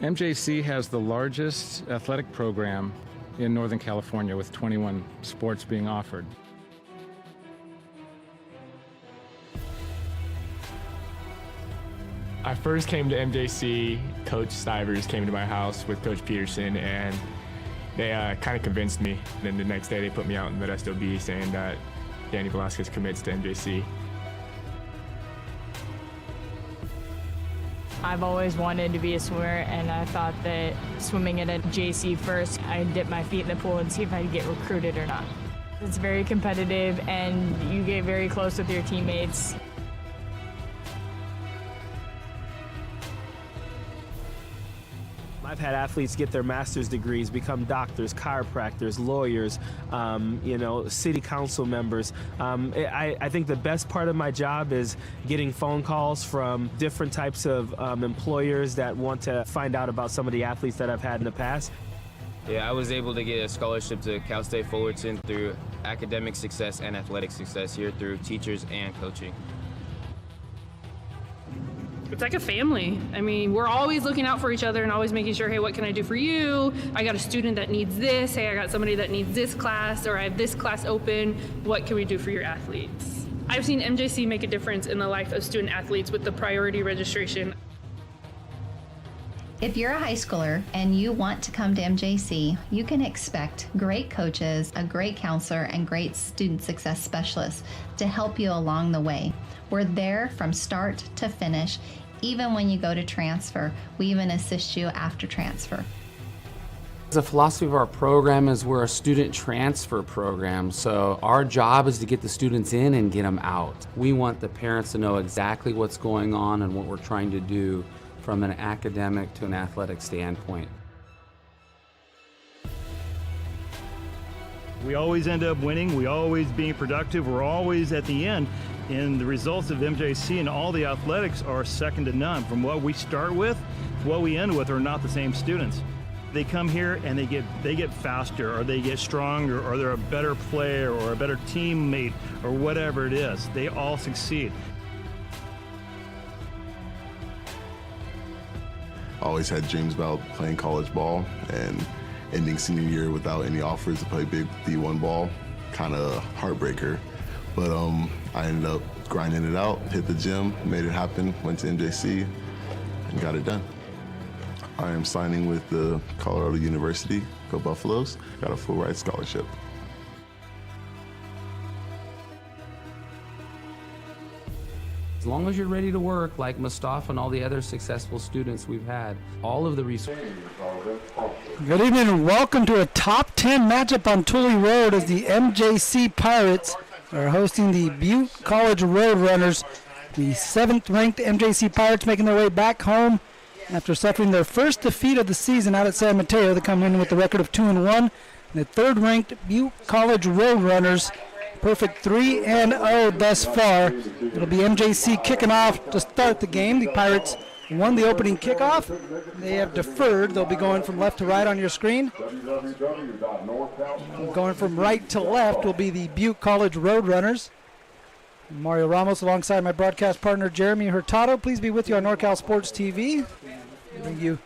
MJC has the largest athletic program in Northern California with 21 sports being offered. I first came to MJC, Coach Stivers came to my house with Coach Peterson, and they kind of convinced me. Then the next day they put me out in Modesto B saying that Danny Velasquez commits to MJC. I've always wanted to be a swimmer, and I thought that swimming at a JC first, I'd dip my feet in the pool and see if I'd get recruited or not. It's very competitive, and you get very close with your teammates. I've had athletes get their master's degrees, become doctors, chiropractors, lawyers, city council members. I think the best part of my job is getting phone calls from different types of employers that want to find out about some of the athletes that I've had in the past. Yeah, I was able to get a scholarship to Cal State Fullerton through academic success and athletic success here through teachers and coaching. It's like a family. I mean, we're always looking out for each other and always making sure, hey, what can I do for you? I got a student that needs this. Hey, I got somebody that needs this class, or I have this class open. What can we do for your athletes? I've seen MJC make a difference in the life of student athletes with the priority registration. If you're a high schooler and you want to come to MJC, you can expect great coaches, a great counselor, and great student success specialists to help you along the way. We're there from start to finish. Even when you go to transfer, we even assist you after transfer. The philosophy of our program is we're a student transfer program, so our job is to get the students in and get them out. We want the parents to know exactly what's going on and what we're trying to do from an academic to an athletic standpoint. We always end up winning, we always being productive, we're always at the end. And the results of MJC and all the athletics are second to none. From what we start with to what we end with are not the same students. They come here and they get faster, or they get stronger, or they're a better player or a better teammate or whatever it is. They all succeed. Always had dreams about playing college ball, and ending senior year without any offers to play big D1 ball, kind of heartbreaker. But I ended up grinding it out, hit the gym, made it happen, went to MJC, and got it done. I am signing with the Colorado University, go Buffaloes, got a full ride scholarship. As long as you're ready to work, like Mustafa and all the other successful students we've had, all of the resources. Good evening and welcome to a top 10 matchup on Tully Road as the MJC Pirates are hosting the Butte College Roadrunners. The 7th ranked MJC Pirates making their way back home After suffering their first defeat of the season out at San Mateo, they come in with the record of 2-1. The third-ranked Butte College Roadrunners, perfect 3-0 thus far. It'll be MJC kicking off to start the game. The Pirates won the opening kickoff. They have deferred. They'll be going from left to right on your screen. Going from right to left will be the Butte College Roadrunners. Mario Ramos alongside my broadcast partner Jeremy Hurtado. Please be with you on NorCal Sports TV. We bring you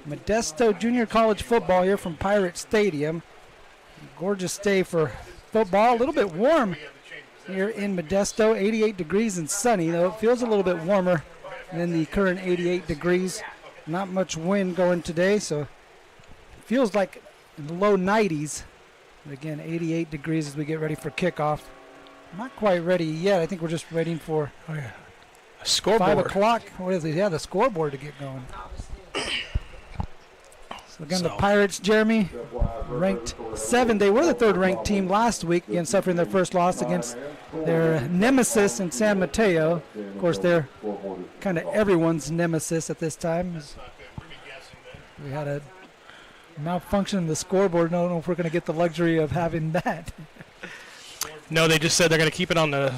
Modesto Junior College football here from Pirate Stadium. Gorgeous day for football. A little bit warm here in Modesto, 88 degrees and sunny, though it feels a little bit warmer than the current 88 degrees. Not much wind going today, so it feels like in the low 90s. But again, 88 degrees as we get ready for kickoff. Not quite ready yet. I think we're just waiting for a scoreboard. 5 o'clock. What is it? Yeah, the scoreboard to get going. So again, the Pirates, Jeremy, ranked 7. They were the third-ranked team last week, again suffering their first loss against their nemesis in San Mateo. Of course, they're kind of everyone's nemesis at this time. We had a malfunction in the scoreboard. I don't know if we're going to get the luxury of having that. No, they just said they're going to keep it on the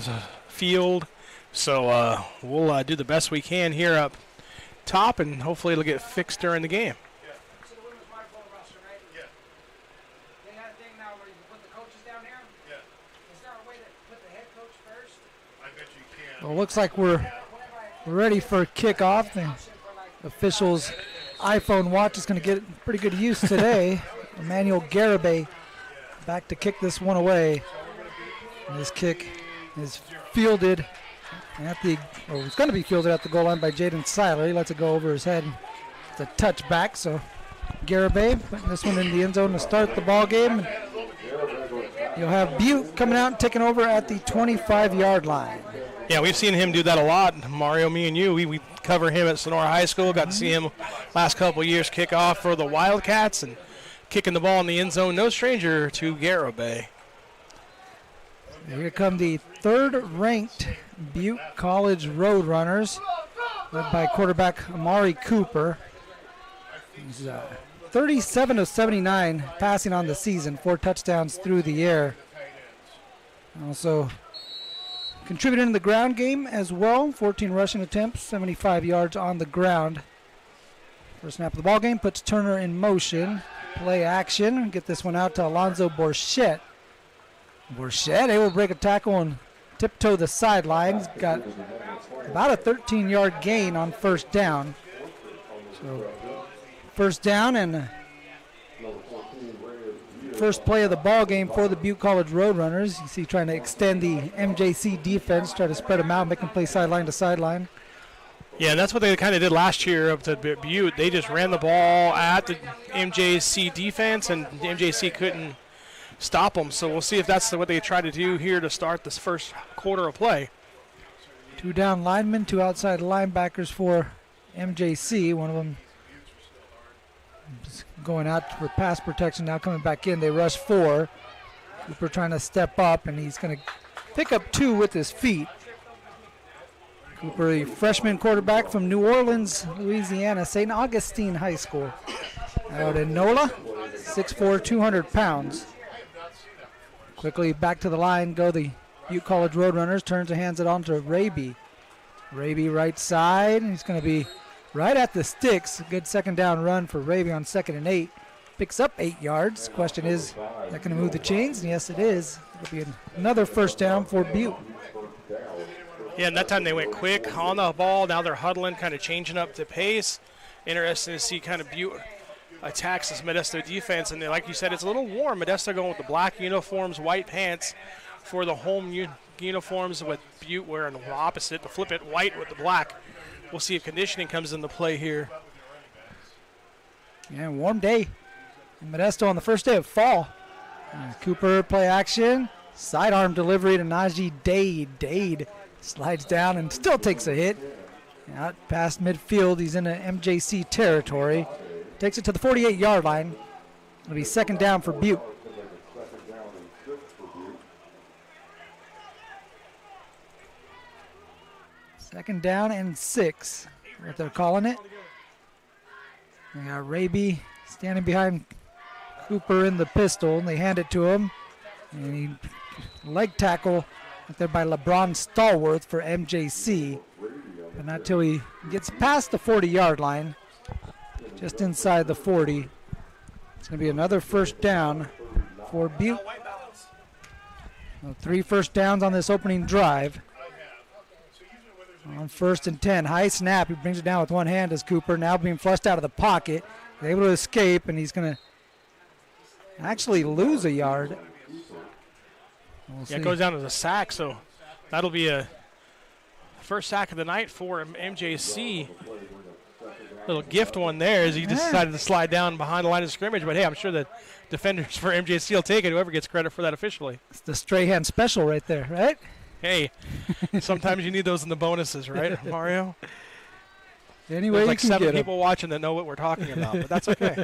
field. So we'll do the best we can here up top, and hopefully it'll get fixed during the game. Well, looks like we're ready for kickoff. The official's iPhone watch is going to get pretty good use today. Emmanuel Garibay back to kick this one away. And this kick is fielded at it's going to be fielded at the goal line by Jaden Seiler. He lets it go over his head. It's a touchback, so Garibay putting this one in the end zone to start the ball game. You'll have Butte coming out and taking over at the 25-yard line. Yeah, we've seen him do that a lot. Mario, me and you, we cover him at Sonora High School. Got to see him last couple of years kick off for the Wildcats and kicking the ball in the end zone. No stranger to Garibay. Here come the third-ranked Butte College Roadrunners, led by quarterback Amari Cooper. He's 37 of 79 passing on the season, 4 touchdowns through the air. Also contributing in the ground game as well, 14 rushing attempts, 75 yards on the ground. First snap of the ball game puts Turner in motion. Play action, get this one out to Alonzo Borchette. Borchette able to break a tackle and tiptoe the sidelines. Got about a 13-yard gain on first down. So first down and first play of the ball game for the Butte College Roadrunners. You see trying to extend the MJC defense, try to spread them out, make them play sideline to sideline. Yeah, and that's what they kind of did last year up to Butte. They just ran the ball at the MJC defense, and the MJC couldn't stop them. So we'll see if that's what they try to do here to start this first quarter of play. 2 down linemen, 2 outside linebackers for MJC. One of them going out for pass protection, now coming back in. They rush 4. Cooper trying to step up, and he's going to pick up 2 with his feet. Cooper, a freshman quarterback from New Orleans, Louisiana, St. Augustine High School. Out in NOLA, 6'4", 200 pounds. Quickly back to the line go the Butte College Roadrunners. Turns and hands it on to Raby. Raby right side. He's going to be right at the sticks. A good second down run for Raby on 2nd and 8. Picks up 8 yards. Question is that going to move the chains? And yes, it is. It'll be another first down for Butte. Yeah, and that time they went quick on the ball. Now they're huddling, kind of changing up the pace. Interesting to see kind of Butte attacks this Modesto defense. And like you said, it's a little warm. Modesto going with the black uniforms, white pants for the home uniforms, with Butte wearing the opposite, to flip it white with the black. We'll see if conditioning comes into play here. Yeah, warm day in Modesto on the first day of fall. Cooper play action. Sidearm delivery to Najee Dade. Dade slides down and still takes a hit. Out past midfield, he's in an MJC territory. Takes it to the 48-yard line. It'll be second down for Butte. Second down and 6, what they're calling it. They got Raby standing behind Cooper in the pistol, and they hand it to him. And he leg tackle right there by LeBron Stallworth for MJC. But not till he gets past the 40-yard line, just inside the 40. It's going to be another first down for Butte. 3 first downs on this opening drive. On 1st and 10, high snap. He brings it down with one hand as Cooper, now being flushed out of the pocket. He's able to escape, and he's going to actually lose a yard. It goes down to the sack, so that'll be a first sack of the night for MJC. Little gift one there as he decided to slide down behind the line of scrimmage. But, hey, I'm sure the defenders for MJC will take it, whoever gets credit for that officially. It's the Strahan special right there, right? Hey, sometimes you need those in the bonuses, right, Mario? Anyway, there's like you can 7 get people watching that know what we're talking about, but that's okay.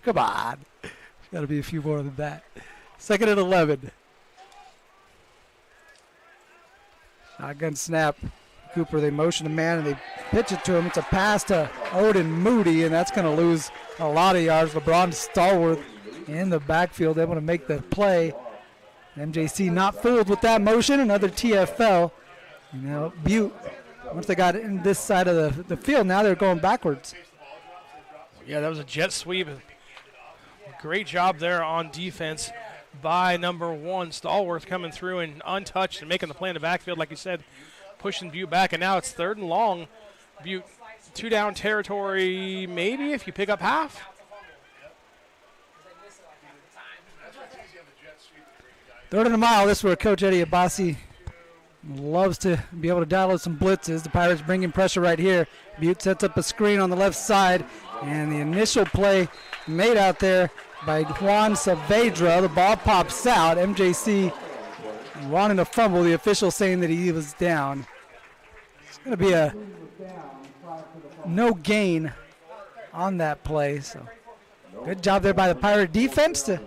Come on. Got to be a few more than that. 2nd and 11. Shotgun snap. Cooper, they motion the man, and they pitch it to him. It's a pass to Odin Moody, and that's going to lose a lot of yards. LeBron Stallworth in the backfield, able to make the play. MJC not fooled with that motion. Another TFL. You know, Butte, once they got in this side of the field, now they're going backwards. Yeah, that was a jet sweep. Great job there on defense by number 1, Stallworth, coming through and untouched and making the play in the backfield, like you said, pushing Butte back. And now it's 3rd and long. Butte 2-down territory, maybe if you pick up half. Third and a mile. This is where Coach Eddie Abbasi loves to be able to dial out some blitzes. The Pirates bringing pressure right here. Butte sets up a screen on the left side, and the initial play made out there by Juan Saavedra. The ball pops out. MJC wanting to fumble. The official saying that he was down. It's going to be a no gain on that play. So good job there by the Pirate defense to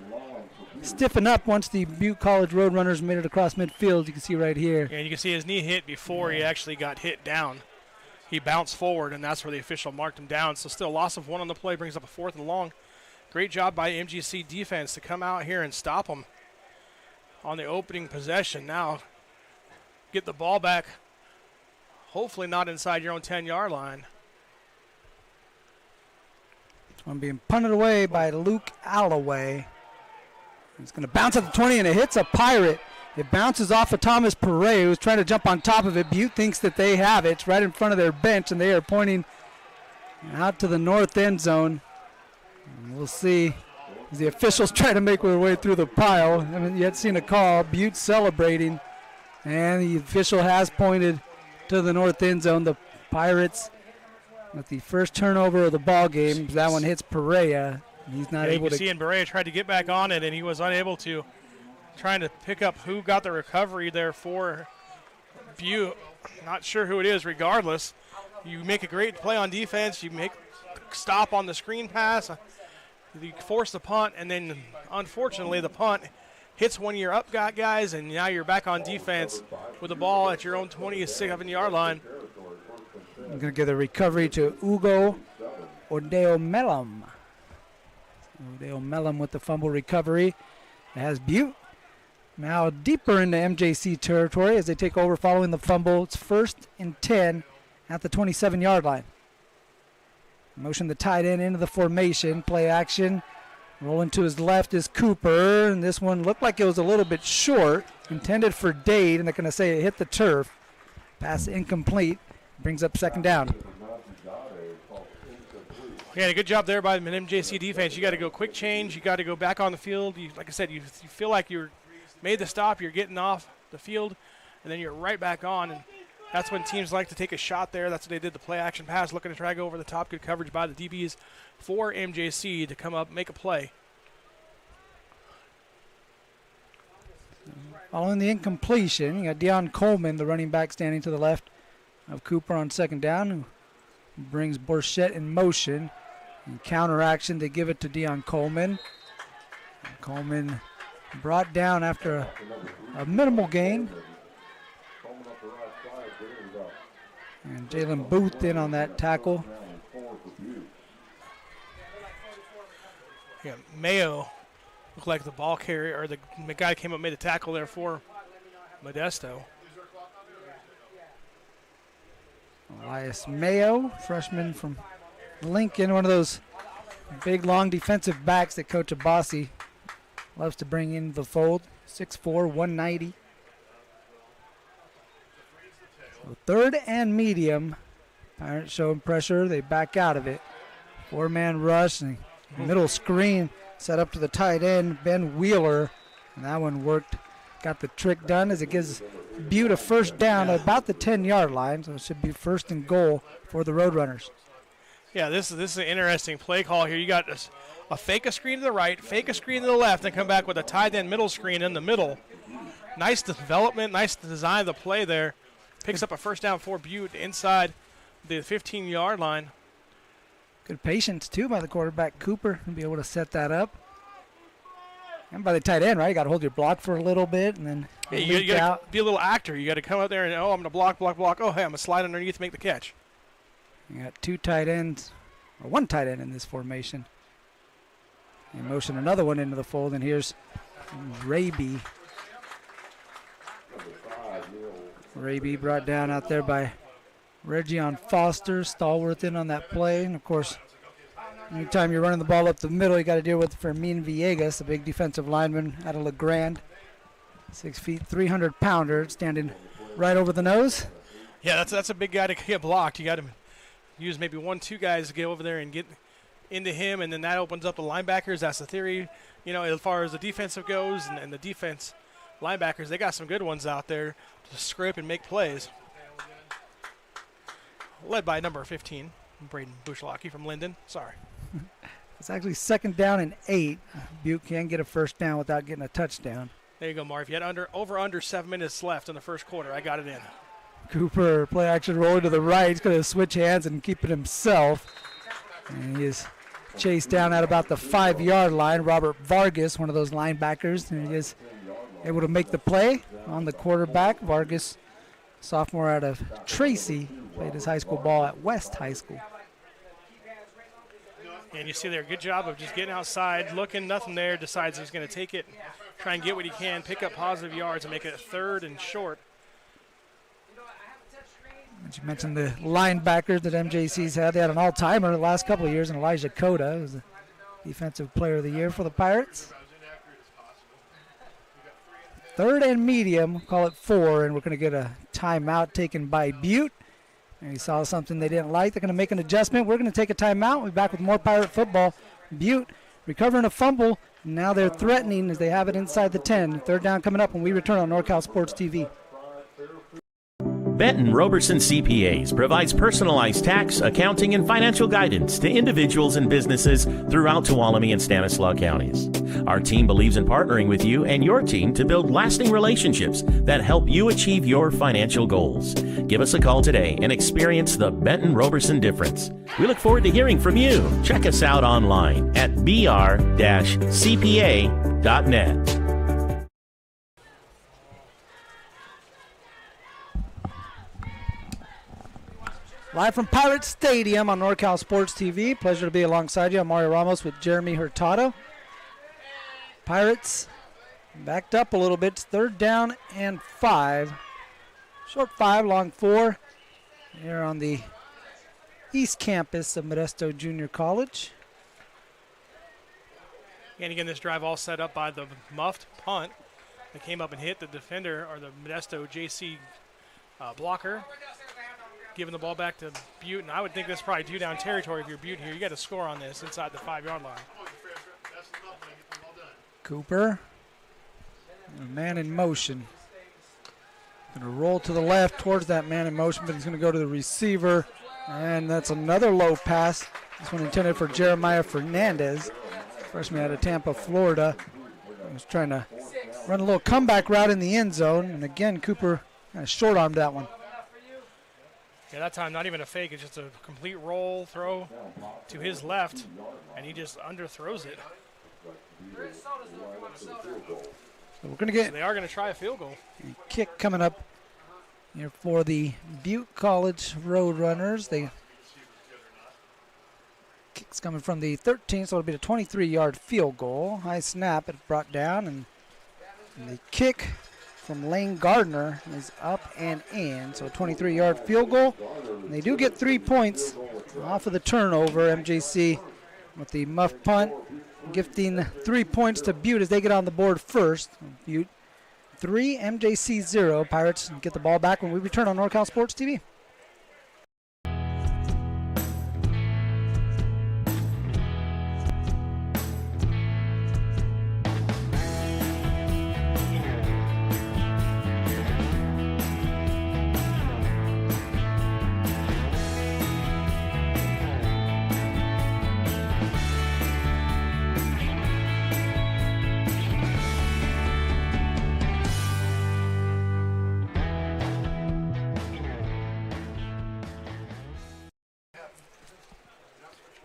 stiffen up once the Butte College Roadrunners made it across midfield. You can see right here. Yeah, you can see his knee hit before he actually got hit down. He bounced forward, and that's where the official marked him down. So still a loss of 1 on the play, brings up a 4th and long. Great job by MGC defense to come out here and stop him on the opening possession. Now get the ball back, hopefully not inside your own 10-yard line. One being punted away by Luke Alloway. It's going to bounce at the 20, and it hits a Pirate. It bounces off of Thomas Perret, who's trying to jump on top of it. Butte thinks that they have it. It's right in front of their bench, and they are pointing out to the north end zone. And we'll see as the officials try to make their way through the pile. I haven't yet seen a call. Butte celebrating, and the official has pointed to the north end zone. The Pirates with the first turnover of the ball game. That one hits Perea. He's not able to. You can see in Berea tried to get back on it, and he was unable to. Trying to pick up who got the recovery there for Butte. Not sure who it is. Regardless, you make a great play on defense. You make stop on the screen pass. You force the punt, and then unfortunately the punt hits one of your up guys, and now you're back on defense with the ball at your own 27-yard line. I'm going to give the recovery to Ugo Ordeo-Melum. Ordeo-Melum with the fumble recovery. It has Butte now deeper into MJC territory as they take over following the fumble. It's 1st and 10 at the 27-yard line. Motion the tight end into the formation. Play action. Rolling to his left is Cooper, and this one looked like it was a little bit short. Intended for Dade, and they're going to say it hit the turf. Pass incomplete. Brings up 2nd down. Yeah, a good job there by the MJC defense. You got to go quick change. You got to go back on the field. Like I said, you feel like you're made the stop. You're getting off the field, and then you're right back on. And that's when teams like to take a shot there. That's what they did. The play action pass, looking to try to go over the top. Good coverage by the DBs for MJC to come up, make a play. Following the incompletion, you got Deion Coleman, the running back, standing to the left of Cooper on 2nd down, who brings Borchette in motion. In counter action, they give it to Deion Coleman. And Coleman brought down after a minimal gain. And Jalen Booth in on that tackle. Yeah, Mayo looked like the ball carrier, or the guy that came up and made the tackle there for Modesto. Elias Mayo, freshman from Lincoln, one of those big, long defensive backs that Coach Abbasi loves to bring into the fold. 6'4", 190. So third and medium. Pirates showing pressure. They back out of it. Four-man rush and middle screen set up to the tight end, Ben Wheeler. And that one worked. Got the trick done as it gives Butte a first down at about the 10-yard line. So it should be first and goal for the Roadrunners. Yeah, this is an interesting play call here. You got a fake a screen to the right, fake a screen to the left, and come back with a tight end middle screen in the middle. Nice development, nice design of the play there. Picks up a first down for Butte inside the 15-yard line. Good patience, too, by the quarterback, Cooper, to be able to set that up. And by the tight end, right? You got to hold your block for a little bit and then you got to be a little actor. You got to come out there and, I'm going to block. Oh, hey, I'm going to slide underneath to make the catch. You got two tight ends, or one tight end in this formation. And motion another one into the fold, and here's Raby. Raby brought down out there by Reggion Foster, Stallworth in on that play. And, of course, anytime you're running the ball up the middle, you got to deal with Fermin Villegas, the big defensive lineman out of La Grande. 6 feet, 300-pounder, standing right over the nose. Yeah, that's a big guy to get blocked. You got to use maybe 1-2 guys to get over there and get into him, and then that opens up the linebackers. That's the theory. As far as the defensive goes and the defense linebackers, they got some good ones out there to scrape and make plays. Led by number 15, Braden Bushlocki from Linden. Sorry. It's actually second down and 8. Butte can get a first down without getting a touchdown. There you go, Marv. You had over 7 minutes left in the first quarter. I got it in. Cooper, play action rolling to the right. He's going to switch hands and keep it himself. And he is chased down at about the 5-yard line. Robert Vargas, one of those linebackers, and he is able to make the play on the quarterback. Vargas, sophomore out of Tracy, played his high school ball at West High School. And you see there, good job of just getting outside, looking, nothing there, decides he's going to take it, try and get what he can, pick up positive yards, and make it a third and short. As you mentioned, the linebackers that MJC's had, they had an all-timer the last couple of years, and Elijah Cota was the Defensive Player of the Year for the Pirates. Third and medium, call it 4, and we're going to get a timeout taken by Butte. And we saw something they didn't like. They're going to make an adjustment. We're going to take a timeout. We'll be back with more Pirate football. Butte recovering a fumble. Now they're threatening as they have it inside the 10. Third down coming up when we return on NorCal Sports TV. Benton Roberson CPAs provides personalized tax, accounting, and financial guidance to individuals and businesses throughout Tuolumne and Stanislaus counties. Our team believes in partnering with you and your team to build lasting relationships that help you achieve your financial goals. Give us a call today and experience the Benton Roberson difference. We look forward to hearing from you. Check us out online at br-cpa.net. Live from Pirate Stadium on NorCal Sports TV. Pleasure to be alongside you. I'm Mario Ramos with Jeremy Hurtado. Pirates backed up a little bit. It's third down and 5. Short 5, long 4. Here on the east campus of Modesto Junior College. And again, this drive all set up by the muffed punt that came up and hit the defender, or the Modesto JC blocker. Giving the ball back to Butte, and I would think that's probably 2-down territory if you're Butte here. You got to score on this inside the 5-yard line. Cooper, a man in motion. Going to roll to the left towards that man in motion, but he's going to go to the receiver, and that's another low pass. This one intended for Jeremiah Fernandez, freshman out of Tampa, Florida. He was trying to run a little comeback route in the end zone, and again, Cooper kind of short-armed that one. Yeah, that time not even a fake. It's just a complete roll throw to his left, and he just underthrows it. So we're going to get. So they are going to try a field goal. A kick coming up here for the Butte College Roadrunners. They kick Kicks coming from the 13, so it'll be a 23-yard field goal. High snap, it brought down, and the kick from Lane Gardner is up and in. So a 23-yard field goal. And they do get 3 points off of the turnover. MJC with the muff punt, gifting 3 points to Butte as they get on the board first. Butte 3, MJC 0. Pirates get the ball back when we return on NorCal Sports TV.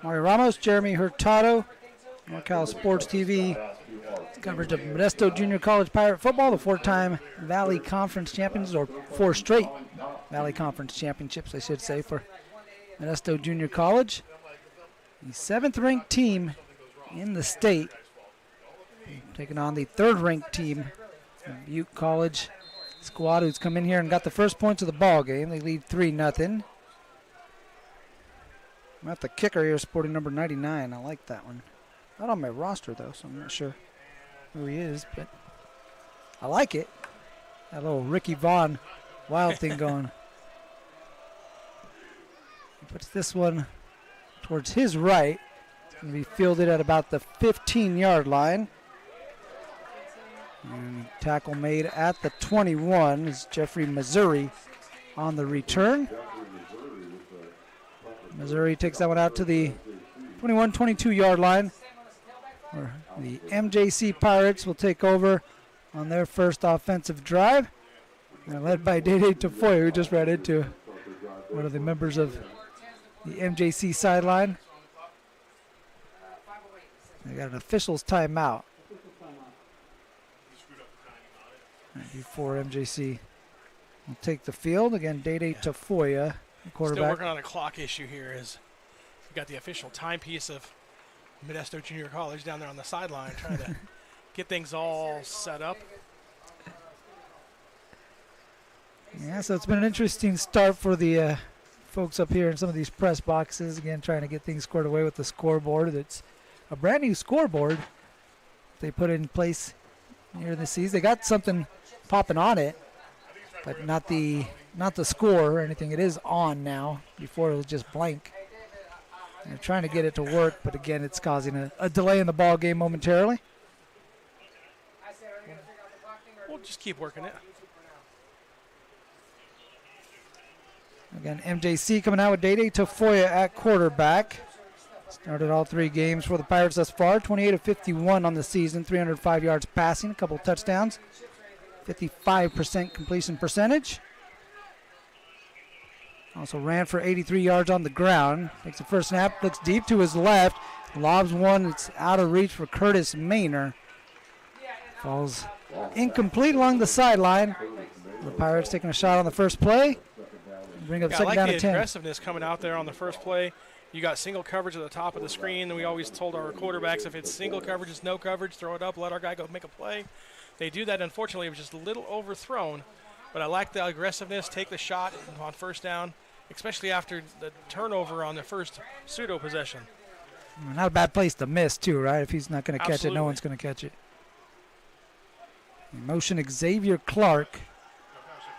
Mario Ramos, Jeremy Hurtado, NorCal Sports TV. Coverage of Modesto Junior College Pirate Football, the 4-time Valley Conference champions, or 4 straight Valley Conference championships, I should say, for Modesto Junior College. The 7th-ranked team in the state, taking on the 3rd-ranked team, Butte College squad, who's come in here and got the first points of the ball game. They lead 3-0. I'm at the kicker here, sporting number 99. I like that one. Not on my roster, though, so I'm not sure who he is, but I like it. That little Ricky Vaughn wild thing going. He puts this one towards his right. It's going to be fielded at about the 15-yard line. And tackle made at the 21 is Jeffrey Missouri on the return. Missouri takes that one out to the 21, 22-yard line, where the MJC Pirates will take over on their first offensive drive. They're led by Dede Tafoya, who just ran into one of the members of the MJC sideline. They got an official's timeout before MJC will take the field. Again, Dede Tafoya, quarterback. Still working on a clock issue here as we got the official timepiece of Modesto Junior College down there on the sideline trying to get things all set up. Yeah, so it's been an interesting start for the folks up here in some of these press boxes. Again, trying to get things squared away with the scoreboard. It's a brand new scoreboard they put in place near the seas. They got something popping on it, but not the score or anything. It is on now. Before it was just blank. And they're trying to get it to work, but again, it's causing a delay in the ball game momentarily. We'll just keep working it. Again, MJC coming out with Dede Tafoya at quarterback. Started all 3 games for the Pirates thus far. 28 of 51 on the season, 305 yards passing, a couple touchdowns, 55% completion percentage. Also ran for 83 yards on the ground. Takes the first snap, looks deep to his left, lobs one that's out of reach for Curtis Maynor. Falls incomplete along the sideline. The Pirates taking a shot on the first play. Bring up second down to 10. I like the aggressiveness coming out there on the first play. You got single coverage at the top of the screen. And we always told our quarterbacks if it's single coverage, it's no coverage, throw it up, let our guy go make a play. They do that. Unfortunately, it was just a little overthrown. But I like the aggressiveness, take the shot on first down, especially after the turnover on the first pseudo possession. Not a bad place to miss, too, right? If he's not going to catch it, no one's going to catch it. In motion, Xavier Clark.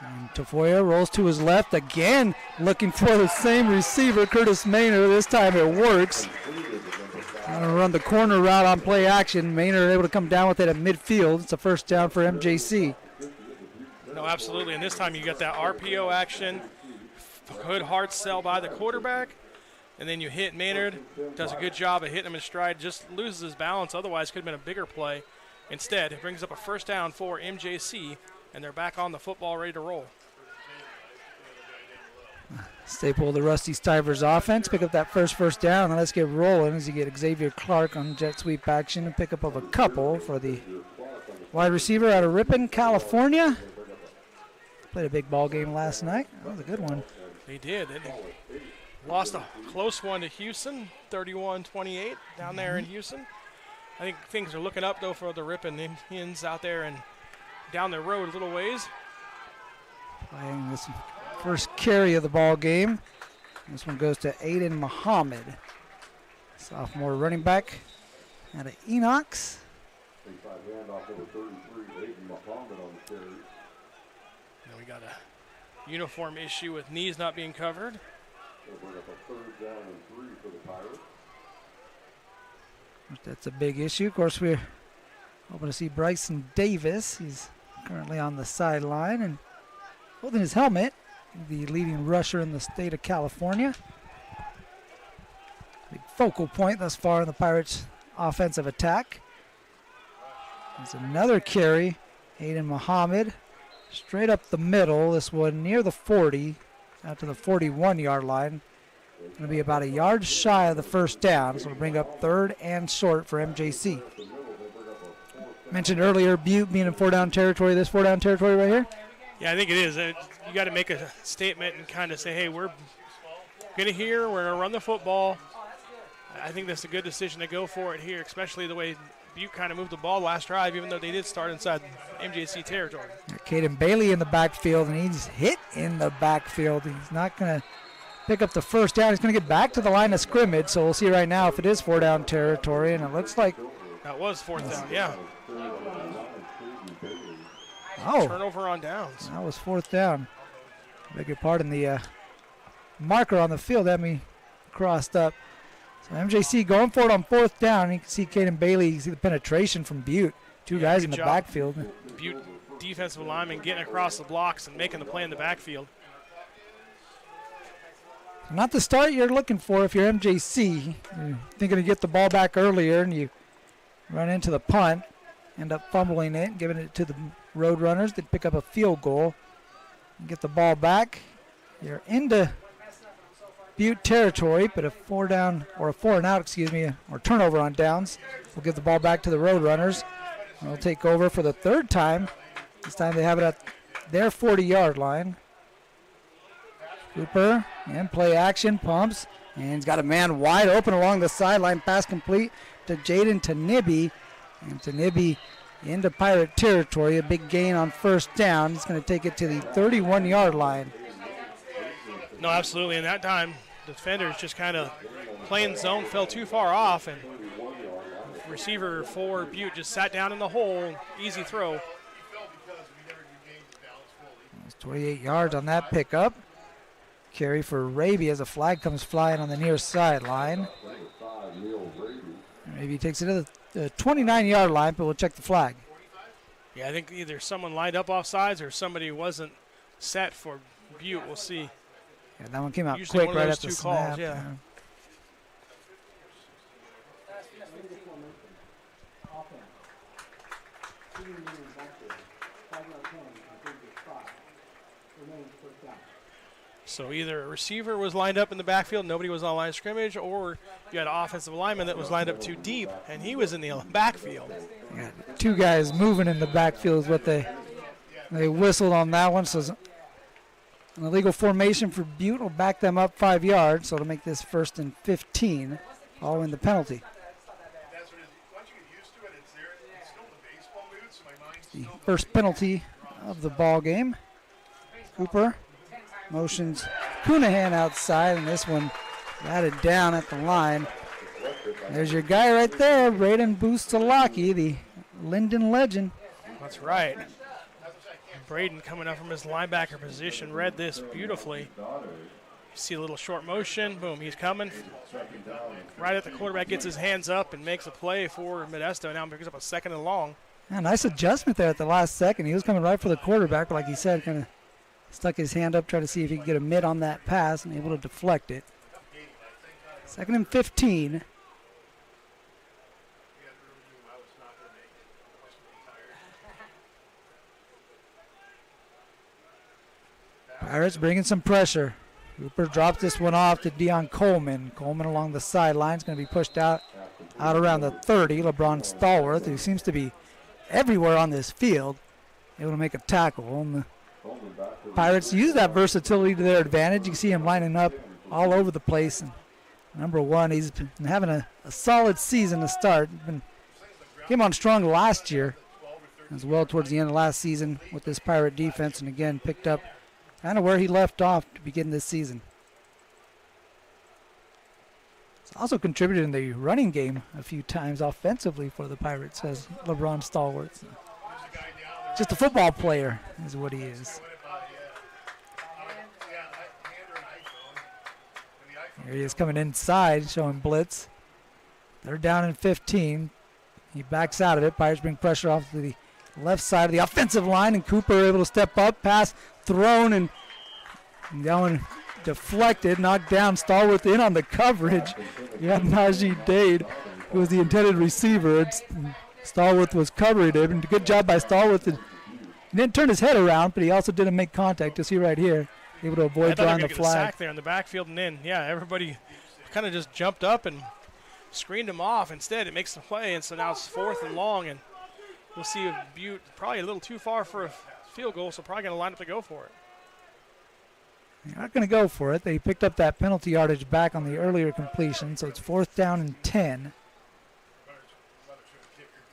And Tafoya rolls to his left again, looking for the same receiver, Curtis Maynor. This time it works. Going to run the corner route on play action. Maynor able to come down with it at midfield. It's a first down for MJC. No, absolutely. And this time you got that RPO action. Good hard sell by the quarterback. And then you hit Maynard. Does a good job of hitting him in stride. Just loses his balance. Otherwise, could have been a bigger play. Instead, it brings up a first down for MJC. And they're back on the football, ready to roll. Staple the Rusty Stivers offense. Pick up that first down. And let's get rolling as you get Xavier Clark on jet sweep action. And pick up of a couple for the wide receiver out of Ripon, California. Played a big ball game last night. That was a good one. They did, didn't they? lost a close one to Houston, 31-28 down there in Houston. I think things are looking up, though, for the Ripon Indians out there and down the road a little ways. Playing this first carry of the ball game. This one goes to Aiden Muhammad, sophomore running back out of Enox. Now we got a uniform issue with knees not being covered. That's a big issue. Of course, we're hoping to see Bryson Davis. He's currently on the sideline and holding his helmet, the leading rusher in the state of California. Big focal point thus far in the Pirates' offensive attack. There's another carry. Aiden Muhammad straight up the middle. This one near the 40, out to the 41-yard line. Going to be about a yard shy of the first down, so it'll bring up 3rd and short for MJC. Mentioned earlier Butte being in 4-down territory. This 4-down territory right here? Yeah, I think it is. You got to make a statement and kind of say, hey, we're going to run the football. I think that's a good decision to go for it here, especially the way Butte kind of moved the ball last drive, even though they did start inside MJC territory. Caden Bailey in the backfield, and he's hit in the backfield. He's not going to pick up the first down. He's going to get back to the line of scrimmage, so we'll see right now if it is 4-down territory, and it looks like that was 4th down, yeah. Oh, turnover on downs. That was 4th down. Beg your pardon, the marker on the field had me crossed up. So MJC going for it on 4th down. You can see Caden Bailey, you can see the penetration from Butte. Two guys in the backfield. Butte defensive lineman getting across the blocks and making the play in the backfield. Not the start you're looking for if you're MJC. You're thinking to get the ball back earlier and you run into the punt, end up fumbling it, giving it to the Roadrunners. They pick up a field goal and get the ball back. You're into Butte territory, but a 4-down or a 4-and-out, or turnover on downs will give the ball back to the Roadrunners. They'll take over for the 3rd time. This time they have it at their 40-yard line. Cooper and play action, pumps, and he's got a man wide open along the sideline. Pass complete to Jaden Tanibi, and Tanibi into Pirate territory. A big gain on 1st down. He's going to take it to the 31-yard line. No, absolutely. And that time, the defenders just kind of playing zone, fell too far off, and receiver for Butte just sat down in the hole. Easy throw. 28 yards on that pickup. Carry for Raby as a flag comes flying on the near sideline. Raby takes it to the 29-yard line, but we'll check the flag. Yeah, I think either someone lined up offsides or somebody wasn't set for Butte. We'll see. Yeah, that one came out Usually quick right at the two snap. calls, yeah. So either a receiver was lined up in the backfield, nobody was on line of scrimmage, or you had an offensive lineman that was lined up too deep, and he was in the backfield. Yeah, 2 guys moving in the backfield is what they whistled on that one. So an illegal formation for Butte will back them up 5 yards, so it'll make this 1st and 15 following the penalty. The first penalty of the ball game. Cooper motions Cunahan outside, and this one batted down at the line. There's your guy right there, Braden Bustalaki, the Linden legend. That's right. Braden coming up from his linebacker position read this beautifully. See a little short motion, boom, he's coming. Right at the quarterback, gets his hands up and makes a play for Modesto. Now picks up a 2nd and long. Yeah, nice adjustment there at the last second. He was coming right for the quarterback, but like he said, kind of stuck his hand up, tried to see if he could get a mid on that pass, and able to deflect it. 2nd and 15. Pirates bringing some pressure. Cooper drops this one off to Deion Coleman. Coleman along the sidelines, going to be pushed out around the 30. LeBron Stallworth, who seems to be everywhere on this field, able to make a tackle. And the Pirates use that versatility to their advantage. You can see him lining up all over the place. And number one, he's been having a solid season to start. Came on strong last year as well towards the end of last season with this Pirate defense, and again picked up kind of where he left off to begin this season. He's also contributed in the running game a few times offensively for the Pirates as LeBron Stalwart. Just a football player is what he is. Here he is coming inside, showing blitz. They're down in 15. He backs out of it. Pirates bring pressure off to the left side of the offensive line, and Cooper able to step up, pass thrown, and that one deflected, knocked down. Stallworth in on the coverage. You had Najee Dade, who was the intended receiver. Stallworth was covering him, and good job by Stallworth. He didn't turn his head around, but he also didn't make contact. You see right here, able to avoid drawing the flag. A sack there in the backfield and in. Yeah, everybody kind of just jumped up and screened him off. Instead, it makes the play, and so now it's 4th and long, and we'll see if Butte probably a little too far for a field goal, so probably going to line up to go for it. They're not going to go for it. They picked up that penalty yardage back on the earlier completion, so it's 4th down and 10.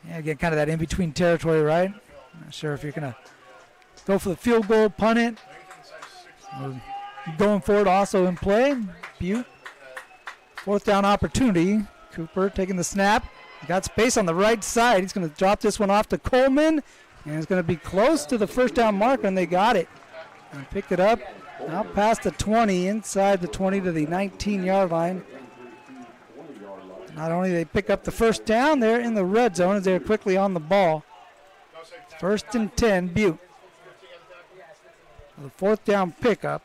Yeah, again, kind of that in-between territory, right? Not sure if you're going to go for the field goal, punt it. Or going for it also in play. Butte, 4th down opportunity. Cooper taking the snap. He got space on the right side. He's going to drop this one off to Coleman. And it's going to be close to the 1st down marker, and they got it. And picked it up. Now past the 20, inside the 20 to the 19-yard line. Not only they pick up the 1st down, they're in the red zone as they're quickly on the ball. 1st and 10, Butte. The 4th down pickup.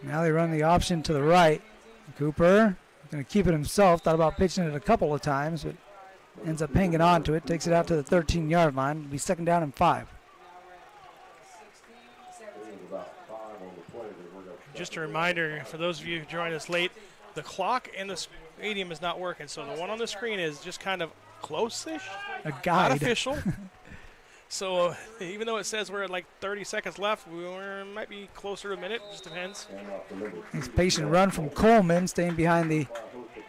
Now they run the option to the right. Cooper going to keep it himself. Thought about pitching it a couple of times, but ends up hanging on to it. Takes it out to the 13-yard line. It'll be 2nd down and 5. Just a reminder for those of you who joined us late, the clock in the stadium is not working, so the one on the screen is just kind of close-ish, a guide. Not official. So even though it says we're at like 30 seconds left, we might be closer to a minute. Just depends. Nice patient run from Coleman, staying behind the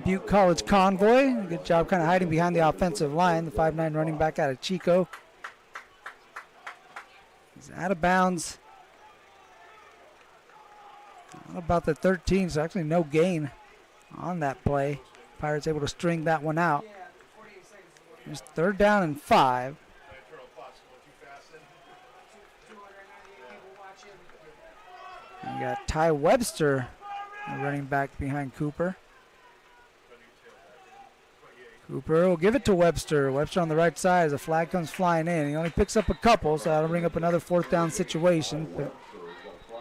Butte College convoy. Good job kind of hiding behind the offensive line. The 5'9" running back out of Chico. He's out of bounds. About the 13, so actually no gain on that play. Pirates able to string that one out. Just 3rd down and 5. You got Ty Webster, running back behind Cooper. Cooper will give it to Webster. Webster on the right side as the flag comes flying in. He only picks up a couple, so that'll bring up another 4th down situation. But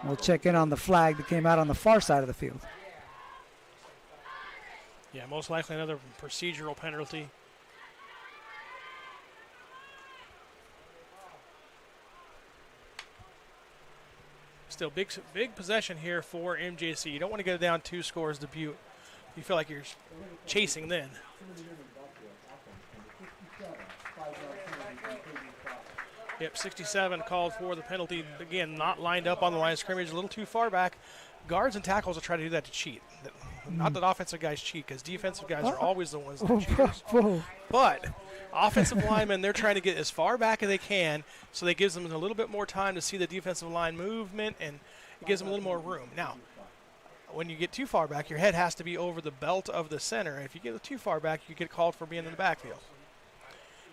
we'll check in on the flag that came out on the far side of the field. Yeah, most likely another procedural penalty. Still big possession here for MJC. You don't want to get it down 2 scores to Butte. You feel like you're chasing then. Yep, 67 called for the penalty. Again, not lined up on the line of scrimmage, a little too far back. Guards and tackles will try to do that to cheat. Not that offensive guys cheat, because defensive guys are always the ones that cheat. But offensive linemen, they're trying to get as far back as they can, so that gives them a little bit more time to see the defensive line movement, and it gives them a little more room. Now, when you get too far back, your head has to be over the belt of the center. If you get too far back, you get called for being in the backfield.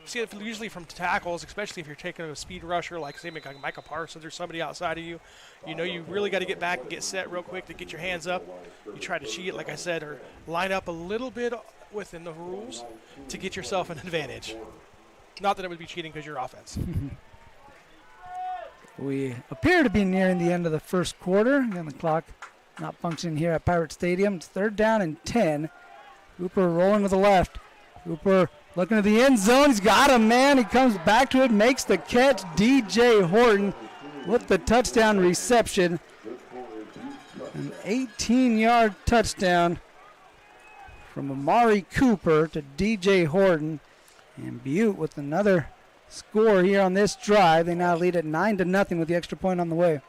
See it usually from tackles, especially if you're taking a speed rusher like, say, like Micah Parsons or somebody outside of you. You know you really got to get back and get set real quick to get your hands up. You try to cheat, like I said, or line up a little bit within the rules to get yourself an advantage. Not that it would be cheating because you're offense. We appear to be nearing the end of the 1st quarter. Again, the clock not functioning here at Pirate Stadium. It's 3rd down and 10. Cooper rolling to the left. Cooper looking at the end zone. He's got him, man. He comes back to it, makes the catch. DJ Horton with the touchdown reception. An 18-yard touchdown from Amari Cooper to DJ Horton. And Butte with another score here on this drive. They now lead at 9-0 with the extra point on the way.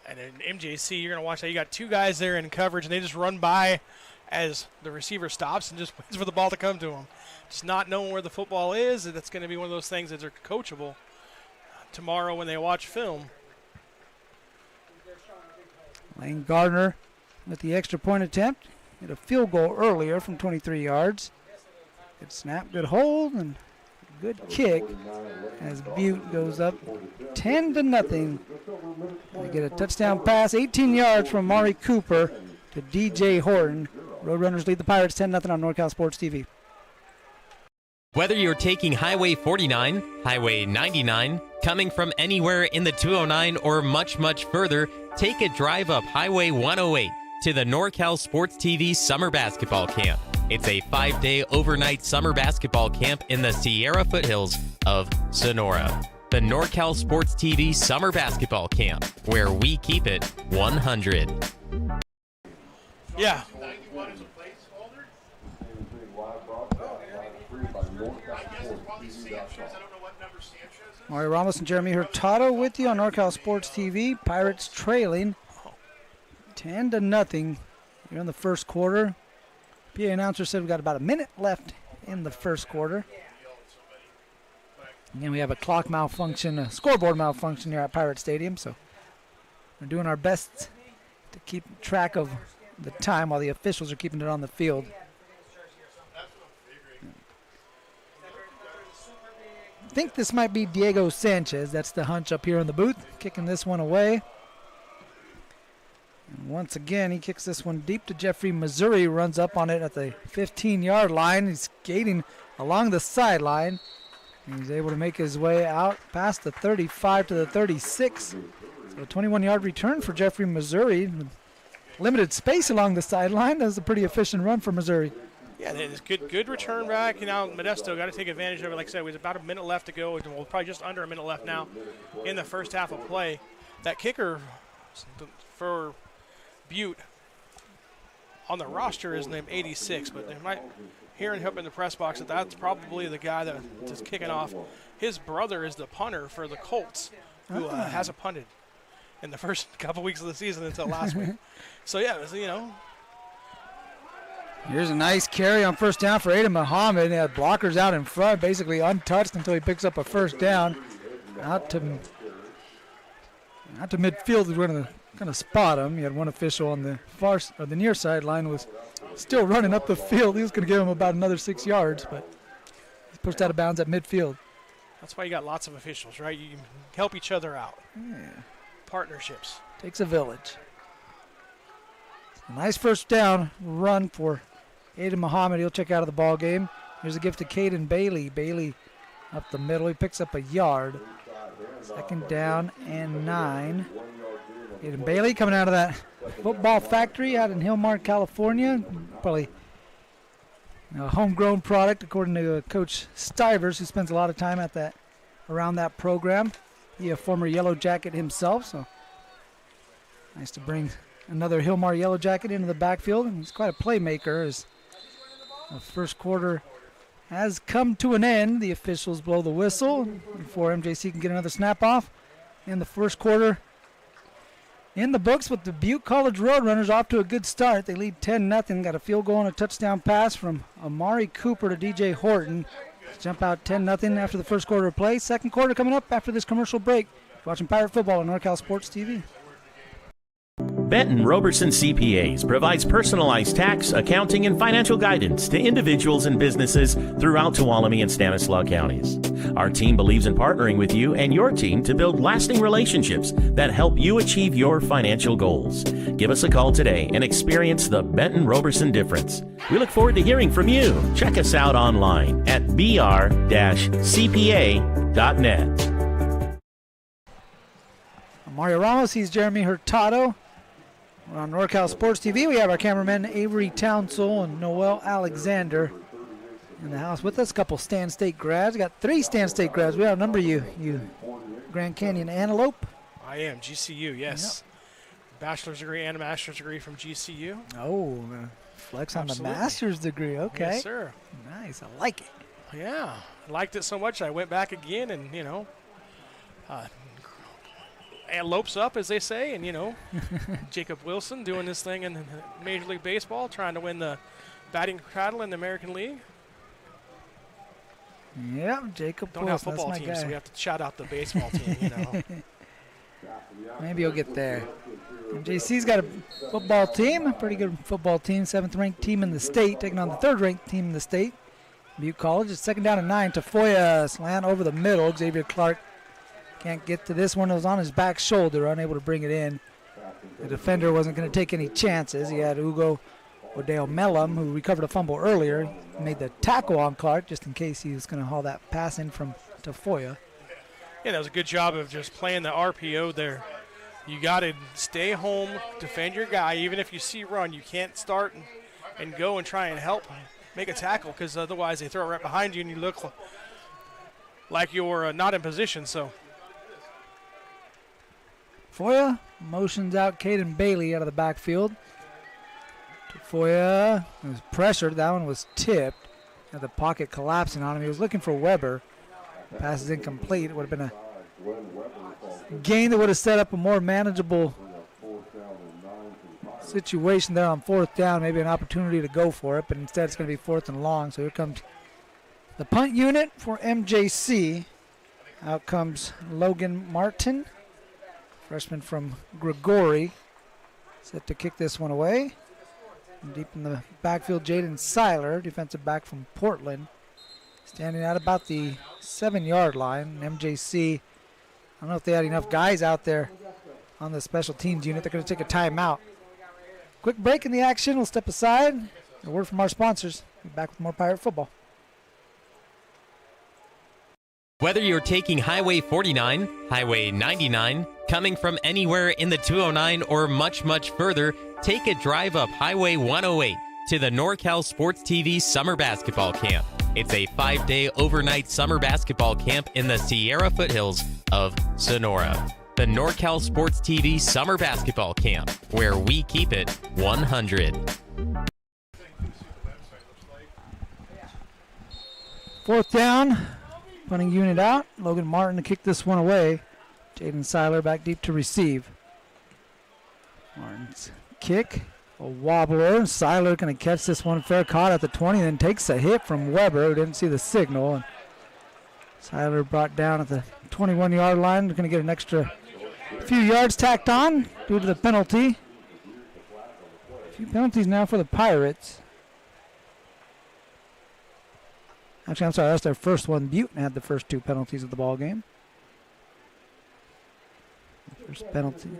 And in MJC, you're going to watch that. You got two guys there in coverage, and they just run by as the receiver stops and just waits for the ball to come to him. Just not knowing where the football is, that's going to be one of those things that are coachable tomorrow when they watch film. Lane Gardner with the extra point attempt. Hit a field goal earlier from 23 yards. Good snap, good hold, and good kick as Butte goes up 10-0. They get a touchdown pass, 18 yards from Mari Cooper to DJ Horton. Roadrunners lead the Pirates 10-0 on NorCal Sports TV. Whether you're taking Highway 49, Highway 99, coming from anywhere in the 209 or much, much further, take a drive up Highway 108 to the NorCal Sports TV Summer Basketball Camp. It's a 5-day overnight summer basketball camp in the Sierra foothills of Sonora. The NorCal Sports TV Summer Basketball Camp, where we keep it 100. Yeah. Mario Ramos and Jeremy Hurtado with you on NorCal Sports TV. Pirates trailing 10-0 here in the first quarter. PA announcer said we got about a minute left in the first quarter. Again, we have a clock malfunction, a scoreboard malfunction here at Pirate Stadium, so we're doing our best to keep track of the time while the officials are keeping it on the field. I think this might be Diego Sanchez. That's the hunch up here in the booth, kicking this one away. And once again, he kicks this one deep to Jeffrey Missouri, runs up on it at the 15-yard line. He's skating along the sideline. He's able to make his way out past the 35 to the 36. So a 21-yard return for Jeffrey Missouri. Limited space along the sideline. That was a pretty efficient run for Missouri. Yeah, it's good return back. You know, Modesto got to take advantage of it. Like I said, it was about a minute left to go. Well, probably just under a minute left now in the first half of play. That kicker for Butte on the roster is named 86, but they might hearing him in the press box that that's probably the guy that is kicking off. His brother is the punter for the Colts, who hasn't punted in the first couple weeks of the season until last week. So yeah, you know. Here's a nice carry on first down for Aiden Muhammad. He had blockers out in front, basically untouched until he picks up a first down. Out to midfield is going to kind of spot him. You had one official on the far or the near sideline was still running up the field. He was going to give him about another 6 yards, but he's pushed out of bounds at midfield. That's why you got lots of officials, right? You help each other out. Yeah. Partnerships. Takes a village. A nice first down run for Aiden Muhammad. He'll check out of the ball game. Here's a gift to Caden Bailey. Bailey up the middle. He picks up a yard. Second down and 9. Aiden Bailey coming out of that football factory out in Hillmar, California. Probably a homegrown product, according to Coach Stivers, who spends a lot of time at around that program. He a former Yellow Jacket himself, so nice to bring another Hillmar Yellow Jacket into the backfield. And he's quite a playmaker as the first quarter has come to an end. The officials blow the whistle before MJC can get another snap off. In the first quarter in the books, with the Butte College Roadrunners off to a good start. They lead 10-0. Got a field goal and a touchdown pass from Amari Cooper to DJ Horton. Jump out 10-0 after the first quarter of play. Second quarter coming up after this commercial break. Watching Pirate Football on NorCal Sports TV. Benton Roberson CPAs provides personalized tax, accounting, and financial guidance to individuals and businesses throughout Tuolumne and Stanislaus counties. Our team believes in partnering with you and your team to build lasting relationships that help you achieve your financial goals. Give us a call today and experience the Benton Roberson difference. We look forward to hearing from you. Check us out online at br-cpa.net. Mario Ramos, he's Jeremy Hurtado. We're on NorCal Sports TV. We have our cameramen Avery Townsell and Noel Alexander in the house with us. A couple Stan State grads. We got 3 Stan State grads. We outnumber you Grand Canyon Antelope. I am GCU, yes. Yep. Bachelor's degree and a master's degree from GCU. Oh, flex Absolutely. On the master's degree. Okay. Yes, sir. Nice. I like it. Yeah. I liked it so much I went back again and, lopes up, as they say, and, you know, Jacob Wilson doing this thing in Major League Baseball, trying to win the batting title in the American League. Yeah, Jacob Don't Wilson, have football that's my teams, guy. so we have to shout out the baseball team, you know. Maybe he'll get there. MJC's got a football team, a pretty good football team, 7th-ranked team in the state, taking on the 3rd-ranked team in the state. Butte College. It's 2nd down and 9. Tafoya slant over the middle. Xavier Clark can't get to this one. It was on his back shoulder, unable to bring it in. The defender wasn't going to take any chances. He had Ugo Odeo Mellum, who recovered a fumble earlier. He made the tackle on Clark just in case he was going to haul that pass in from Tafoya. Yeah, that was a good job of just playing the RPO there. You got to stay home, defend your guy. Even if you see run, you can't start and go and try and help make a tackle, because otherwise they throw it right behind you and you look like you're not in position. So Tafoya motions out Caden Bailey out of the backfield. Tafoya was pressured. That one was tipped. Had the pocket collapsing on him. He was looking for Weber. Pass is incomplete. It would have been a gain that would have set up a more manageable situation there on 4th down, maybe an opportunity to go for it, but instead it's going to be 4th and long. So here comes the punt unit for MJC. Out comes Logan Martin, freshman from Gregory, set to kick this one away. And deep in the backfield, Jaden Seiler, defensive back from Portland, standing at about the 7-yard line. MJC, I don't know if they had enough guys out there on the special teams unit. They're going to take a timeout. Quick break in the action. We'll step aside. A word from our sponsors. We'll be back with more Pirate Football. Whether you're taking Highway 49, Highway 99, coming from anywhere in the 209, or much, much further, take a drive up Highway 108 to the NorCal Sports TV Summer Basketball Camp. It's a 5-day overnight summer basketball camp in the Sierra foothills of Sonora. The NorCal Sports TV Summer Basketball Camp, where we keep it 100. 4th down, punting unit out. Logan Martin to kick this one away. Jaden Seiler back deep to receive. Martin's kick, a wobbler. Seiler going to catch this one fair, caught at the 20, then takes a hit from Weber, who didn't see the signal. And Seiler brought down at the 21-yard line. They're going to get an extra few yards tacked on due to the penalty. A few penalties now for the Pirates. Actually, I'm sorry, that's their first one. Butte had the first 2 penalties of the ball game. First penalty.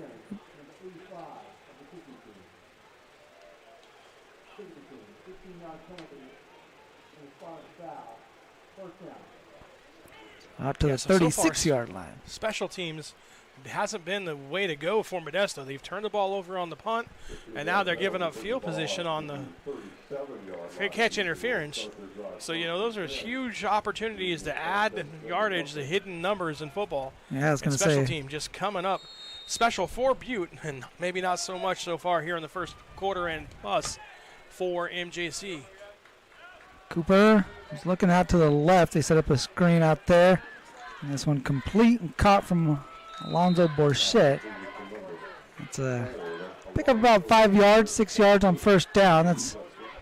Out to the 36-yard line. Special teams hasn't been the way to go for Modesto. They've turned the ball over on the punt, and now they're giving up field position on the catch interference. So, you know, those are huge opportunities to add yardage, the hidden numbers in football. Yeah, I was going to say. Special team just coming up. Special for Butte, and maybe not so much so far here in the first quarter and plus for MJC. Cooper is looking out to the left. They set up a screen out there. And this one complete and caught from Alonzo Borchette. It's a pick up about 5 yards, 6 yards on 1st down. That's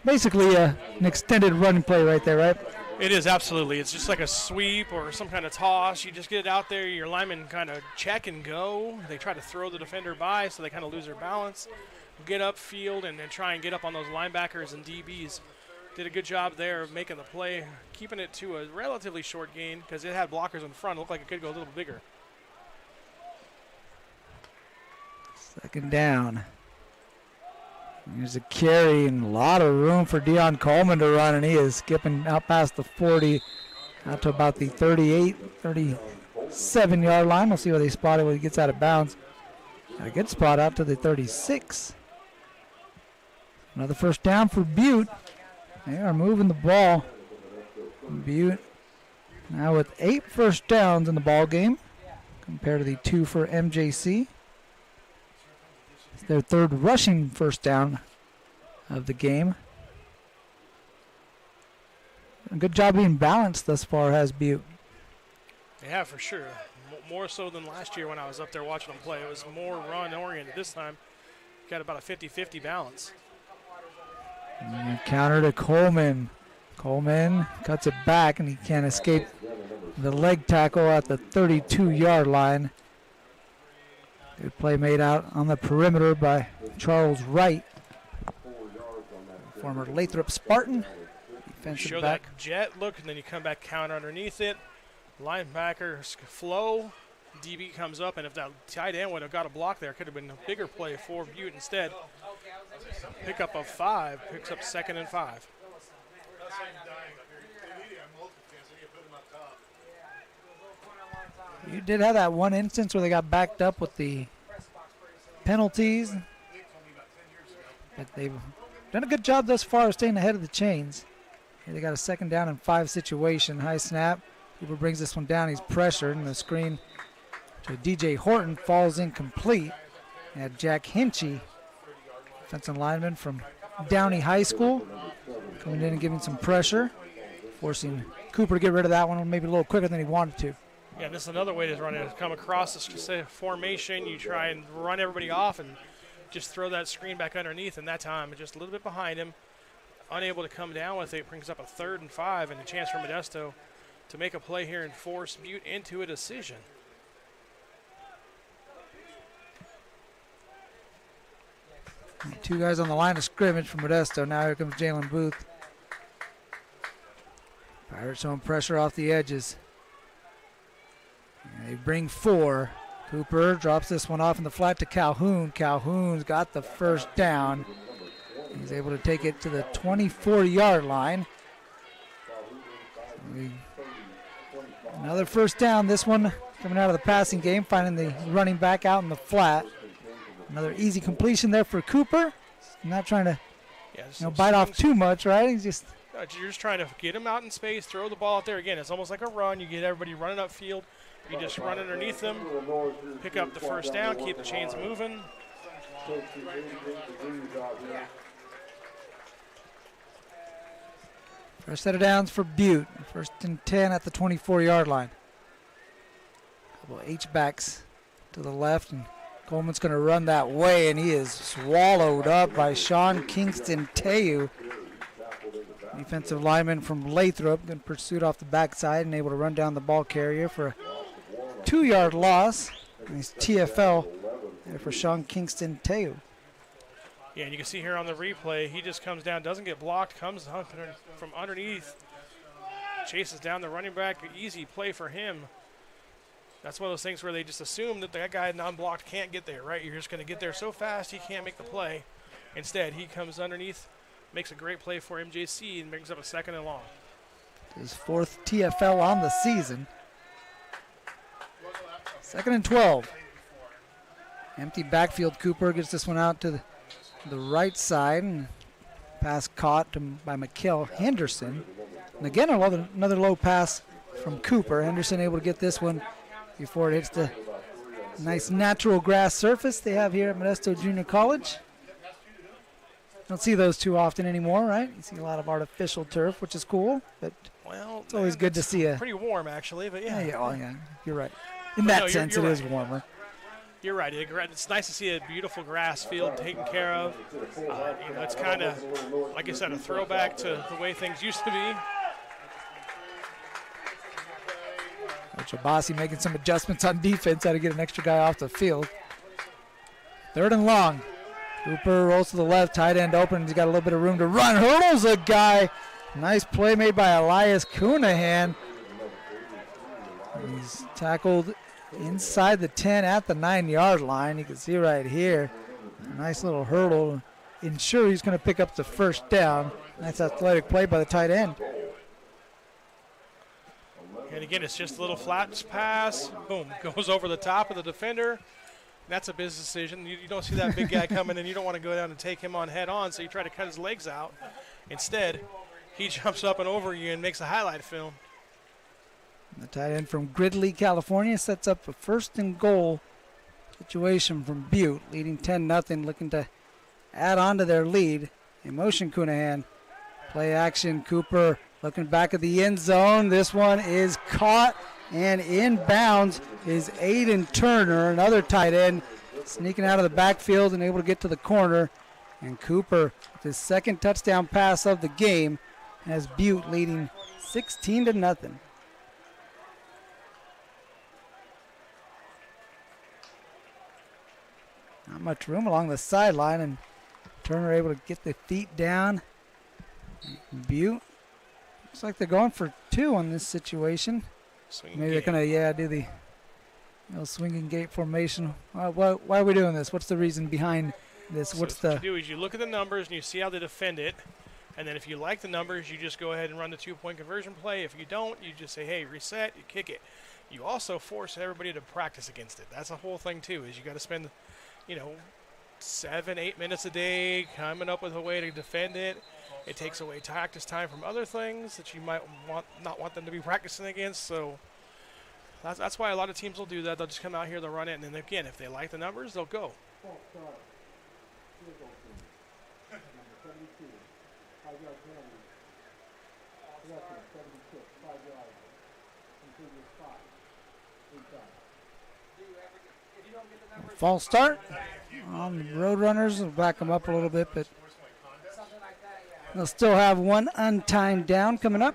basically an extended running play right there, right? It is, absolutely. It's just like a sweep or some kind of toss. You just get it out there. Your linemen kind of check and go. They try to throw the defender by, so they kind of lose their balance. Get upfield and then try and get up on those linebackers and DBs. Did a good job there of making the play, keeping it to a relatively short gain because it had blockers in front. It looked like it could go a little bigger. 2nd down. There's a carry and a lot of room for Deion Coleman to run, and he is skipping out past the 40, out to about the 38, 37-yard line. We'll see where they spot it when he gets out of bounds. Got a good spot out to the 36. Another 1st down for Butte. They are moving the ball. Butte now with 8 first downs in the ball game compared to the 2 for MJC. It's their 3rd rushing 1st down of the game. A good job being balanced thus far has Butte. Yeah, for sure. more so than last year when I was up there watching them play. It was more run-oriented. This time, got about a 50-50 balance. And counter to Coleman. Coleman cuts it back, and he can't escape the leg tackle at the 32-yard line. Good play made out on the perimeter by Charles Wright, former Lathrop Spartan. Defensive Show back. that jet look, and then you come back counter underneath it. Linebackers flow. DB comes up, and if that tight end would have got a block there, it could have been a bigger play for Butte instead. Pick up of 5, picks up 2nd and 5. You did have that one instance where they got backed up with the penalties, but they've done a good job thus far of staying ahead of the chains. Here they got a 2nd down and 5 situation. High snap. Cooper brings this one down. He's pressured, and the screen to DJ Horton falls incomplete. And had Jack Hinchy, defensive lineman from Downey High School, coming in and giving some pressure, forcing Cooper to get rid of that one maybe a little quicker than he wanted to. Yeah, this is another way to run it. Come across the formation, you try and run everybody off and just throw that screen back underneath, and that time just a little bit behind him, unable to come down with it, brings up a 3rd and 5 and a chance for Modesto to make a play here and force Butte into a decision. Two guys on the line of scrimmage for Modesto. Now here comes Jalen Booth. Pirates showing pressure off the edges. And they bring 4. Cooper drops this one off in the flat to Calhoun. Calhoun's got the 1st down. He's able to take it to the 24-yard line. Another 1st down. This one coming out of the passing game, finding the running back out in the flat. Another easy completion there for Cooper. Not trying to bite off too much, right? He's just you're just trying to get him out in space, throw the ball out there. Again, it's almost like a run. You get everybody running upfield. You just run underneath them, pick up the 1st down, keep the chains moving. First set of downs for Butte. 1st and 10 at the 24-yard line. Couple of H-backs to the left, and Coleman's going to run that way, and he is swallowed up by Sean Kingston Teu. Defensive lineman from Lathrop, then pursued off the backside and able to run down the ball carrier for a 2-yard loss. Nice TFL there for Sean Kingston Teu. Yeah, and you can see here on the replay, he just comes down, doesn't get blocked, comes from underneath, chases down the running back. Easy play for him. That's one of those things where they just assume that that guy non-blocked can't get there, right? You're just going to get there so fast he can't make the play. Instead, he comes underneath, makes a great play for MJC, and brings up a 2nd and long. His 4th TFL on the season. 2nd and 12. Empty backfield. Cooper gets this one out to the right side, and pass caught by McKell Henderson. And again, another low pass from Cooper. Henderson able to get this one before it hits the nice natural grass surface they have here at Modesto Junior College. Don't see those too often anymore, right? You see a lot of artificial turf, which is cool, but it's always good to see a... Pretty warm, actually, but yeah. Yeah, you're right. In that sense, it is warmer. You're right. It's nice to see a beautiful grass field taken care of. It's kind of, like I said, a throwback to the way things used to be. Coach Abassi making some adjustments on defense, how to get an extra guy off the field. 3rd and long. Cooper rolls to the left, tight end open. He's got a little bit of room to run. Hurdles a guy. Nice play made by Elias Cunahan. He's tackled inside the 10 at the 9-yard line. You can see right here. A nice little hurdle. Ensure he's going to pick up the 1st down. Nice athletic play by the tight end. And again, it's just a little flat pass. Boom, goes over the top of the defender. That's a business decision. You don't see that big guy coming, and you don't want to go down and take him on head on, so you try to cut his legs out. Instead, he jumps up and over you and makes a highlight film. The tight end from Gridley, California, sets up a 1st and goal situation from Butte, leading 10-0, looking to add on to their lead. In motion, Cunahan. Play action, Cooper looking back at the end zone. This one is caught And inbounds is Aiden Turner, another tight end, sneaking out of the backfield and able to get to the corner. And Cooper, with his second touchdown pass of the game, has Butte leading 16-0. Not much room along the sideline, and Turner able to get the feet down. Butte, looks like they're going for 2 on this situation. Maybe they're going to, do the swinging gate formation. Why are we doing this? What's the reason behind this? So what you do is you look at the numbers and you see how they defend it. And then if you like the numbers, you just go ahead and run the 2-point conversion play. If you don't, you just say, hey, reset, you kick it. You also force everybody to practice against it. That's the whole thing, too, is you got to spend, 7-8 minutes a day coming up with a way to defend it. It takes away practice time from other things that you might not want them to be practicing against. So that's why a lot of teams will do that. They'll just come out here, they'll run it, and then again, if they like the numbers, they'll go. False start on the Roadrunners. Will back them up a little bit, but they'll still have one untimed down coming up.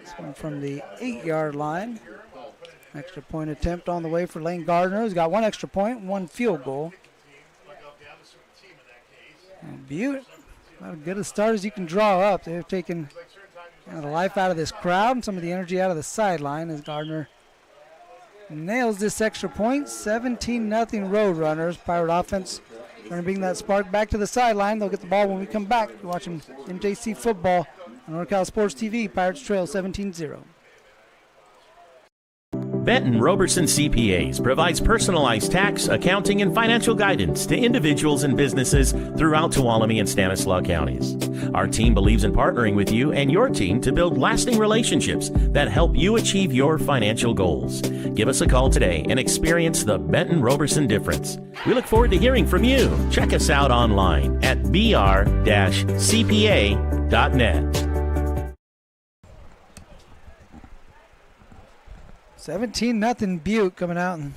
This one from the 8-yard line. Extra point attempt on the way for Lane Gardner, who's got 1 extra point, 1 field goal. And Butte, about as good a start as you can draw up. They've taken the life out of this crowd and some of the energy out of the sideline as Gardner nails this extra point. 17-0 Roadrunners. Pirate offense trying to bring that spark back to the sideline. They'll get the ball when we come back. You're watching MJC football on NorCal Sports TV. Pirates trail 17-0. Benton Roberson CPAs provides personalized tax, accounting, and financial guidance to individuals and businesses throughout Tuolumne and Stanislaus counties. Our team believes in partnering with you and your team to build lasting relationships that help you achieve your financial goals. Give us a call today and experience the Benton Roberson difference. We look forward to hearing from you. Check us out online at br-cpa.net. 17-0 Butte coming out and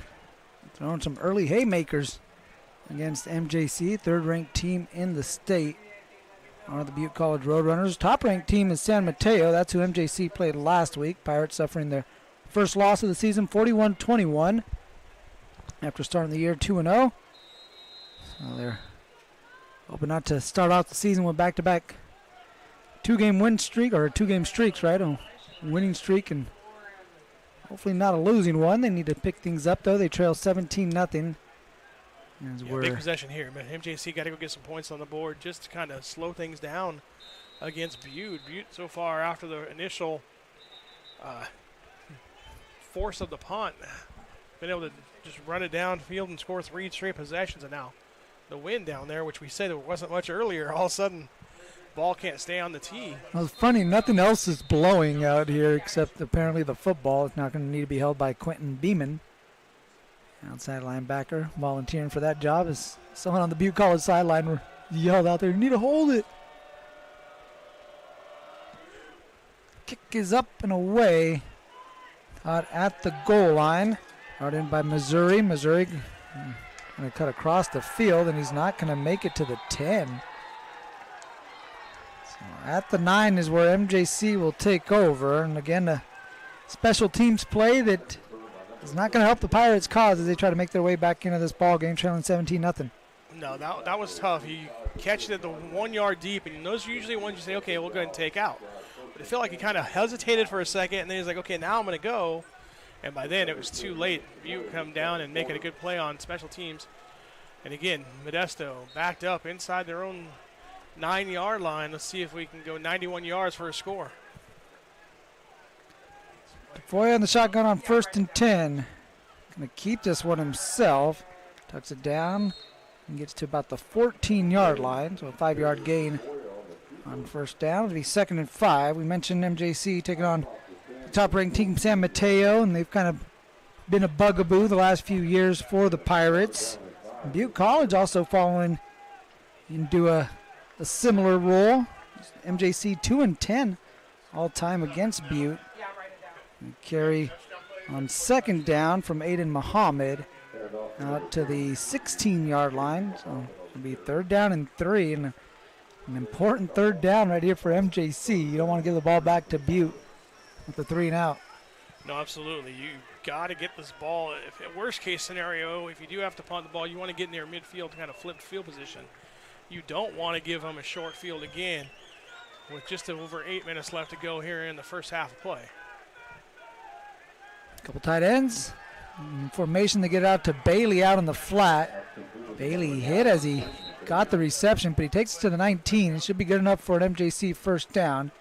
throwing some early haymakers against MJC, third-ranked team in the state. Are the Butte College Roadrunners. Top-ranked team is San Mateo. That's who MJC played last week. Pirates suffering their first loss of the season, 41-21, after starting the year 2-0. So they're hoping not to start off the season with back-to-back two-game streaks, right? A winning streak and hopefully not a losing one. They need to pick things up, though. They trail 17-0. Big possession here. MJC got to go get some points on the board just to kind of slow things down against Butte. Butte so far after the initial force of the punt, been able to just run it downfield and score 3 straight possessions. And now the wind down there, which we said there wasn't much earlier, all of a sudden ball can't stay on the tee. Well, it's funny, nothing else is blowing out here except apparently the football. It's not going to need to be held by Quentin Beeman. Outside linebacker volunteering for that job is someone on the Butte College sideline yelled out there, "You need to hold it." Kick is up and away. Caught at the goal line. Brought in by Missouri. Missouri going to cut across the field, and he's not going to make it to the 10. At the 9 is where MJC will take over. And again, a special teams play that is not going to help the Pirates' cause as they try to make their way back into this ball game, trailing 17-0. No, that was tough. You catch it at the 1 yard deep, and those are usually ones you say, okay, we'll go ahead and take out. But I feel like he kind of hesitated for a second, and then he's like, okay, now I'm going to go. And by then it was too late. Butte come down and make it a good play on special teams. And again, Modesto backed up inside their own 9-yard line. Let's see if we can go 91 yards for a score. DeFoy on the shotgun on 1st and 10. Going to keep this one himself. Tucks it down and gets to about the 14-yard line. So a 5-yard gain on first down. It'll be 2nd and 5. We mentioned MJC taking on the top-ranked team San Mateo, and they've kind of been a bugaboo the last few years for the Pirates. Butte College also following into a similar role. MJC 2-10 all time against Butte. And carry on second down from Aiden Muhammad out to the 16-yard line. So it'll be 3rd down and 3, and an important 3rd down right here for MJC. You don't want to give the ball back to Butte with the 3 and out. No, absolutely. You got to get this ball. If worst case scenario, if you do have to punt the ball, you want to get near midfield, kind of flipped field position. You don't want to give them a short field again with just over 8 minutes left to go here in the first half of play. Couple tight ends. In formation to get out to Bailey out on the flat. Bailey hit as he got the reception, but he takes it to the 19. It should be good enough for an MJC first down.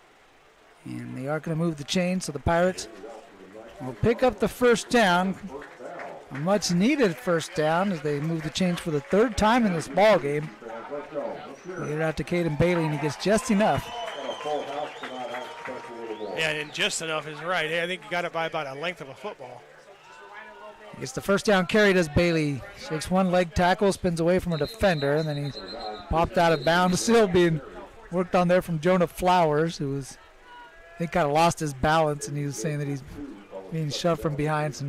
And they are going to move the chain, so the Pirates will pick up the first down. A much needed first down as they move the chains for the 3rd time in this ball game. They get it out to Caden Bailey, and he gets just enough. Yeah, and just enough is right. I think he got it by about a length of a football. He gets the first down carry, does Bailey. Shakes one leg tackle, spins away from a defender, and then he's popped out of bounds. Still being worked on there from Jonah Flowers, who was, I think, kind of lost his balance, and he was saying that he's being shoved from behind. So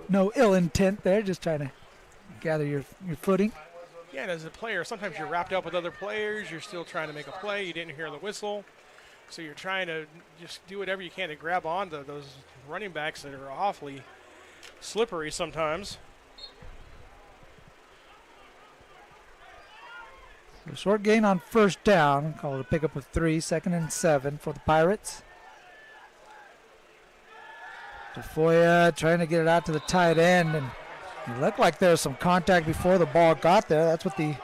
no ill intent there, just trying to gather your footing. Yeah, and as a player, sometimes you're wrapped up with other players. You're still trying to make a play. You didn't hear the whistle. So you're trying to just do whatever you can to grab onto those running backs that are awfully slippery sometimes. So short gain on first down. Call it a pickup of 3, 2nd and 7 for the Pirates. Tafoya trying to get it out to the tight end, and it looked like there was some contact before the ball got there. That's what the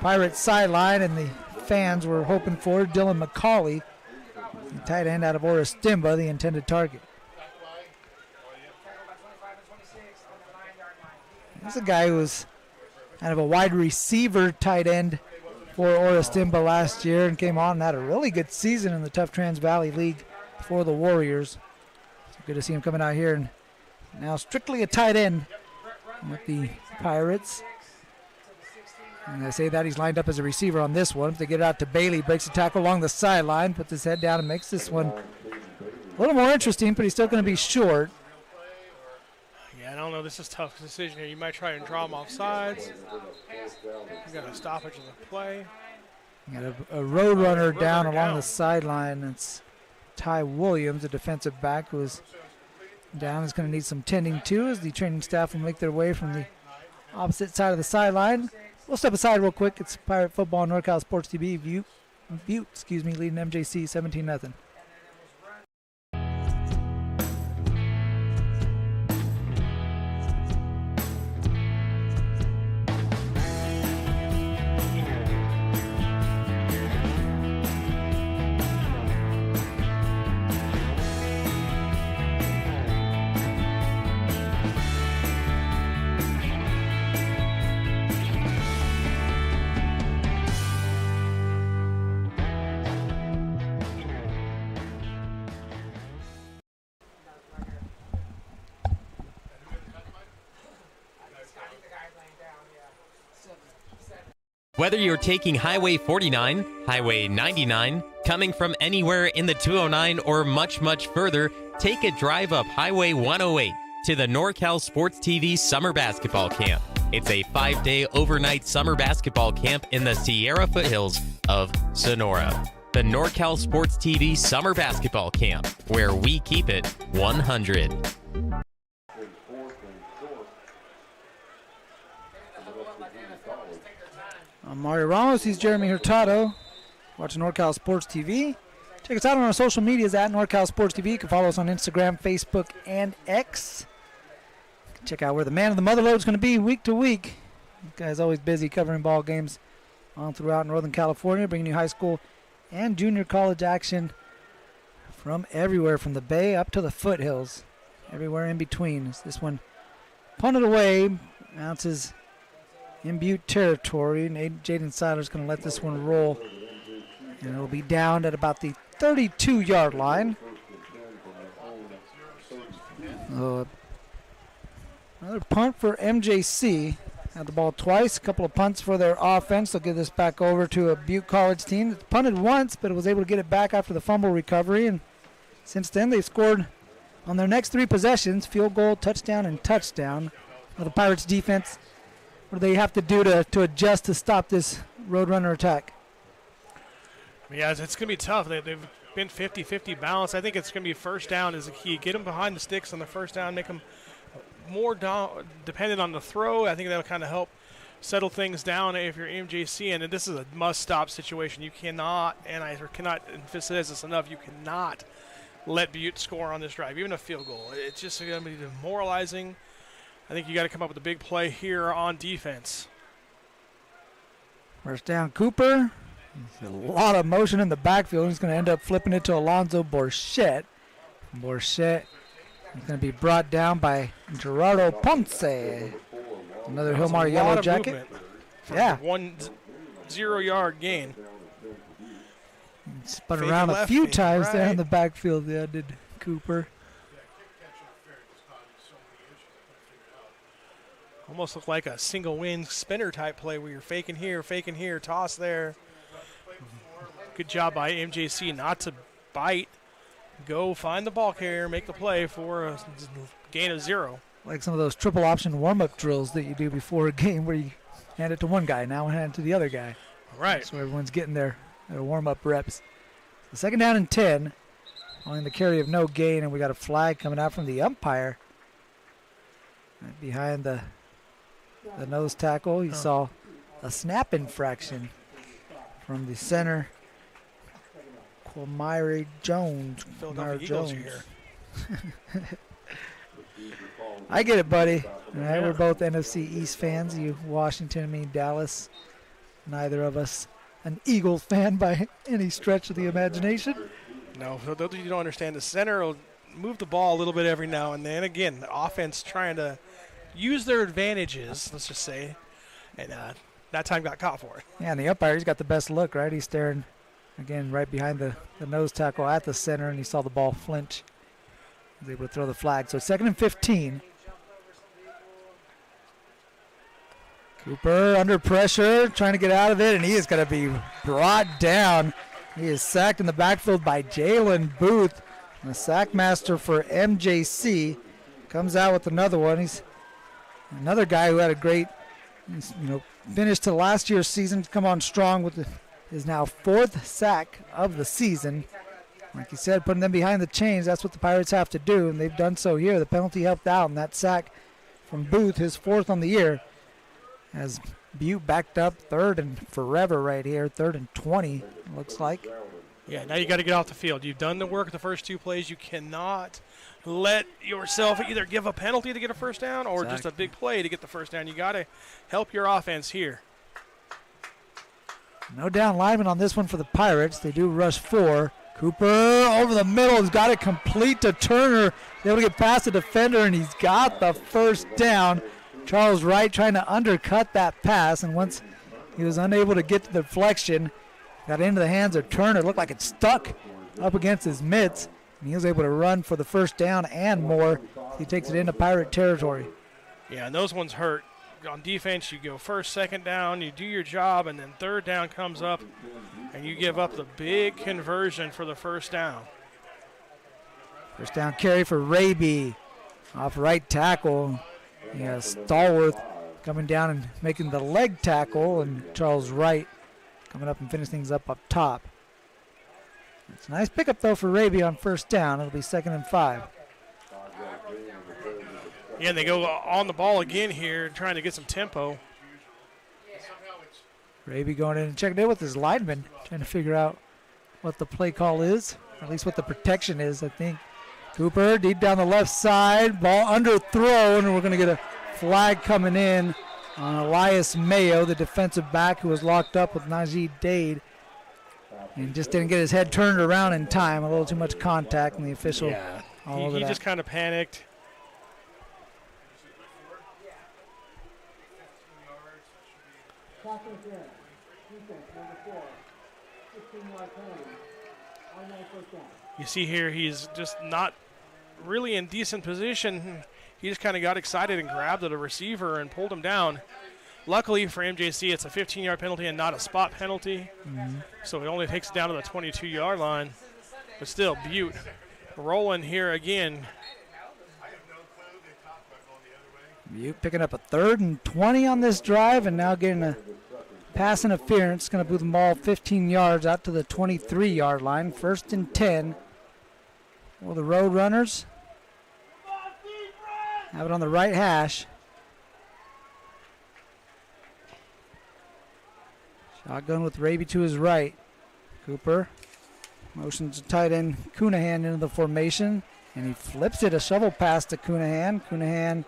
Pirates sideline and the fans were hoping for. Dylan McCauley, the tight end out of Oristimba, the intended target. This is a guy who was kind of a wide receiver tight end for Oristimba last year and came on and had a really good season in the Tough Trans Valley League for the Warriors. So good to see him coming out here, and now strictly a tight end with the Pirates. And I say that he's lined up as a receiver on this one. If they get it out to Bailey, breaks the tackle along the sideline, puts his head down and makes this one a little more interesting, but he's still going to be short. Yeah, I don't know. This is a tough decision here. You might try and draw him off sides. You got a stoppage of the play. You got a road runner down along the sideline. It's Ty Williams, a defensive back, who is down. Is going to need some tending to as the training staff will make their way from the opposite side of the sideline. We'll step aside real quick. It's Pirate Football, NorCal Sports TV. Butte, leading MJC 17-0. Whether you're taking Highway 49, Highway 99, coming from anywhere in the 209, or much, much further, take a drive up Highway 108 to the NorCal Sports TV Summer Basketball Camp. It's a 5-day overnight summer basketball camp in the Sierra foothills of Sonora. The NorCal Sports TV Summer Basketball Camp, where we keep it 100. I'm Mario Ramos. He's Jeremy Hurtado. Watching NorCal Sports TV. Check us out on our social medias at NorCal Sports TV. You can follow us on Instagram, Facebook, and X. Check out where the man of the motherlode is going to be week to week. This guy's always busy covering ball games all throughout Northern California, bringing you high school and junior college action from everywhere, from the Bay up to the foothills, everywhere in between. This one punted away, bounces in Butte territory, and Jaden Seiler's going to let this one roll, and it'll be down at about the 32-yard line. Another punt for MJC. Had the ball twice, a couple of punts for their offense. They'll give this back over to a Butte College team that punted once, but was able to get it back after the fumble recovery, and since then they've scored on their next 3 possessions, field goal, touchdown, and touchdown. Well, the Pirates defense, what do they have to do to adjust to stop this Roadrunner attack? Yeah, it's going to be tough. They've been 50-50 balanced. I think it's going to be first down is the key. Get them behind the sticks on the first down, make them more dependent on the throw. I think that will kind of help settle things down if you're MJC. And this is a must-stop situation. You cannot, and I cannot emphasize this enough, you cannot let Butte score on this drive, even a field goal. It's just going to be demoralizing. I think you got to come up with a big play here on defense. First down, Cooper. There's a lot of motion in the backfield. He's going to end up flipping it to Alonzo Borchette. Borchette is going to be brought down by Gerardo Ponce. Another Hillmar Yellow Jacket. Yeah. 1 0-yard gain. Spun around a few times there in the backfield. Yeah, did Cooper. Almost looked like a single wing spinner type play where you're faking here, toss there. Good job by MJC not to bite. Go find the ball carrier, make the play for a gain of 0. Like some of those triple option warm-up drills that you do before a game where you hand it to one guy, now hand it to the other guy. Right. So everyone's getting their warm-up reps. The second down and 10. Only the carry of no gain, and we got a flag coming out from the umpire. Right behind the nose tackle, you saw a snap infraction from the center, Quamire Jones. Philadelphia Eagles here. I get it, buddy. All right, we're both NFC East fans. You Washington, me Dallas. Neither of us an Eagles fan by any stretch of the imagination. No, for those of you who don't understand, the center will move the ball a little bit every now and then. Again, the offense trying to use their advantages, let's just say, and that time got caught for it. Yeah, and the umpire, he's got the best look, right? He's staring, again, right behind the nose tackle at the center, and he saw the ball flinch. He was able to throw the flag. So 2nd and 15. Cooper under pressure, trying to get out of it, and he is going to be brought down. He is sacked in the backfield by Jalen Booth. The sack master for MJC comes out with another one. He's another guy who had a great finish to last year's season, come on strong with his now 4th sack of the season. Like you said, putting them behind the chains, that's what the Pirates have to do, and they've done so here. The penalty helped out, and that sack from Booth, his 4th on the year, as Butte backed up 3rd and forever right here, 3rd and 20, looks like. Yeah, now you got to get off the field. You've done the work the first 2 plays. You cannot let yourself either give a penalty to get a first down or just a big play to get the first down. You got to help your offense here. No down lineman on this one for the Pirates. They do rush 4. Cooper over the middle has got it complete to Turner. Able to get past the defender, and he's got the first down. Charles Wright trying to undercut that pass, and once he was unable to get to the deflection, got into the hands of Turner. It looked like it stuck up against his mitts, and he was able to run for the first down and more. He takes it into Pirate territory. Yeah, and those ones hurt. On defense, you go 1st, 2nd down, you do your job, and then 3rd down comes up, and you give up the big conversion for the first down. First down carry for Raby off right tackle. Yeah, Stallworth coming down and making the leg tackle, and Charles Wright coming up and finishing things up top. It's a nice pickup, though, for Raby on first down. It'll be 2nd and 5. Yeah, and they go on the ball again here, trying to get some tempo. Raby going in and checking in with his lineman, trying to figure out what the play call is, or at least what the protection is, I think. Cooper deep down the left side, ball underthrown, and we're going to get a flag coming in on Elias Mayo, the defensive back who was locked up with Najee Dade, and just didn't get his head turned around in time. A little too much contact, and the official all over he that. Just kind of panicked. You see here, he's just not really in decent position. He just kind of got excited and grabbed at a receiver and pulled him down. Luckily for MJC, it's a 15-yard penalty and not a spot penalty. So it only takes it down to the 22-yard line. But still, Butte rolling here again. Butte picking up a 3rd and 20 on this drive, and now getting a pass interference. Going to move the ball 15 yards out to the 23-yard line. 1st and 10 for the Road Runners. Have it on the right hash. Shotgun with Raby to his right. Cooper motions to tight end Cunahan into the formation, and he flips it, a shovel pass to Cunahan. Cunahan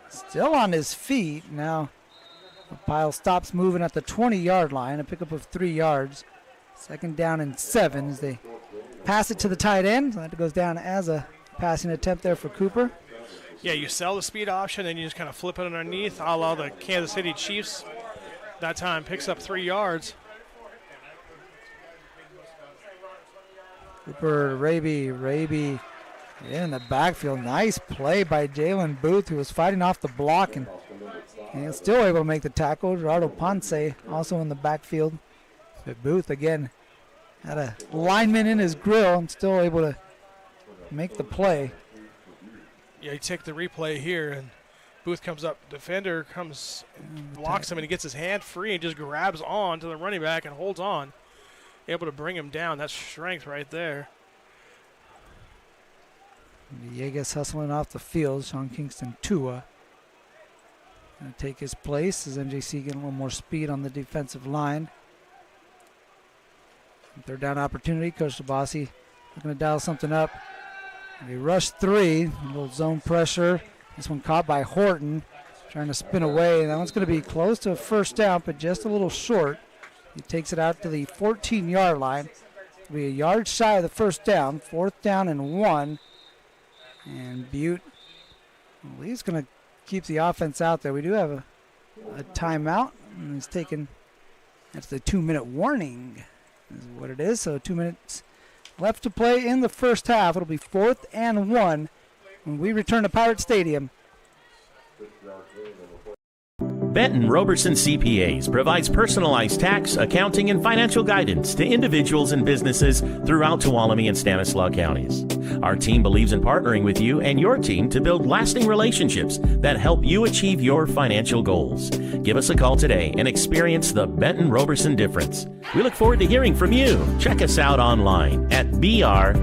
still on his feet. Now the pile stops moving at the 20-yard line, a pickup of 3 yards. 2nd down and 7 as they pass it to the tight end. So that goes down as a passing attempt there for Cooper. Yeah, you sell the speed option, and you just kind of flip it underneath, a la the Kansas City Chiefs. That time picks up 3 yards. Cooper, Raby in the backfield. Nice play by Jalen Booth, who was fighting off the block and still able to make the tackle. Gerardo Ponce also in the backfield. But Booth again had a lineman in his grill and still able to make the play. Yeah, you take the replay here, and Booth comes up. Defender comes, blocks him, and he gets his hand free and just grabs on to the running back and holds on. Able to bring him down. That's strength right there. Villegas hustling off the field. Sean Kingston Tua going to take his place as MJC getting a little more speed on the defensive line. 3rd down opportunity. Coach Labasi looking to dial something up. They rush 3. A little zone pressure. This one caught by Horton. Trying to spin away. That one's going to be close to a 1st down, but just a little short. He takes it out to the 14-yard line. It'll be a yard shy of the 1st down. 4th down and 1. And Butte, well, he's going to keep the offense out there. We do have a timeout. And he's taken, that's the 2-minute warning is what it is. So 2 minutes left to play in the 1st half. It'll be 4th and 1 when we return to Pirate Stadium. Benton Roberson CPAs provides personalized tax, accounting, and financial guidance to individuals and businesses throughout Tuolumne and Stanislaus counties. Our team believes in partnering with you and your team to build lasting relationships that help you achieve your financial goals. Give us a call today and experience the Benton Roberson difference. We look forward to hearing from you. Check us out online at br-cpa.net.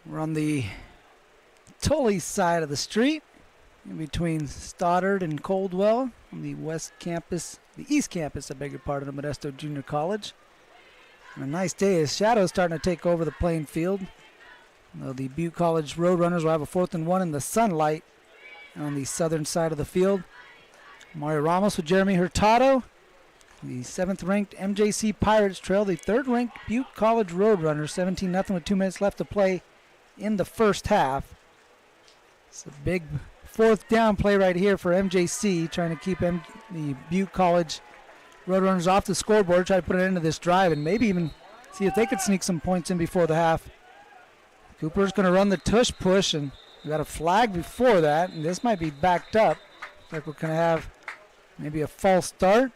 We're on the Tully side of the street, in between Stoddard and Coldwell, on the east campus, I beg your pardon, of Modesto Junior College. And a nice day as shadows starting to take over the playing field. The Butte College Roadrunners will have a 4th and 1 in the sunlight on the southern side of the field. Mario Ramos with Jeremy Hurtado. The 7th-ranked MJC Pirates trail the 3rd-ranked Butte College Roadrunners 17-0 with 2 minutes left to play in the 1st half. It's a big 4th down play right here for MJC, trying to keep the Butte College Roadrunners off the scoreboard, try to put it into this drive and maybe even see if they could sneak some points in before the half. Cooper's going to run the tush push, and we got a flag before that, and this might be backed up. Looks like we're going to have maybe a false start.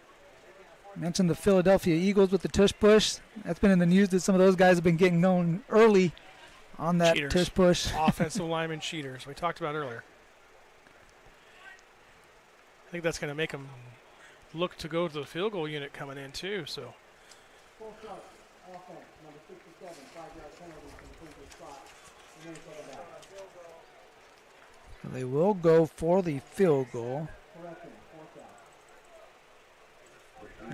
I mentioned the Philadelphia Eagles with the tush push. That's been in the news that some of those guys have been getting known early on that Cheaters. tush push. Offensive lineman cheaters we talked about earlier. I think that's going to make them look to go to the field goal unit coming in too. So. They will go for the field goal.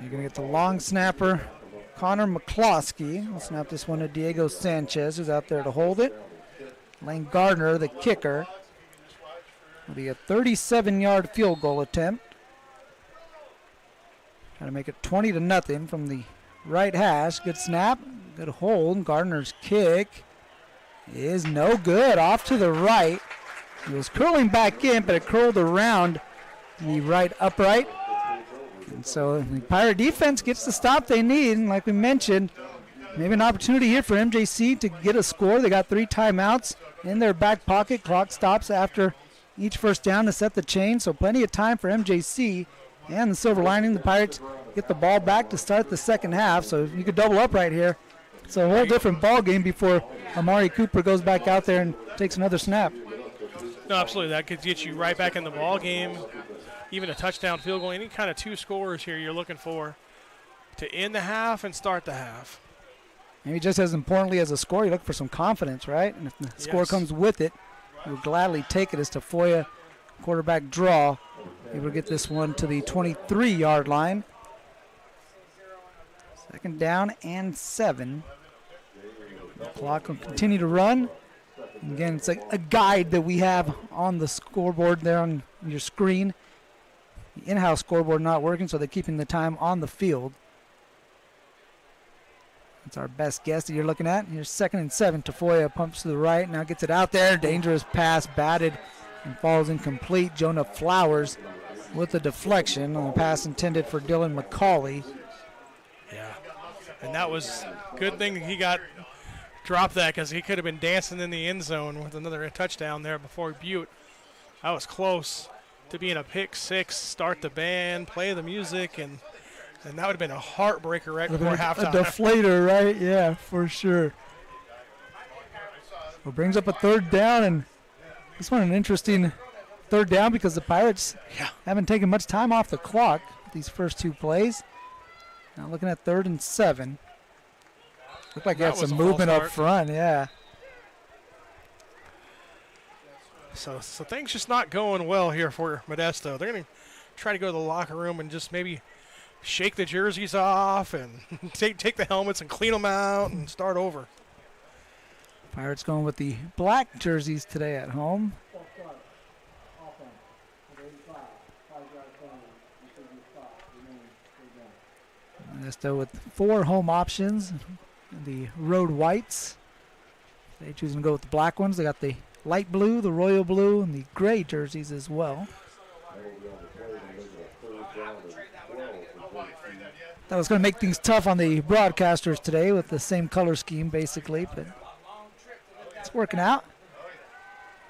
You're going to get the long snapper, Connor McCloskey. We'll snap this one to Diego Sanchez, who's out there to hold it. Lane Gardner, the kicker. It'll be a 37-yard field goal attempt. Trying to make it 20-0 from the right hash. Good snap, good hold. Gardner's kick is no good. Off to the right. It was curling back in, but it curled around the right upright. And so the Pirate defense gets the stop they need. And like we mentioned, maybe an opportunity here for MJC to get a score. They got 3 timeouts in their back pocket. Clock stops after each first down to set the chain. So plenty of time for MJC And the silver lining, the Pirates get the ball back to start the second half, so you could double up right here. It's a whole different ball game before Amari Cooper goes back out there and takes another snap. No, absolutely. That could get you right back in the ball game. Even a touchdown, field goal, any kind of two scores here you're looking for to end the half and start the half. Maybe just as importantly as a score, you look for some confidence, right? And if the score comes with it, you'll gladly take it as Tafoya, quarterback draw, able to get this one to the 23-yard line. Second down and 7. The clock will continue to run. And again, it's like a guide that we have on the scoreboard there on your screen. The in-house scoreboard not working, so they're keeping the time on the field. That's our best guess that you're looking at. Here's 2nd and 7. Tafoya pumps to the right, now gets it out there. Dangerous pass, batted, and falls incomplete. Jonah Flowers with a deflection on the pass intended for Dylan McCauley. Yeah, and that was good thing he got dropped that because he could have been dancing in the end zone with another touchdown there before Butte. That was close to being a pick six, start the band, play the music, and that would have been a heartbreaker right before halftime. A deflator, right? Yeah, for sure. Well, brings up a third down, and this one an interesting third down because the Pirates haven't taken much time off the clock these first two plays. Now looking at 3rd and 7. Looked like he had some movement up front, yeah. So things just not going well here for Modesto. They're going to try to go to the locker room and just maybe shake the jerseys off and take the helmets and clean them out and start over. Pirates going with the black jerseys today at home. Modesto with 4 home options. The road whites. They choosing to go with the black ones. They got the light blue, the royal blue, and the gray jerseys as well. That was going to make things tough on the broadcasters today with the same color scheme, basically, but it's working out.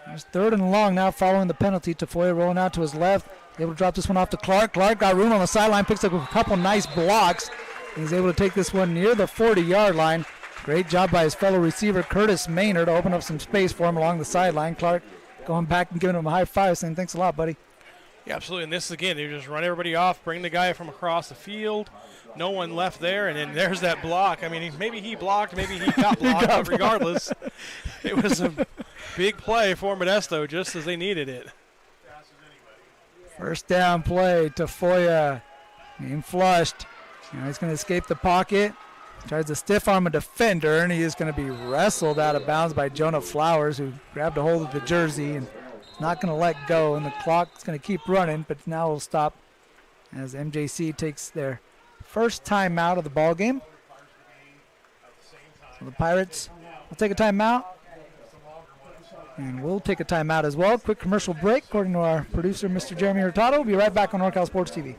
There's 3rd and long now following the penalty. Tafoya rolling out to his left. Able to drop this one off to Clark. Clark got room on the sideline, picks up a couple nice blocks. He's able to take this one near the 40-yard line. Great job by his fellow receiver, Curtis Maynard, to open up some space for him along the sideline. Clark going back and giving him a high five, saying, thanks a lot, buddy. Yeah, absolutely. And this, again, they just run everybody off, bring the guy from across the field. No one left there, and then there's that block. I mean, maybe he blocked, maybe he got blocked, but regardless, it was a big play for Modesto just as they needed it. First down play, Tafoya being flushed. Now he's going to escape the pocket. Tries to stiff arm a defender, and he is going to be wrestled out of bounds by Jonah Flowers, who grabbed a hold of the jersey and is not going to let go. And the clock is going to keep running, but now will stop as MJC takes their first timeout of the ball game. So the Pirates will take a timeout, and we'll take a timeout as well. Quick commercial break, according to our producer, Mr. Jeremy Hurtado. We'll be right back on NorCal Sports TV.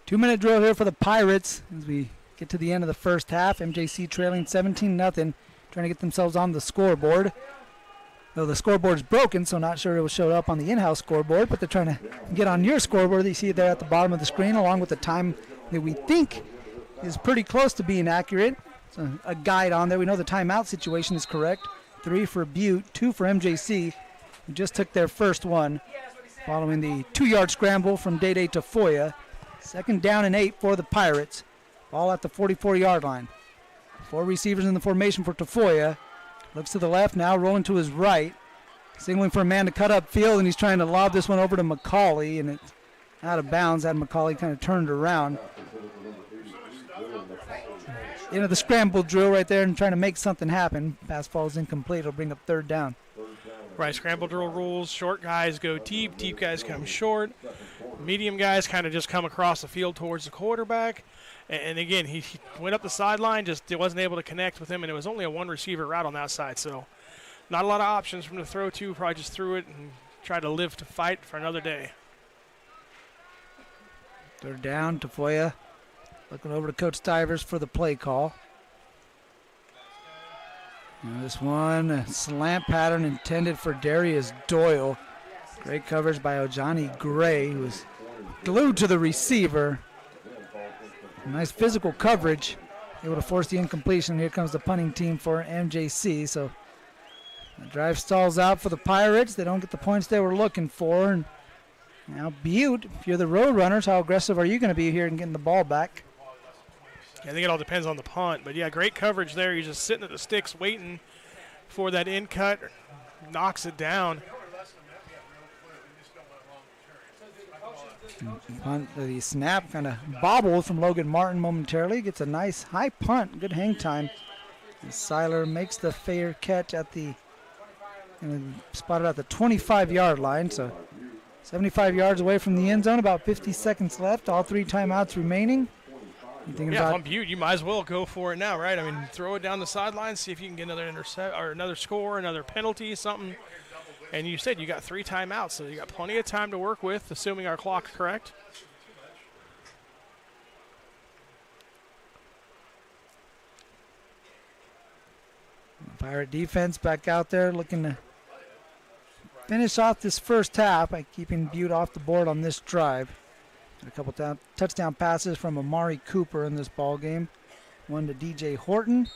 Two-minute drill here for the Pirates as we get to the end of the first half. MJC trailing 17-0, trying to get themselves on the scoreboard. Though the scoreboard's broken, so not sure it will show up on the in-house scoreboard, but they're trying to get on your scoreboard. You see it there at the bottom of the screen, along with the time that we think is pretty close to being accurate. So a guide on there. We know the timeout situation is correct. 3 for Butte, 2 for MJC, who just took their first one following the 2-yard scramble from Day Tafoya. 2nd down and 8 for the Pirates. Ball at the 44-yard line. 4 receivers in the formation for Tafoya. Looks to the left now, rolling to his right. Signaling for a man to cut up field, and he's trying to lob this one over to McCauley, and it's out of bounds. Had McCauley kind of turned around. Into the scramble drill right there and trying to make something happen. Pass falls incomplete. It'll bring up 3rd down. Right, scramble drill rules. Short guys go deep. Deep guys come short. Medium guys kind of just come across the field towards the quarterback. And again, he went up the sideline, just wasn't able to connect with him, and it was only a one receiver route on that side. So not a lot of options from the throw to. Probably just threw it and tried to live to fight for another day. They're down. Tafoya looking over to Coach Stivers for the play call. And this one, a slant pattern intended for Darius Doyle. Great coverage by Ojani Gray, who was glued to the receiver. Nice physical coverage, able to force the incompletion. Here comes the punting team for MJC. So the drive stalls out for the Pirates. They don't get the points they were looking for. And now Butte, if you're the road runners, how aggressive are you going to be here in getting the ball back? I think it all depends on the punt. But, yeah, great coverage there. You're just sitting at the sticks waiting for that in cut. Knocks it down. Punt, the snap kind of bobbled from Logan Martin momentarily. Gets a nice high punt. Good hang time. And Seiler makes the fair catch at the spotted at the 25-yard line. So 75 yards away from the end zone. About 50 seconds left. All 3 timeouts remaining. If I'm Butte, you might as well go for it now, right? I mean, throw it down the sideline, see if you can get another intercept or another score, another penalty, something. And you said you got 3 timeouts, so you got plenty of time to work with, assuming our clock's correct. Pirate defense back out there looking to finish off this first half by keeping Butte off the board on this drive. A couple touchdown passes from Amari Cooper in this ball game. One to DJ Horton,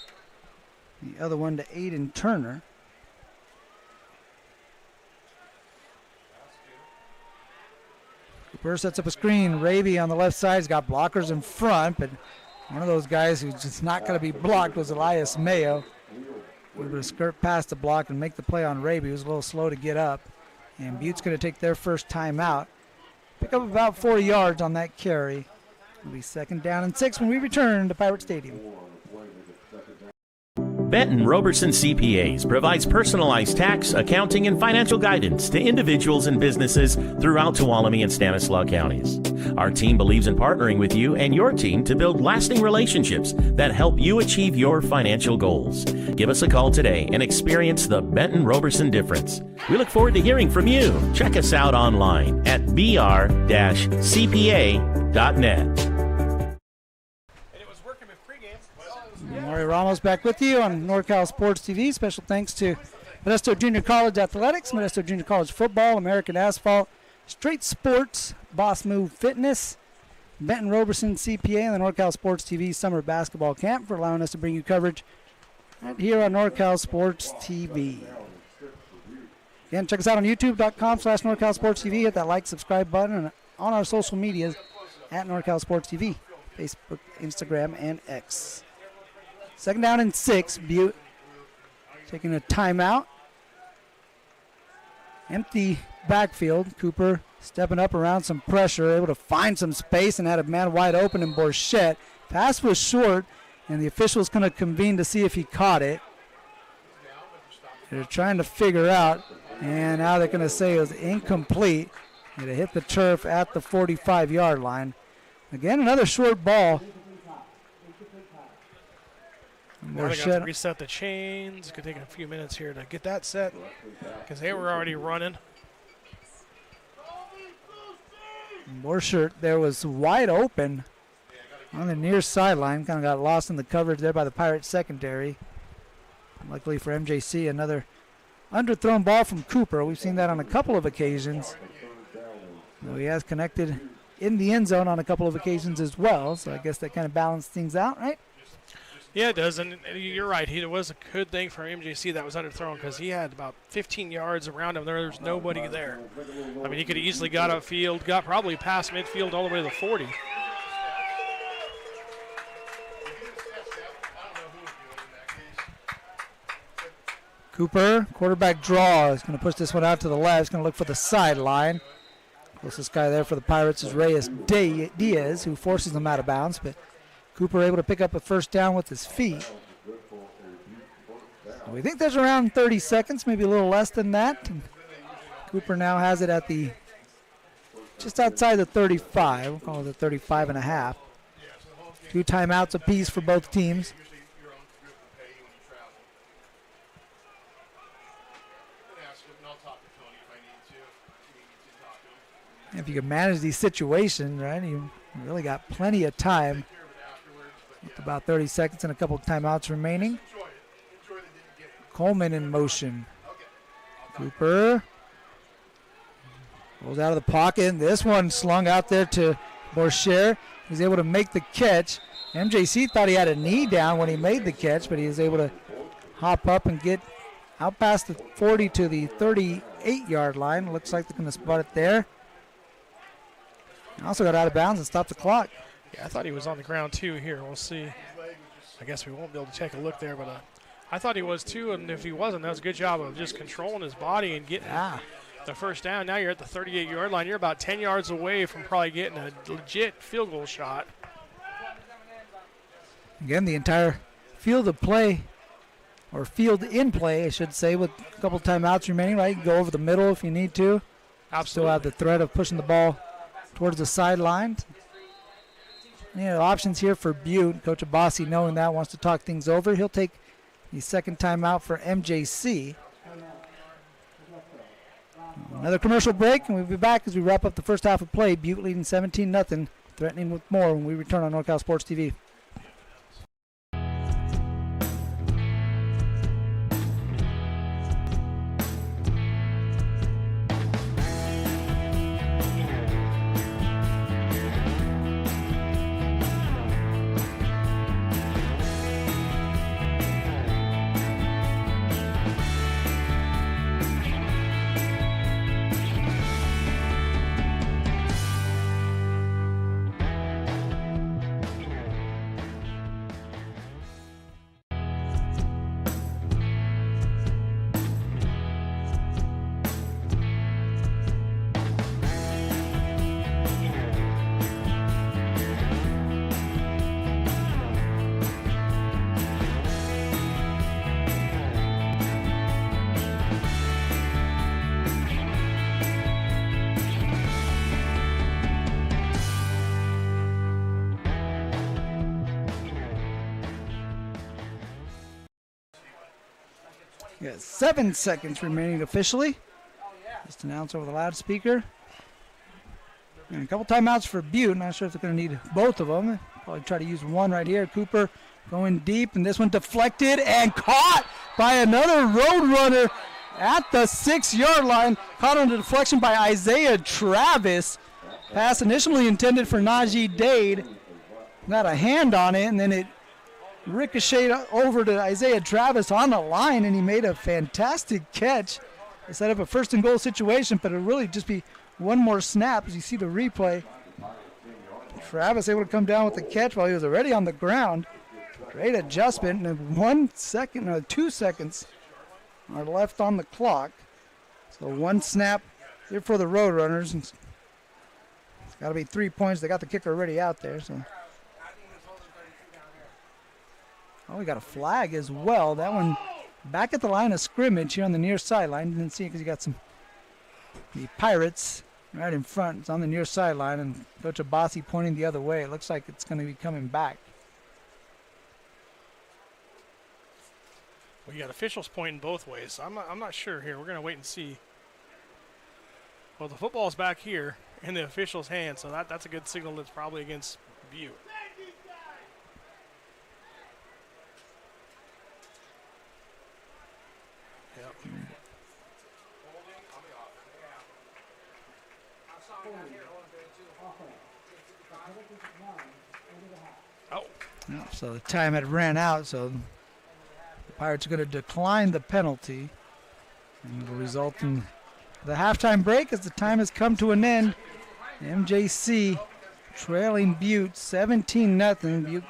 the other one to Aiden Turner. Cooper sets up a screen. Raby on the left side has got blockers in front, but one of those guys who's just not going to be blocked was Elias Mayo. Able to skirt past the block and make the play on Raby. He was a little slow to get up. And Butte's going to take their first timeout. Pick up about 4 yards on that carry. It'll be 2nd down and 6 when we return to Pirate Stadium. Benton Roberson CPAs provides personalized tax, accounting, and financial guidance to individuals and businesses throughout Tuolumne and Stanislaus counties. Our team believes in partnering with you and your team to build lasting relationships that help you achieve your financial goals. Give us a call today and experience the Benton Roberson difference. We look forward to hearing from you. Check us out online at br-cpa.net. Maury Ramos back with you on NorCal Sports TV. Special thanks to Modesto Junior College Athletics, Modesto Junior College Football, American Asphalt, Straight Sports, Boss Move Fitness, Benton Roberson CPA, and the NorCal Sports TV Summer Basketball Camp for allowing us to bring you coverage right here on NorCal Sports TV. Again, check us out on youtube.com/NorCal Sports TV. Hit that like, subscribe button, and on our social medias at NorCal Sports TV, Facebook, Instagram, and X. 2nd down and 6. Butte taking a timeout. Empty backfield. Cooper stepping up around some pressure, able to find some space and had a man wide open in Borchette. Pass was short, and the official's going to convene to see if he caught it. They're trying to figure out, and now they're going to say it was incomplete. It hit the turf at the 45-yard line. Again, another short ball. They're going to reset the chains. It's going to take a few minutes here to get that set because they were already running. Borchert there was wide open on the near sideline. Kind of got lost in the coverage there by the Pirates secondary. Luckily for MJC, another underthrown ball from Cooper. We've seen that on a couple of occasions. He has connected in the end zone on a couple of occasions as well, so I guess that kind of balanced things out, right? Yeah, it does, and you're right. It was a good thing for MJC that was underthrown because he had about 15 yards around him. There's nobody there. I mean, he could have easily got upfield, got probably past midfield all the way to the 40. Cooper, quarterback draw, is going to push this one out to the left. He's going to look for the sideline. Closest guy there for the Pirates is Reyes Diaz, who forces them out of bounds, but Cooper able to pick up a 1st down with his feet. We think there's around 30 seconds, maybe a little less than that. And Cooper now has it at the just outside the 35. We'll call it the 35 and a half. 2 timeouts apiece for both teams. If you can manage these situations, right, you really got plenty of time. With about 30 seconds and a couple of timeouts remaining. Coleman in motion. Cooper rolls out of the pocket. This one slung out there to Borcher. He's able to make the catch. MJC thought he had a knee down when he made the catch, but he was able to hop up and get out past the 40 to the 38-yard line. Looks like they're going to spot it there. Also got out of bounds and stopped the clock. Yeah, I thought he was on the ground too here. We'll see. I guess we won't be able to take a look there, but I thought he was too, and if he wasn't, that was a good job of just controlling his body and getting the first down. Now you're at the 38-yard line. You're about 10 yards away from probably getting a legit field goal shot. Again, the entire field of play, or field in play, I should say, with a couple timeouts remaining. Right, you can go over the middle if you need to. Absolutely. Still have the threat of pushing the ball towards the sideline. Options here for Butte. Coach Abbasi, knowing that, wants to talk things over. He'll take the second timeout for MJC. Another commercial break, and we'll be back as we wrap up the first half of play. Butte leading 17-0, threatening with more when we return on NorCal Sports TV. Yeah, 7 seconds remaining officially. Just announced over the loudspeaker. And a couple timeouts for Butte. Not sure if they're going to need both of them. Probably try to use one right here. Cooper going deep, and this one deflected and caught by another road runner at the 6-yard line. Caught on the deflection by Isaiah Travis. Pass initially intended for Najee Dade. Got a hand on it, and then it ricocheted over to Isaiah Travis on the line, and he made a fantastic catch. They set up a first and goal situation, but it'll really just be one more snap as you see the replay. Travis able to come down with the catch while he was already on the ground. Great adjustment, and 2 seconds are left on the clock. So one snap here for the Roadrunners. It's got to be 3 points. They got the kicker already out there. So. Oh, we got a flag as well. That one back at the line of scrimmage here on the near sideline. Didn't see it because you got the Pirates right in front. It's on the near sideline, and Coach Abbasi pointing the other way. It looks like it's going to be coming back. Well, you got officials pointing both ways. So I'm not sure here. We're going to wait and see. Well, the football's back here in the official's hand, so that's a good signal. That's probably against Butte. Oh. No, so the time had ran out, so the Pirates are going to decline the penalty. And it'll result in the halftime break as the time has come to an end. MJC trailing Butte 17-0. Butte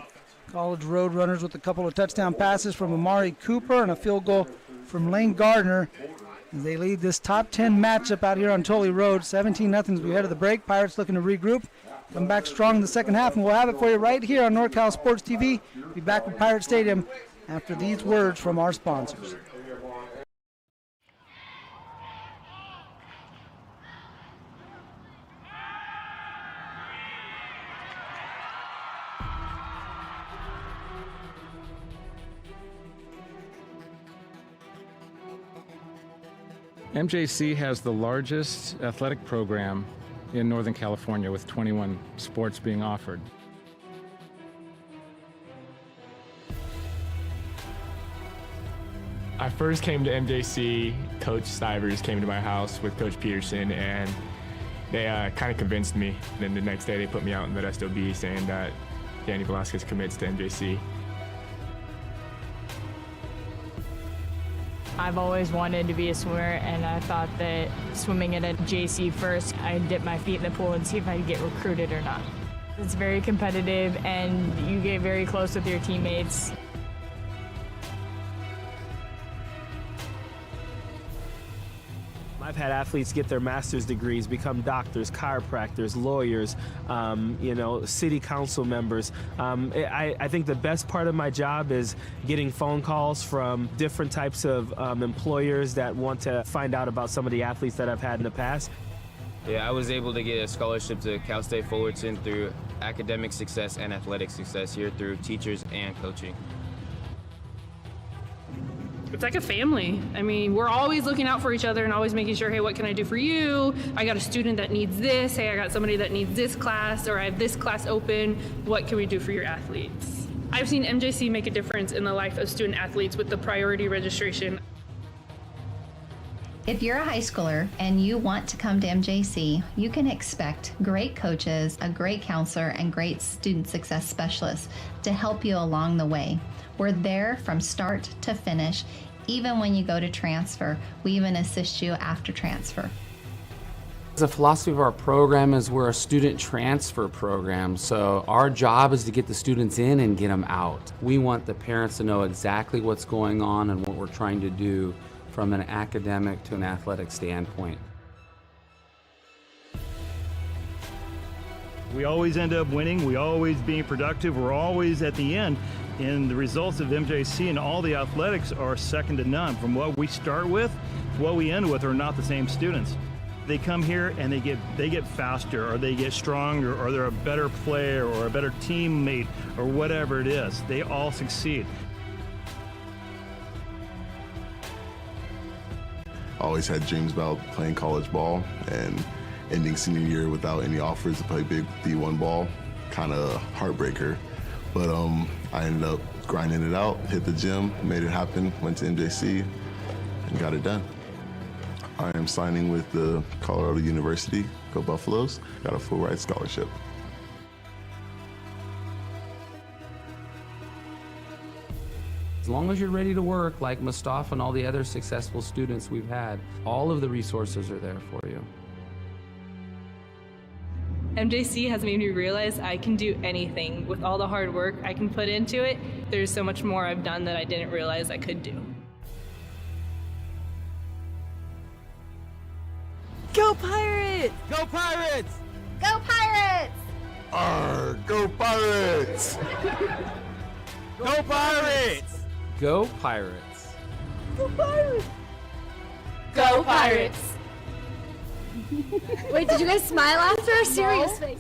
College Roadrunners with a couple of touchdown passes from Amari Cooper and a field goal from Lane Gardner. As they lead this top 10 matchup out here on Tully Road. 17-0 as we head to the break. Pirates looking to regroup. Come back strong in the second half, and we'll have it for you right here on NorCal Sports TV. Be back with Pirate Stadium after these words from our sponsors. MJC has the largest athletic program in Northern California with 21 sports being offered. I first came to MJC, Coach Stivers came to my house with Coach Peterson, and they kind of convinced me. Then the next day they put me out in Modesto, Butte, saying that Danny Velasquez commits to MJC. I've always wanted to be a swimmer, and I thought that swimming at JC first, I'd dip my feet in the pool and see if I could get recruited or not. It's very competitive, and you get very close with your teammates. I've had athletes get their master's degrees, become doctors, chiropractors, lawyers, city council members. I think the best part of my job is getting phone calls from different types of employers that want to find out about some of the athletes that I've had in the past. Yeah, I was able to get a scholarship to Cal State Fullerton through academic success and athletic success here through teachers and coaching. It's like a family. I mean, we're always looking out for each other and always making sure, hey, what can I do for you? I got a student that needs this. Hey, I got somebody that needs this class, or I have this class open. What can we do for your athletes? I've seen MJC make a difference in the life of student athletes with the priority registration. If you're a high schooler and you want to come to MJC, you can expect great coaches, a great counselor, and great student success specialists to help you along the way. We're there from start to finish. Even when you go to transfer, we even assist you after transfer. The philosophy of our program is we're a student transfer program, so our job is to get the students in and get them out. We want the parents to know exactly what's going on and what we're trying to do from an academic to an athletic standpoint. We always end up winning. We always being productive. We're always at the end. And the results of MJC and all the athletics are second to none. From what we start with to what we end with are not the same students. They come here and they get faster, or they get stronger, or they're a better player or a better teammate or whatever it is. They all succeed. I always had dreams about playing college ball, and ending senior year without any offers to play big D1 ball, kind of heartbreaker. But I ended up grinding it out, hit the gym, made it happen, went to MJC, and got it done. I am signing with the Colorado University, go Buffaloes, got a full ride scholarship. As long as you're ready to work, like Mustafa and all the other successful students we've had, all of the resources are there for you. MJC has made me realize I can do anything. With all the hard work I can put into it, there's so much more I've done that I didn't realize I could do. Go Pirates! Go Pirates! Go Pirates! Arr, go Pirates! Go Pirates! Go Pirates! Go Pirates! Go Pirates! Wait, did you guys smile after a serious face?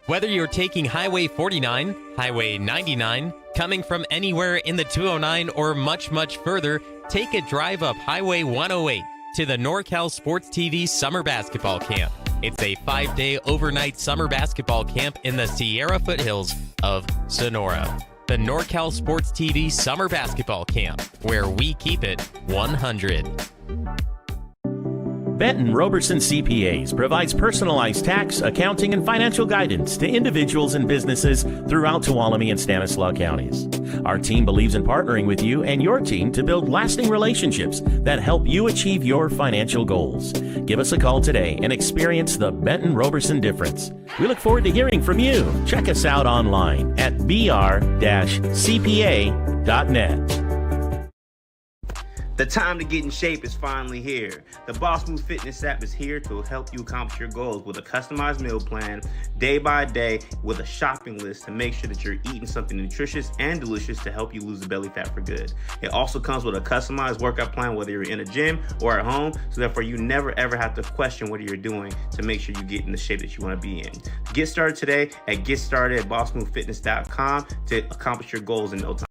Whether you're taking Highway 49, Highway 99, coming from anywhere in the 209, or much, much further, take a drive up Highway 108 to the NorCal Sports TV Summer Basketball Camp. It's a 5-day overnight summer basketball camp in the Sierra foothills of Sonora. The NorCal Sports TV Summer Basketball Camp, where we keep it 100. Benton Roberson CPAs provides personalized tax, accounting, and financial guidance to individuals and businesses throughout Tuolumne and Stanislaus counties. Our team believes in partnering with you and your team to build lasting relationships that help you achieve your financial goals. Give us a call today and experience the Benton Roberson difference. We look forward to hearing from you. Check us out online at br-cpa.net. The time to get in shape is finally here. The Boss Move Fitness app is here to help you accomplish your goals with a customized meal plan, day by day, with a shopping list to make sure that you're eating something nutritious and delicious to help you lose the belly fat for good. It also comes with a customized workout plan, whether you're in a gym or at home, so therefore you never ever have to question what you're doing to make sure you get in the shape that you want to be in. Get started today at GetStarted@BossMoveFitness.com to accomplish your goals in no time.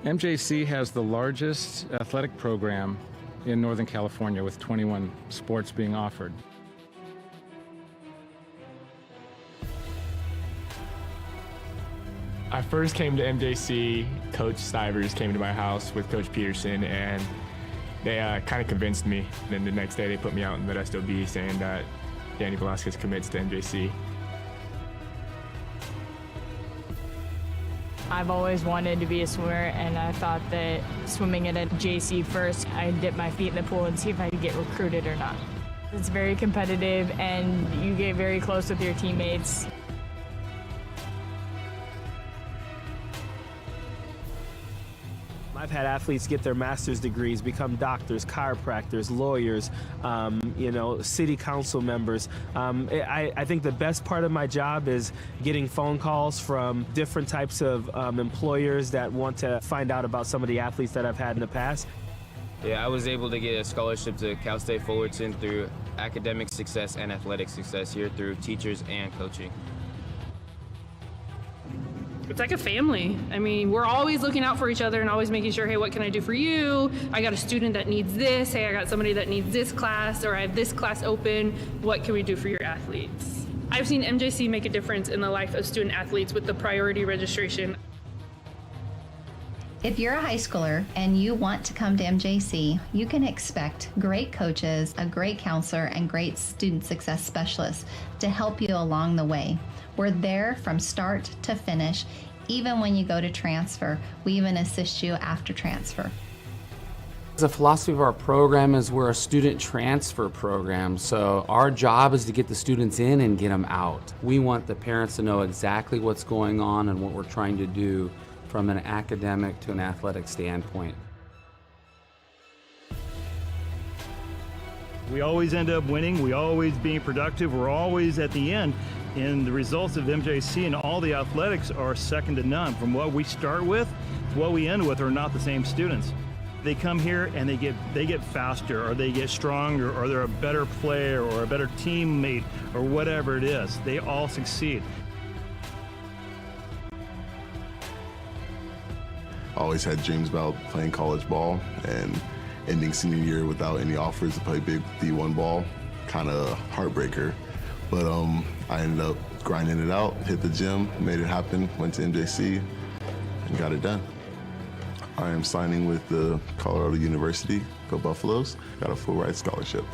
MJC has the largest athletic program in Northern California, with 21 sports being offered. I first came to MJC, Coach Stivers came to my house with Coach Peterson, and they kind of convinced me. Then the next day they put me out in Modesto, Butte, saying that Danny Velasquez commits to MJC. I've always wanted to be a swimmer, and I thought that swimming at a JC first, I'd dip my feet in the pool and see if I could get recruited or not. It's very competitive, and you get very close with your teammates. I've had athletes get their master's degrees, become doctors, chiropractors, lawyers, city council members. I think the best part of my job is getting phone calls from different types of employers that want to find out about some of the athletes that I've had in the past. Yeah, I was able to get a scholarship to Cal State Fullerton through academic success and athletic success here through teachers and coaching. It's like a family. I mean, we're always looking out for each other and always making sure, hey, what can I do for you? I got a student that needs this. Hey, I got somebody that needs this class, or I have this class open. What can we do for your athletes? I've seen MJC make a difference in the life of student athletes with the priority registration. If you're a high schooler and you want to come to MJC, you can expect great coaches, a great counselor, and great student success specialists to help you along the way. We're there from start to finish. Even when you go to transfer, we even assist you after transfer. The philosophy of our program is we're a student transfer program, so our job is to get the students in and get them out. We want the parents to know exactly what's going on and what we're trying to do from an academic to an athletic standpoint. We always end up winning. We always being productive. We're always at the end. And the results of MJC and all the athletics are second to none. From what we start with to what we end with are not the same students. They come here and they get faster, or they get stronger, or they're a better player or a better teammate, or whatever it is. They all succeed. Always had dreams about playing college ball, and ending senior year without any offers to play big D1 ball, kind of heartbreaker. But I ended up grinding it out, hit the gym, made it happen, went to MJC, and got it done. I am signing with the Colorado University, go Buffaloes, got a full ride scholarship.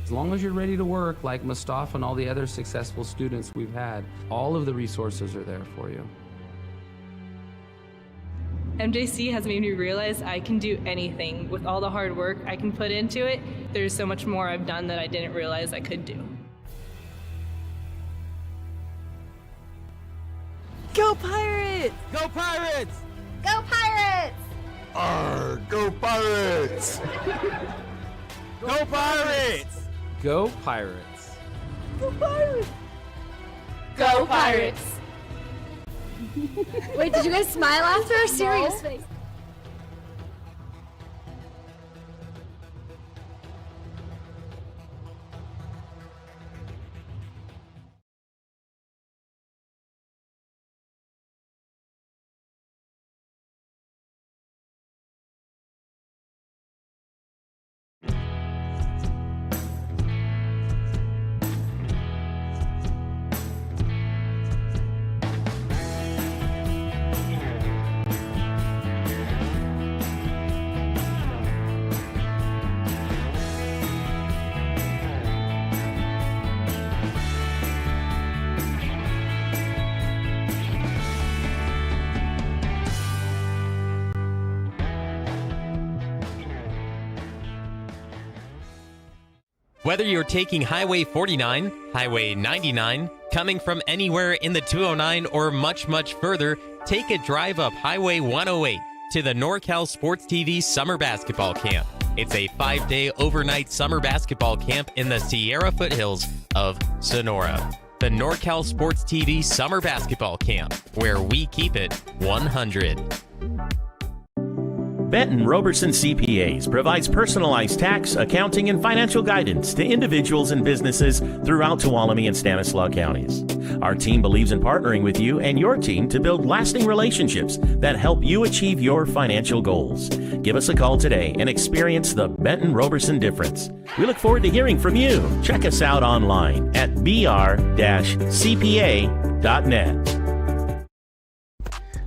As long as you're ready to work, like Mustafa and all the other successful students we've had, all of the resources are there for you. MJC has made me realize I can do anything. With all the hard work I can put into it, there's so much more I've done that I didn't realize I could do. Go Pirates! Go Pirates! Go Pirates! Arr, go Pirates! Go Pirates! Go Pirates! Go Pirates! Go Pirates! Wait, did you guys smile after a serious face? Whether you're taking Highway 49, Highway 99, coming from anywhere in the 209, or much, much further, take a drive up Highway 108 to the NorCal Sports TV Summer Basketball Camp. It's a 5-day overnight summer basketball camp in the Sierra foothills of Sonora. The NorCal Sports TV Summer Basketball Camp, where we keep it 100. Benton Roberson CPAs provides personalized tax, accounting, and financial guidance to individuals and businesses throughout Tuolumne and Stanislaus counties. Our team believes in partnering with you and your team to build lasting relationships that help you achieve your financial goals. Give us a call today and experience the Benton Roberson difference. We look forward to hearing from you. Check us out online at br-cpa.net.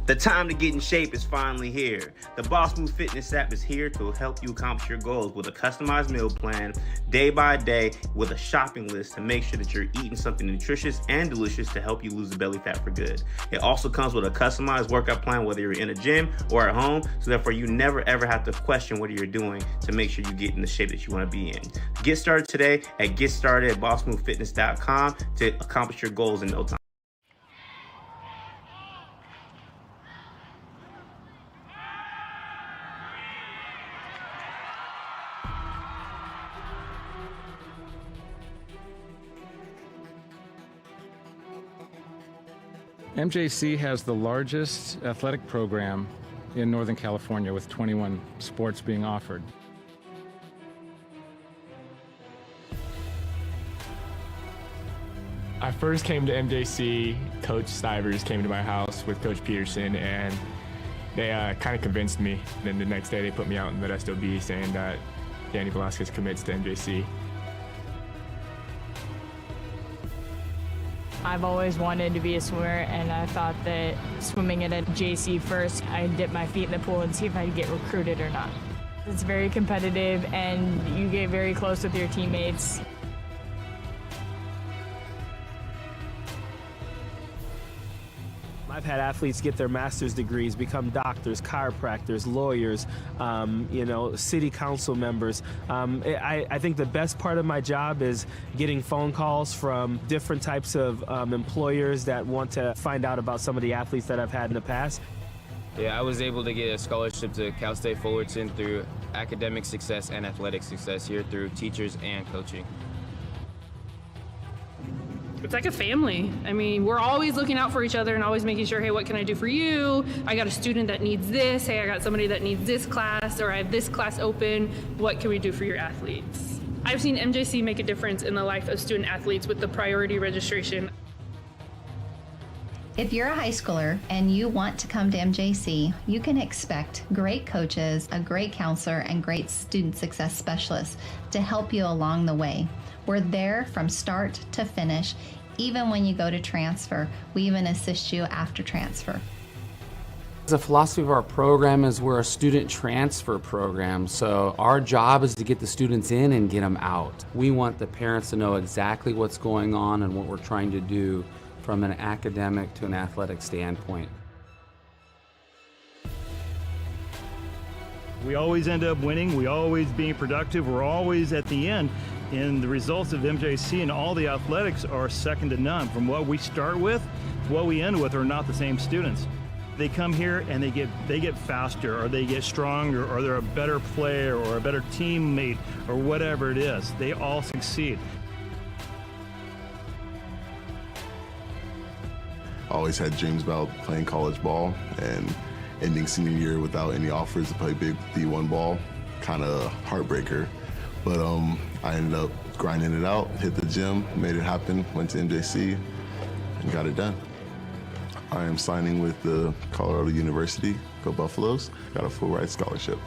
The time to get in shape is finally here. The Boss Move Fitness app is here to help you accomplish your goals with a customized meal plan, day by day, with a shopping list to make sure that you're eating something nutritious and delicious to help you lose the belly fat for good. It also comes with a customized workout plan, whether you're in a gym or at home, so therefore you never ever have to question what you're doing to make sure you get in the shape that you want to be in. Get started today at GetStartedAtBossMoveFitness.com to accomplish your goals in no time. MJC has the largest athletic program in Northern California, with 21 sports being offered. I first came to MJC, Coach Stivers came to my house with Coach Peterson, and they kind of convinced me. Then the next day they put me out in Modesto, Butte, saying that Danny Velasquez commits to MJC. I've always wanted to be a swimmer, and I thought that swimming at a JC first, I'd dip my feet in the pool and see if I'd get recruited or not. It's very competitive, and you get very close with your teammates. I've had athletes get their master's degrees, become doctors, chiropractors, lawyers, city council members. I think the best part of my job is getting phone calls from different types of employers that want to find out about some of the athletes that I've had in the past. Yeah, I was able to get a scholarship to Cal State Fullerton through academic success and athletic success here through teachers and coaching. It's like a family. I mean, we're always looking out for each other and always making sure, hey, what can I do for you? I got a student that needs this. Hey, I got somebody that needs this class, or I have this class open. What can we do for your athletes? I've seen MJC make a difference in the life of student athletes with the priority registration. If you're a high schooler and you want to come to MJC, you can expect great coaches, a great counselor, and great student success specialists to help you along the way. We're there from start to finish. Even when you go to transfer, we even assist you after transfer. The philosophy of our program is we're a student transfer program, so our job is to get the students in and get them out. We want the parents to know exactly what's going on and what we're trying to do from an academic to an athletic standpoint. We always end up winning. We always being productive. We're always at the end. And the results of MJC and all the athletics are second to none. From what we start with to what we end with are not the same students. They come here and they get faster, or they get stronger, or they're a better player or a better teammate or whatever it is. They all succeed. I always had dreams about playing college ball, and ending senior year without any offers to play big D1 ball, kind of heartbreaker. But I ended up grinding it out, hit the gym, made it happen, went to MJC, and got it done. I am signing with the Colorado University, go Buffaloes, got a full ride scholarship.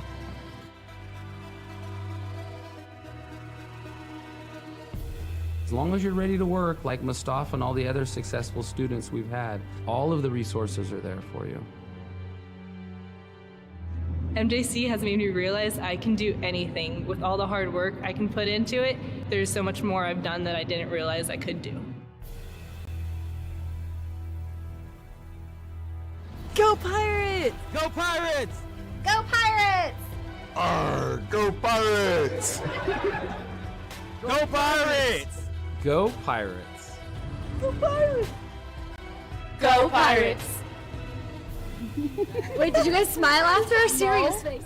As long as you're ready to work, like Mustafa and all the other successful students we've had, all of the resources are there for you. MJC has made me realize I can do anything. With all the hard work I can put into it, there's so much more I've done that I didn't realize I could do. Go Pirates! Go Pirates! Go Pirates! Arr, go Pirates! Go Pirates! Go Pirates! Go Pirates! Go Pirates! Wait, did you guys smile after a serious face?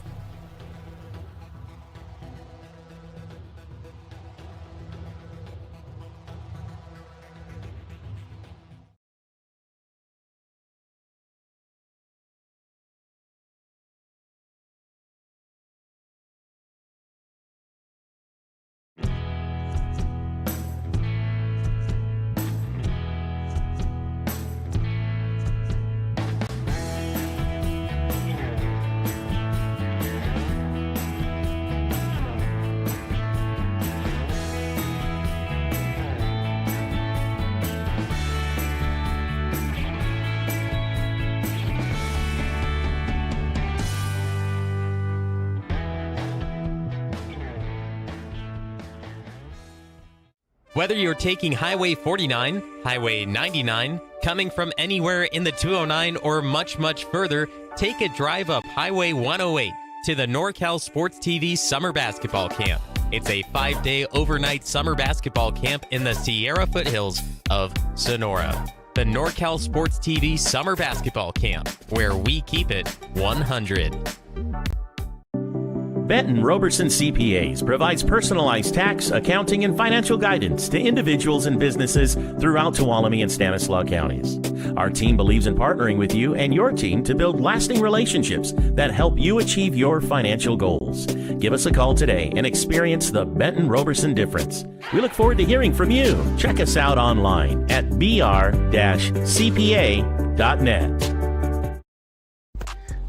Whether you're taking Highway 49, Highway 99, coming from anywhere in the 209 or much further, take a drive up Highway 108 to the NorCal Sports TV Summer Basketball Camp. It's a 5-day overnight summer basketball camp in the Sierra foothills of Sonora. The NorCal Sports TV Summer Basketball Camp, where we keep it 100. Benton Roberson CPAs provides personalized tax, accounting, and financial guidance to individuals and businesses throughout Tuolumne and Stanislaus counties. Our team believes in partnering with you and your team to build lasting relationships that help you achieve your financial goals. Give us a call today and experience the Benton Roberson difference. We look forward to hearing from you. Check us out online at br-cpa.net.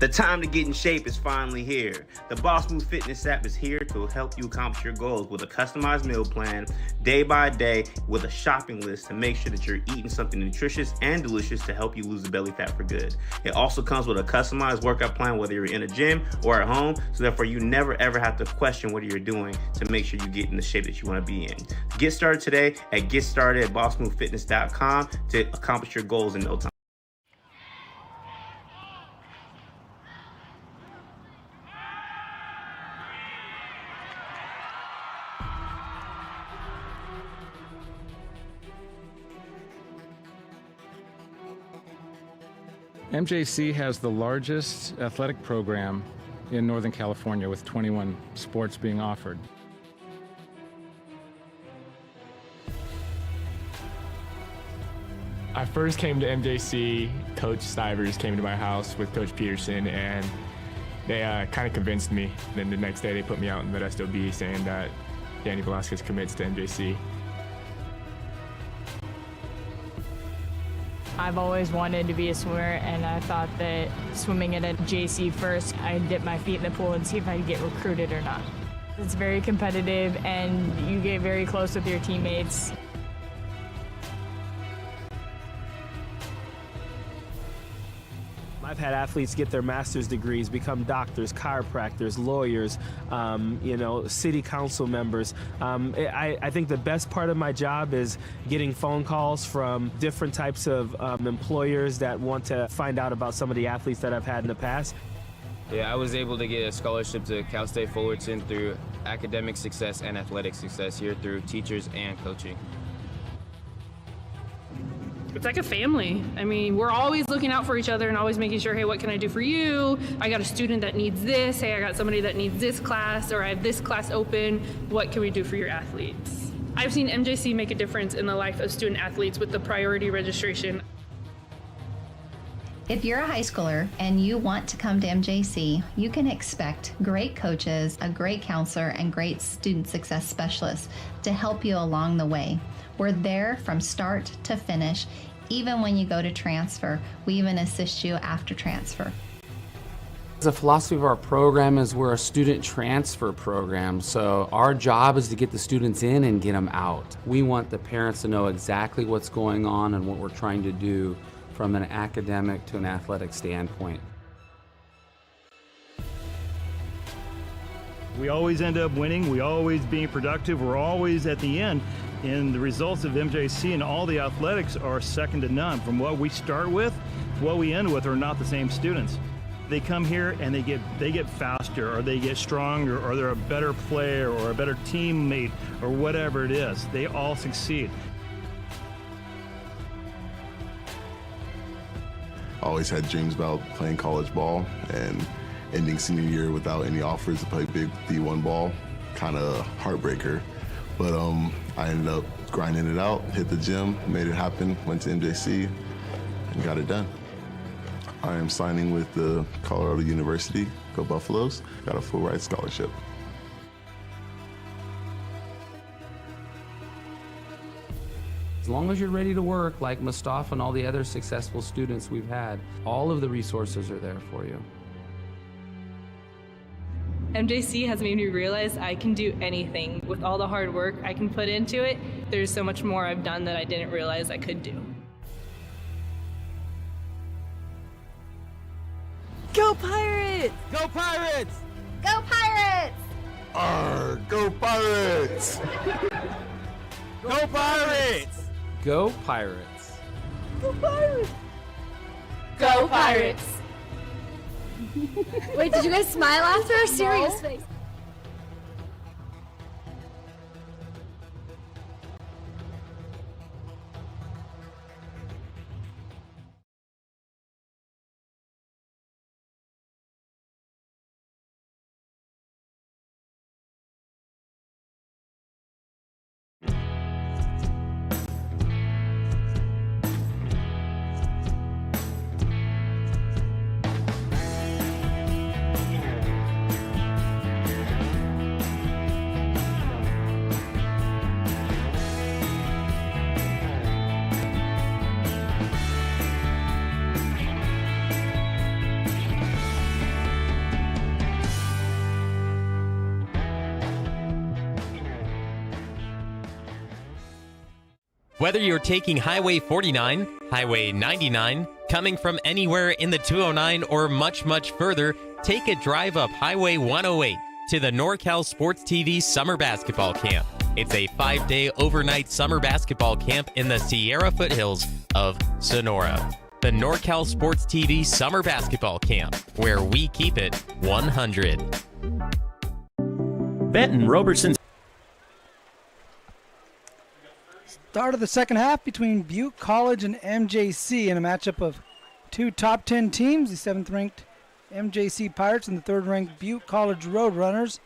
The time to get in shape is finally here. The Boss Move Fitness app is here to help you accomplish your goals with a customized meal plan, day by day, with a shopping list to make sure that you're eating something nutritious and delicious to help you lose the belly fat for good. It also comes with a customized workout plan, whether you're in a gym or at home, so therefore you never ever have to question what you're doing to make sure you get in the shape that you want to be in. Get started today at GetStartedAtBossMoveFitness.com to accomplish your goals in no time. MJC has the largest athletic program in Northern California, with 21 sports being offered. I first came to MJC, Coach Stivers came to my house with Coach Peterson, and they kind of convinced me. Then the next day they put me out in Modesto B saying that Danny Velasquez commits to MJC. I've always wanted to be a swimmer, and I thought that swimming at a JC first, I'd dip my feet in the pool and see if I'd get recruited or not. It's very competitive, and you get very close with your teammates. I've had athletes get their master's degrees, become doctors, chiropractors, lawyers, city council members. I think the best part of my job is getting phone calls from different types of employers that want to find out about some of the athletes that I've had in the past. Yeah, I was able to get a scholarship to Cal State Fullerton through academic success and athletic success here through teachers and coaching. It's like a family. I mean, we're always looking out for each other and always making sure, hey, what can I do for you? I got a student that needs this. Hey, I got somebody that needs this class, or I have this class open. What can we do for your athletes? I've seen MJC make a difference in the life of student athletes with the priority registration. If you're a high schooler and you want to come to MJC, you can expect great coaches, a great counselor, and great student success specialists to help you along the way. We're there from start to finish. Even when you go to transfer, we even assist you after transfer. The philosophy of our program is we're a student transfer program, so our job is to get the students in and get them out. We want the parents to know exactly what's going on and what we're trying to do from an academic to an athletic standpoint. We always end up winning. We always being productive. We're always at the end. And the results of MJC and all the athletics are second to none. From what we start with to what we end with are not the same students. They come here and they get faster, or they get stronger, or they're a better player or a better teammate or whatever it is. They all succeed. I always had dreams about playing college ball, and ending senior year without any offers to play big D1 ball, kind of heartbreaker. But I ended up grinding it out, hit the gym, made it happen, went to MJC, and got it done. I am signing with the Colorado University, go Buffaloes, got a full ride scholarship. As long as you're ready to work, like Mustafa and all the other successful students we've had, all of the resources are there for you. MJC has made me realize I can do anything. With all the hard work I can put into it, there's so much more I've done that I didn't realize I could do. Go Pirates! Go Pirates! Go Pirates! Go Pirates! Go Pirates! Go Pirates! Go Pirates! Go Pirates! Wait, did you guys smile after our serious face? Whether you're taking Highway 49, Highway 99, coming from anywhere in the 209 or much, much further, take a drive up Highway 108 to the NorCal Sports TV Summer Basketball Camp. It's a 5-day overnight summer basketball camp in the Sierra foothills of Sonora. The NorCal Sports TV Summer Basketball Camp, where we keep it 100. Benton Robertson. Start of the second half between Butte College and MJC in a matchup of two top 10 teams, the 7th-ranked MJC Pirates and the 3rd-ranked Butte College Roadrunners.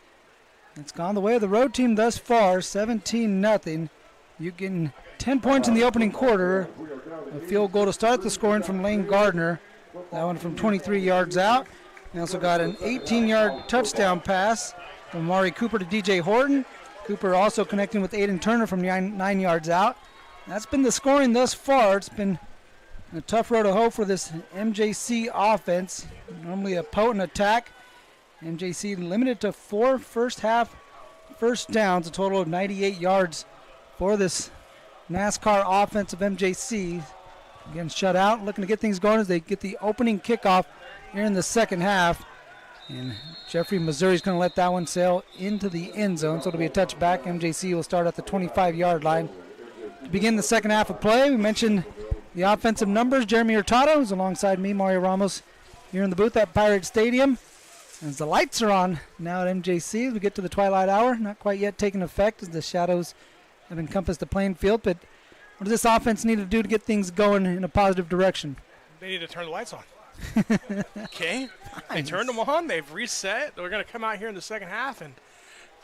It's gone the way of the road team thus far, 17-0. Butte getting 10 points in the opening quarter. A field goal to start the scoring from Lane Gardner. That one from 23 yards out. They also got an 18-yard touchdown pass from Amari Cooper to DJ Horton. Cooper also connecting with Aiden Turner from 9 yards out. That's been the scoring thus far. It's been a tough road to hoe for this MJC offense. Normally a potent attack. MJC limited to 4 first-half first downs, a total of 98 yards for this NASCAR offense of MJC. Again, shut out, looking to get things going as they get the opening kickoff here in the second half. And Jeffrey Missouri's going to let that one sail into the end zone, so it'll be a touchback. MJC will start at the 25-yard line. To begin the second half of play, we mentioned the offensive numbers. Jeremy Hurtado is alongside me, Mario Ramos, here in the booth at Pirate Stadium. As the lights are on now at MJC as we get to the twilight hour, not quite yet taking effect as the shadows have encompassed the playing field. But what does this offense need to do to get things going in a positive direction? They need to turn the lights on. Okay, they turned them on. They've reset. They're going to come out here in the second half and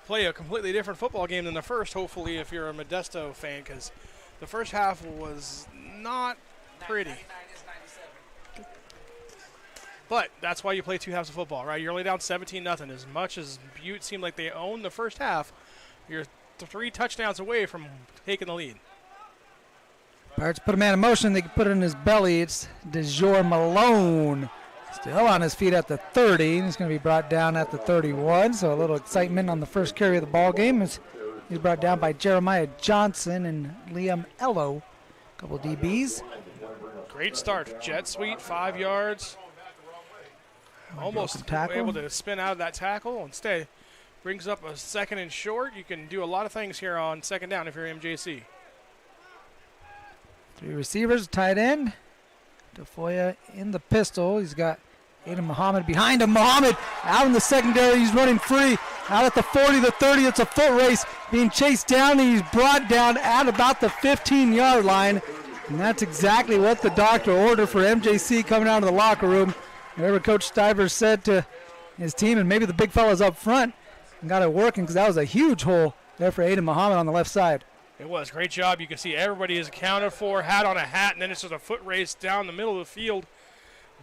play a completely different football game than the first, hopefully, if you're a Modesto fan, because the first half was not pretty. But that's why you play 2 halves of football, right? You're only down 17-0. As much as Butte seemed like they owned the first half, you're 3 touchdowns away from taking the lead. Pirates put a man in motion. They put it in his belly. It's DeJour Malone. Still on his feet at the 30. He's going to be brought down at the 31. So a little excitement on the first carry of the ball game. As he's brought down by Jeremiah Johnson and Liam Ello. A couple of DBs. Great start. Jet sweep, 5 yards. Almost able to spin out of that tackle. Instead, brings up a 2nd and short. You can do a lot of things here on 2nd down if you're MJC. 3 receivers, tight end. Tafoya in the pistol. He's got Aiden Muhammad behind him. Muhammad out in the secondary. He's running free. Out at the 40, the 30. It's a foot race. Being chased down. And he's brought down at about the 15-yard line. And that's exactly what the doctor ordered for MJC coming out of the locker room. Whatever Coach Stivers said to his team, and maybe the big fellas up front, and got it working, because that was a huge hole there for Aiden Muhammad on the left side. It was. Great job. You can see everybody is accounted for, hat on a hat, and then it's just a foot race down the middle of the field.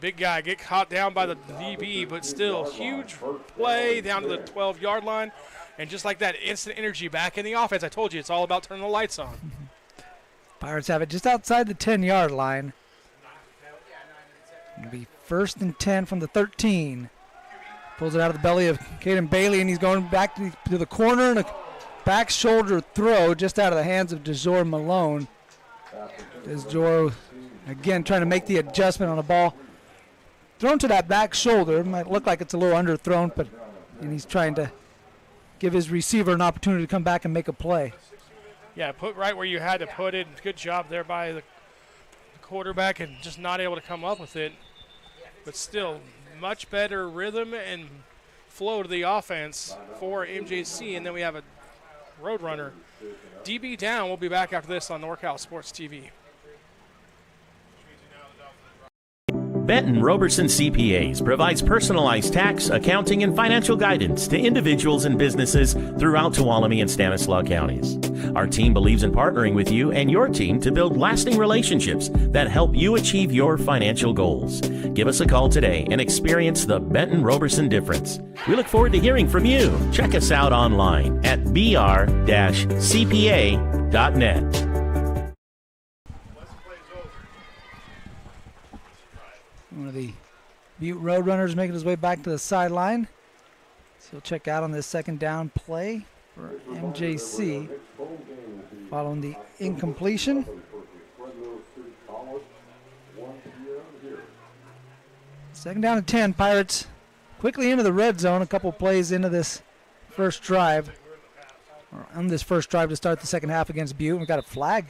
Big guy get caught down by the DB, but still huge play down to the 12-yard line. And just like that, instant energy back in the offense. I told you, it's all about turning the lights on. Pirates have it just outside the 10-yard line. It'll be 1st and 10 from the 13. Pulls it out of the belly of Caden Bailey, and he's going back to the corner, and a back shoulder throw just out of the hands of DeJor Malone. DeJor, again, trying to make the adjustment on the ball. Thrown to that back shoulder. Might look like it's a little underthrown, and he's trying to give his receiver an opportunity to come back and make a play. Yeah, put right where you had to put it. Good job there by the quarterback, and just not able to come up with it. But still, much better rhythm and flow to the offense for MJC. And then we have a Roadrunner. DB down. We'll be back after this on NorCal Sports TV. Benton Roberson CPAs provides personalized tax, accounting, and financial guidance to individuals and businesses throughout Tuolumne and Stanislaus counties. Our team believes in partnering with you and your team to build lasting relationships that help you achieve your financial goals. Give us a call today and experience the Benton Roberson difference. We look forward to hearing from you. Check us out online at br-cpa.net. One of the Butte Roadrunners making his way back to the sideline. So he'll check out on this second down play for MJC following the incompletion. Second down and 10. Pirates quickly into the red zone. A couple plays into this first drive. Or on this first drive to start the second half against Butte. We've got a flag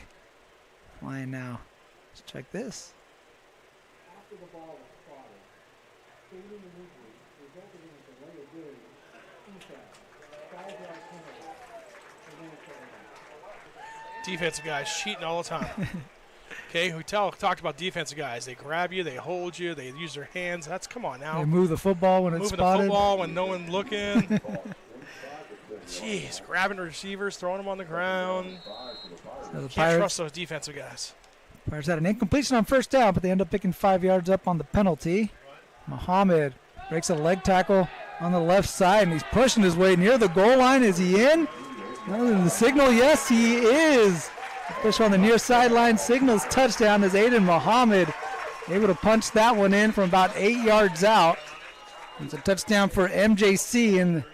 flying now. Let's check this. Defensive guys cheating all the time. Okay, we talked about defensive guys. They grab you, they hold you, they use their hands. That's, come on now. They move the football when it's spotted. Moving the football when no one's looking. Jeez, grabbing receivers, throwing them on the ground. So the Can't trust those defensive guys. Pirates had an incompletion on first down, but they end up picking 5 yards up on the penalty. Muhammad breaks a leg tackle on the left side, and he's pushing his way near the goal line. Is he in? The signal, yes, he is. Official on the near sideline signals touchdown as Aiden Muhammad able to punch that one in from about 8 yards out. It's a touchdown for MJC, and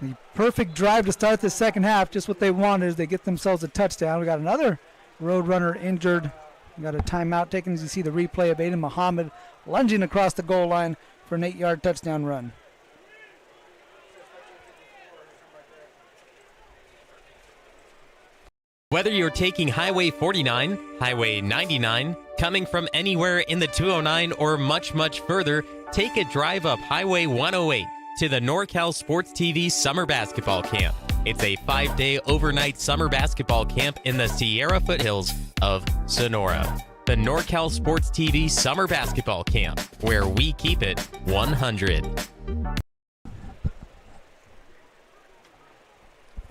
the perfect drive to start the second half. Just what they wanted is they get themselves a touchdown. We got another Roadrunner injured. We got a timeout taken as you see the replay of Aiden Muhammad lunging across the goal line for an 8-yard touchdown run. Whether you're taking Highway 49, Highway 99, coming from anywhere in the 209 or much, much further, take a drive up Highway 108 to the NorCal Sports TV Summer Basketball Camp. It's a 5-day overnight summer basketball camp in the Sierra foothills of Sonora. The NorCal Sports TV Summer Basketball Camp, where we keep it 100.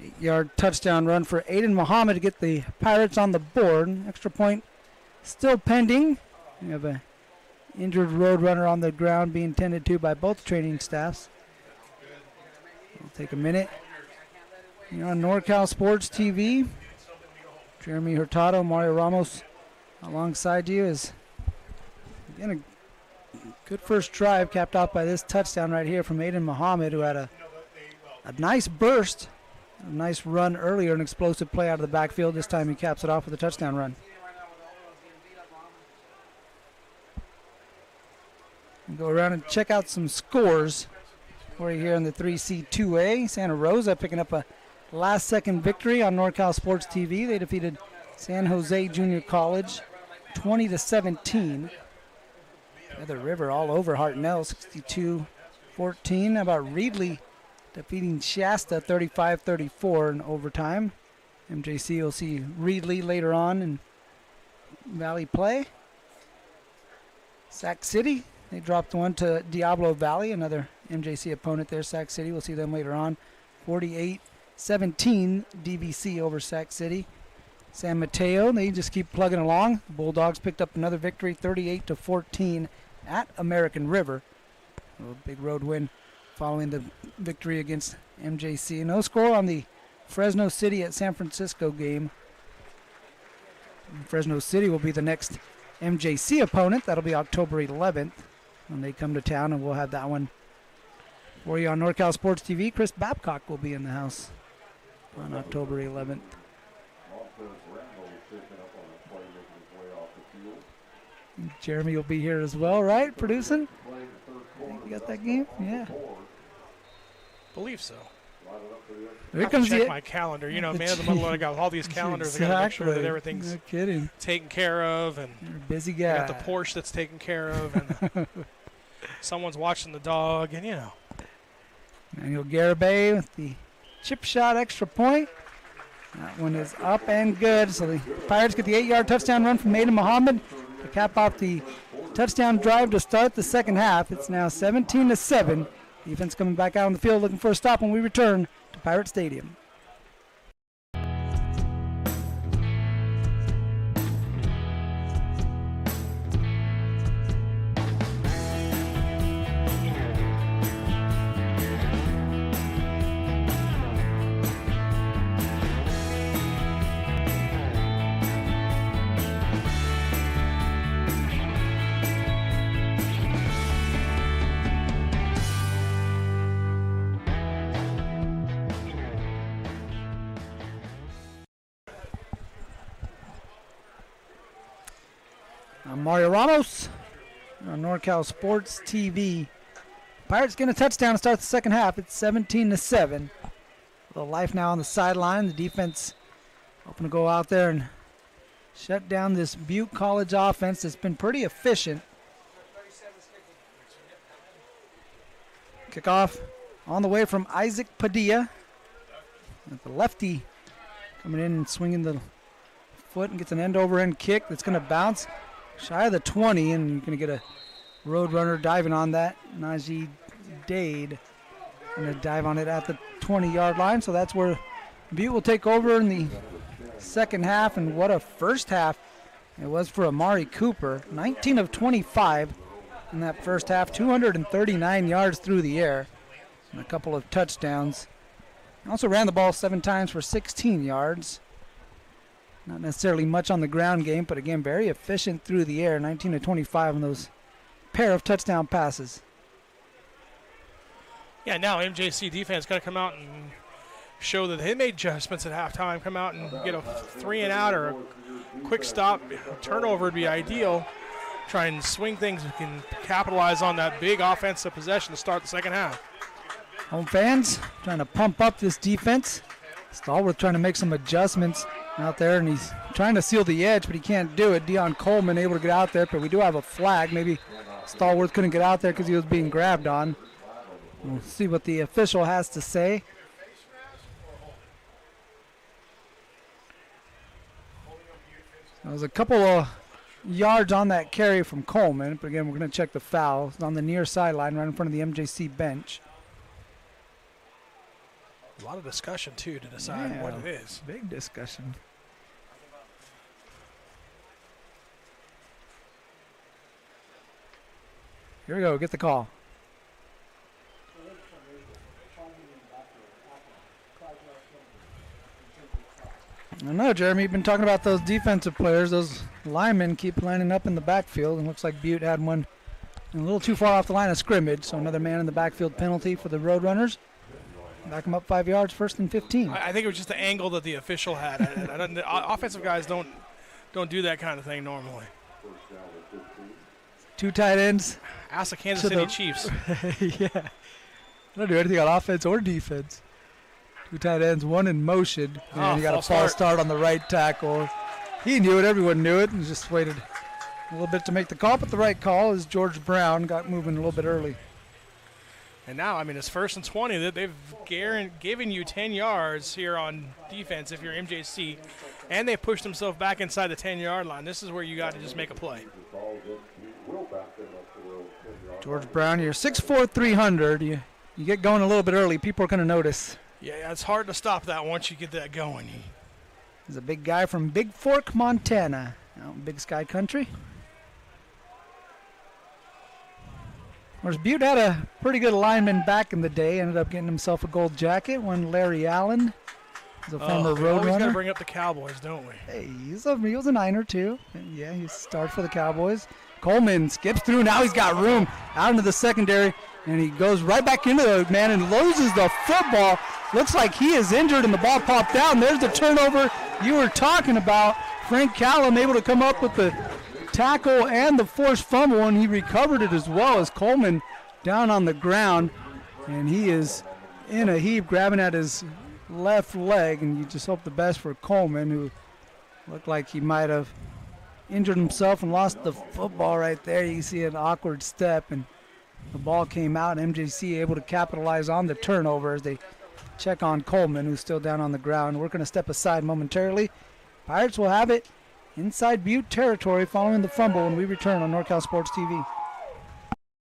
8-yard touchdown run for Aiden Muhammad to get the Pirates on the board. Extra point still pending. We have an injured Roadrunner on the ground being tended to by both training staffs. We'll take a minute. You're on NorCal Sports TV. Jeremy Hurtado, Mario Ramos alongside you is again a good first drive capped off by this touchdown right here from Aiden Muhammad, who had a nice burst, a nice run earlier, an explosive play out of the backfield. This time he caps it off with a touchdown run. We'll go around and check out some scores for you here in the 3C2A. Santa Rosa picking up a last-second victory on NorCal Sports TV. They defeated San Jose Junior College 20-17. Feather River all over Hartnell, 62-14. How about Reedley defeating Shasta 35-34 in overtime. MJC will see Reedley later on in Valley play. Sac City, they dropped one to Diablo Valley, another MJC opponent there. Sac City, we'll see them later on. 48-17 DVC over Sac City. San Mateo, they just keep plugging along. The Bulldogs picked up another victory, 38-14 at American River. A big road win following the victory against MJC. No score on the Fresno City at San Francisco game. Fresno City will be the next MJC opponent. That'll be October 11th when they come to town, and we'll have that one for you on NorCal Sports TV. Chris Babcock will be in the house on October 11th. Jeremy will be here as well, right? Producing? You got that game? Yeah. Believe so. Here comes check my calendar. You know, man, of the middle, I got all these calendars. I got to make sure that everything's taken care of, and you're a busy guy. I got the Porsche that's taken care of, and someone's watching the dog, and you know. Daniel Garibay with the chip shot extra point. That one is up and good. So the Pirates get the 8-yard touchdown run from Maiden Muhammad to cap off the touchdown drive to start the second half. It's now 17-7. Defense coming back out on the field looking for a stop when we return to Pirate Stadium. Mario Ramos on NorCal Sports TV. Pirates getting a touchdown to start the second half. It's 17-7. A little life now on the sideline. The defense hoping to go out there and shut down this Butte College offense that's been pretty efficient. Kickoff on the way from Isaac Padilla. The lefty coming in and swinging the foot and gets an end-over-end kick that's going to bounce shy of the 20, and you're going to get a road runner diving on that. Najee Dade going to dive on it at the 20-yard line. So that's where Butte will take over in the second half, and what a first half it was for Amari Cooper. 19 of 25 in that first half, 239 yards through the air, and a couple of touchdowns. Also ran the ball 7 times for 16 yards. Not necessarily much on the ground game, but again, very efficient through the air. 19 of 25 on those pair of touchdown passes. Yeah, now MJC defense got to come out and show that they made adjustments at halftime. Come out and get a 3-and-out or a quick stop. A turnover would be ideal. Try and swing things. We can capitalize on that big offensive possession to start the second half. Home fans trying to pump up this defense. Stallworth trying to make some adjustments out there, and he's trying to seal the edge, but he can't do it. Deion Coleman able to get out there, but we do have a flag. Maybe Stallworth couldn't get out there because he was being grabbed on. We'll see what the official has to say. There was a couple of yards on that carry from Coleman, but again, we're going to check the foul. It's on the near sideline right in front of the MJC bench. A lot of discussion, too, to decide what it is. Big discussion. Here we go. Get the call. I know, Jeremy, you've been talking about those defensive players. Those linemen keep lining up in the backfield, and looks like Butte had one a little too far off the line of scrimmage, so another man in the backfield penalty for the Roadrunners. Back them up 5 yards, 1st and 15. I think it was just the angle that the official had. The offensive guys don't do that kind of thing normally. 2 tight ends. Ask the Kansas City Chiefs. Yeah. They don't do anything on offense or defense. 2 tight ends, 1 in motion. And you got a false start on the right tackle. He knew it. Everyone knew it, and just waited A little bit to make the call, but the right call is George Brown got moving a little bit early. And now, I mean, it's 1st and 20. They've given you 10 yards here on defense if you're MJC, and they pushed themselves back inside the 10-yard line. This is where you got to just make a play. George Brown, you're 6'4", 300. You get going a little bit early. People are going to notice. Yeah, it's hard to stop that once you get that going. He's a big guy from Big Fork, Montana, out in Big Sky Country. Whereas Butte had a pretty good lineman back in the day, ended up getting himself a gold jacket. One Larry Allen, he's a former road always got to runner. bring up the Cowboys, don't we? Hey, he was a Niner too. And yeah, he started for the Cowboys. Coleman skips through. Now he's got room out into the secondary, and he goes right back into the man and loses the football. Looks like he is injured, and the ball popped down. There's the turnover you were talking about. Frank Callum able to come up with the tackle and the forced fumble, and he recovered it as well as Coleman down on the ground, and he is in a heap grabbing at his left leg, and you just hope the best for Coleman, who looked like he might have injured himself and lost the football right there. You see an awkward step, and the ball came out, and MJC able to capitalize on the turnover as they check on Coleman, who's still down on the ground. We're going to step aside momentarily. Pirates will have it inside Butte territory following the fumble when we return on NorCal Sports TV.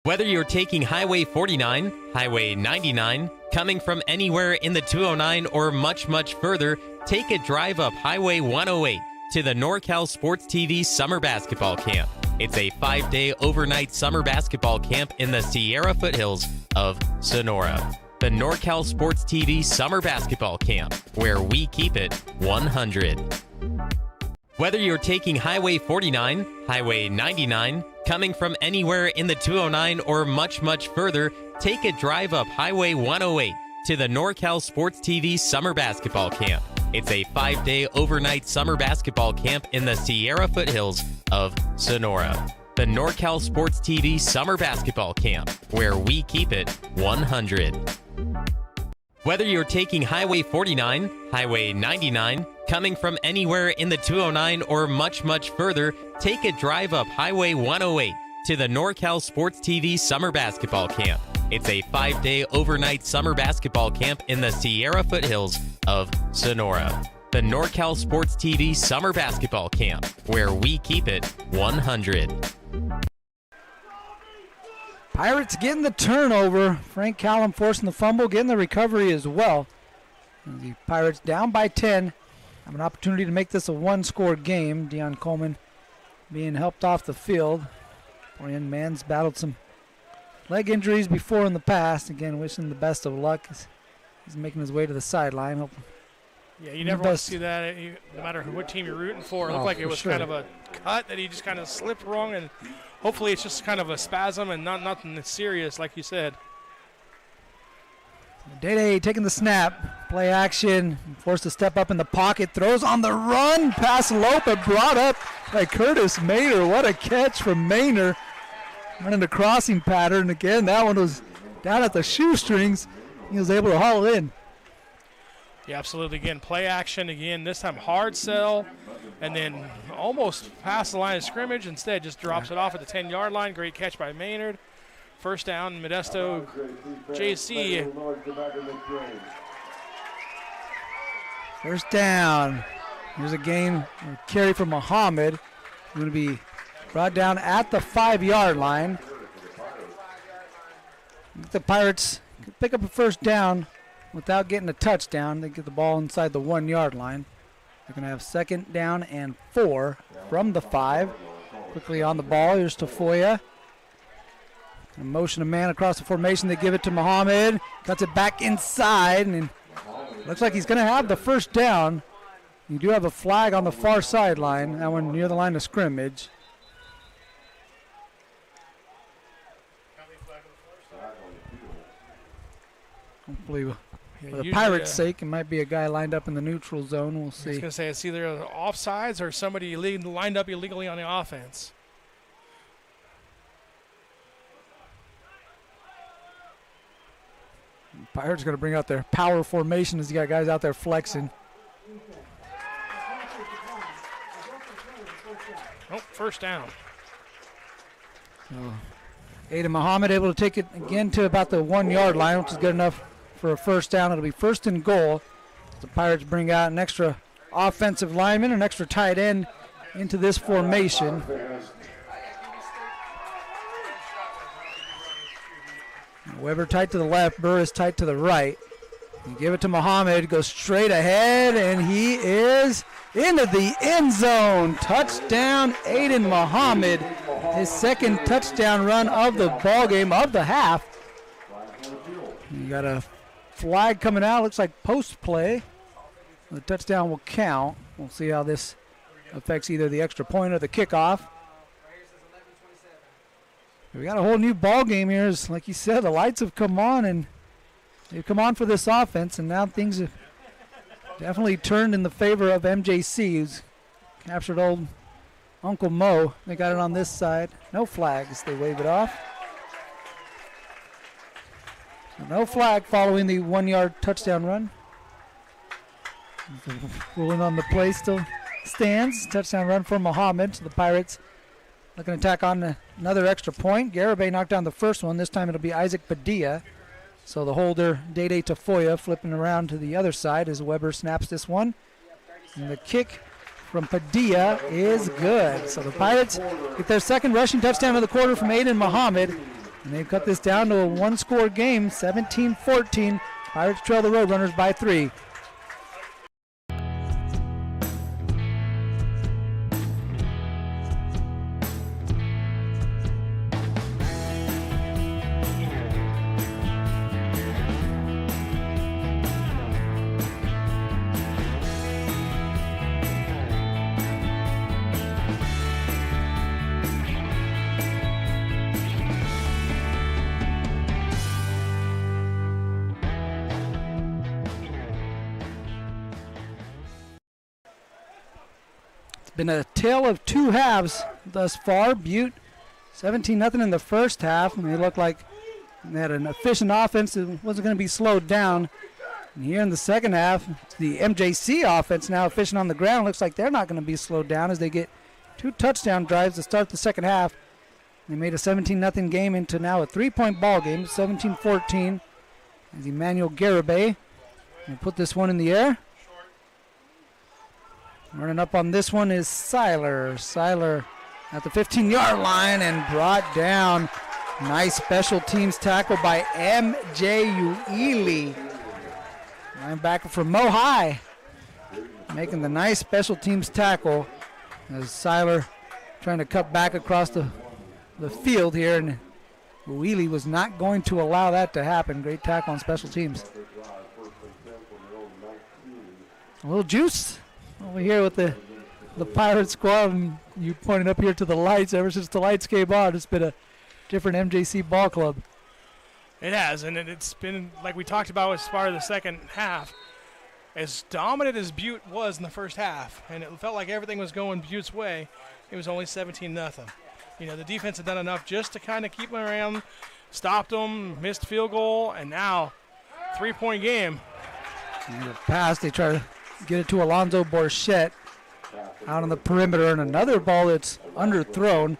Whether you're taking Highway 49, Highway 99, coming from anywhere in the 209, or much, much further, take a drive up Highway 108 to the NorCal Sports TV Summer Basketball Camp. It's a 5-day overnight summer basketball camp in the Sierra foothills of Sonora. The NorCal Sports TV Summer Basketball Camp, where we keep it 100. Whether you're taking Highway 49, Highway 99, coming from anywhere in the 209, or much, much further, take a drive up Highway 108 to the NorCal Sports TV Summer Basketball Camp. It's a 5-day overnight summer basketball camp in the Sierra foothills of Sonora. The NorCal Sports TV Summer Basketball Camp, where we keep it 100. Whether you're taking Highway 49, Highway 99, coming from anywhere in the 209, or much, much further, take a drive up Highway 108 to the NorCal Sports TV Summer Basketball Camp. It's a 5-day overnight summer basketball camp in the Sierra foothills of Sonora. The NorCal Sports TV Summer Basketball Camp, where we keep it 100. Pirates getting the turnover. Frank Callum forcing the fumble, getting the recovery as well. And the Pirates down by 10. Have an opportunity to make this a one-score game. Deion Coleman being helped off the field. Poor young man's battled some leg injuries before in the past. Again, wishing the best of luck. He's making his way to the sideline. Yeah, you never want to see that, no matter what team you're rooting for. It looked like it was kind of a cut that he just kind of slipped wrong, and hopefully it's just kind of a spasm and nothing that's serious, like you said. Day taking the snap, play action, forced to step up in the pocket, throws on the run, pass low, but brought up by Curtis Maynor. What a catch from Maynor. Running the crossing pattern again. That one was down at the shoestrings. He was able to haul it in. Yeah, absolutely. Again, play action again. This time hard sell, and then almost past the line of scrimmage. Instead, just drops it off at the 10-yard line. Great catch by Maynard. First down, Modesto JC. First down. Here's a gain, a carry from Muhammad. Going to be brought down at the 5-yard line. The Pirates could pick up a first down without getting a touchdown. They get the ball inside the 1-yard line. They're going to have second down and 4 from the 5. Quickly on the ball. Here's Tafoya. Motion a man across the formation. They give it to Muhammad. Cuts it back inside, and looks like he's going to have the first down. You do have a flag on the far sideline. That one near the line of scrimmage. Hopefully, for the Pirates' sake, it might be a guy lined up in the neutral zone. We'll see. I was going to say it's either offsides or somebody lined up illegally on the offense. Pirates going to bring out their power formation as you got guys out there flexing. Oh, first down. So Aiden Muhammad able to take it again to about the 1 yard line, which is good enough for a first down. It'll be first and goal. The Pirates bring out an extra offensive lineman, an extra tight end into this formation. Weber tight to the left, Burris tight to the right. You give it to Muhammad, goes straight ahead, and he is into the end zone. Touchdown, Aiden Muhammad. His second touchdown run of the ball game, of the half. You got a flag coming out, looks like post play. The touchdown will count. We'll see how this affects either the extra point or the kickoff. We got a whole new ball game here. As, like you said, the lights have come on, and they've come on for this offense, and now things have definitely turned in the favor of MJC, who's captured old Uncle Mo. They got it on this side. No flags. They wave it off. So no flag following the 1 yard touchdown run. The ruling on the play still stands. Touchdown run for Muhammad. So the Pirates looking to tack on another extra point. Garibay knocked down the first one. This time it'll be Isaac Padilla. So the holder, Dede Tafoya, flipping around to the other side as Weber snaps this one. And the kick from Padilla is good. So the Pirates get their second rushing touchdown of the quarter from Aiden Muhammad. And they've cut this down to a one-score game, 17-14. Pirates trail the Roadrunners by 3. Been a tale of two halves thus far. Butte 17-0 in the first half, and they looked like they had an efficient offense that wasn't going to be slowed down. And here in the second half, the MJC offense now efficient on the ground. Looks like they're not going to be slowed down as they get 2 touchdown drives to start the second half. They made a 17-0 game into now a 3-point ball game, 17-14. As Emmanuel Garibay will put this one in the air. Running up on this one is Seiler. Seiler at the 15-yard line and brought down. Nice special teams tackle by M.J. Ueli. Linebacker from Mo High. Making the nice special teams tackle as Seiler trying to cut back across the field here. And Ueli was not going to allow that to happen. Great tackle on special teams. A little juice over here with the Pirate squad, and you pointed up here to the lights. Ever since the lights came on, it's been a different MJC ball club. It has, and it's been, like we talked about as part of the second half, as dominant as Butte was in the first half, and it felt like everything was going Butte's way. It was only 17-0. You know, the defense had done enough just to kind of keep them around, stopped them, missed field goal, and now 3-point game. And the pass, they try to get it to Alonzo Borchette out on the perimeter, and another ball that's underthrown.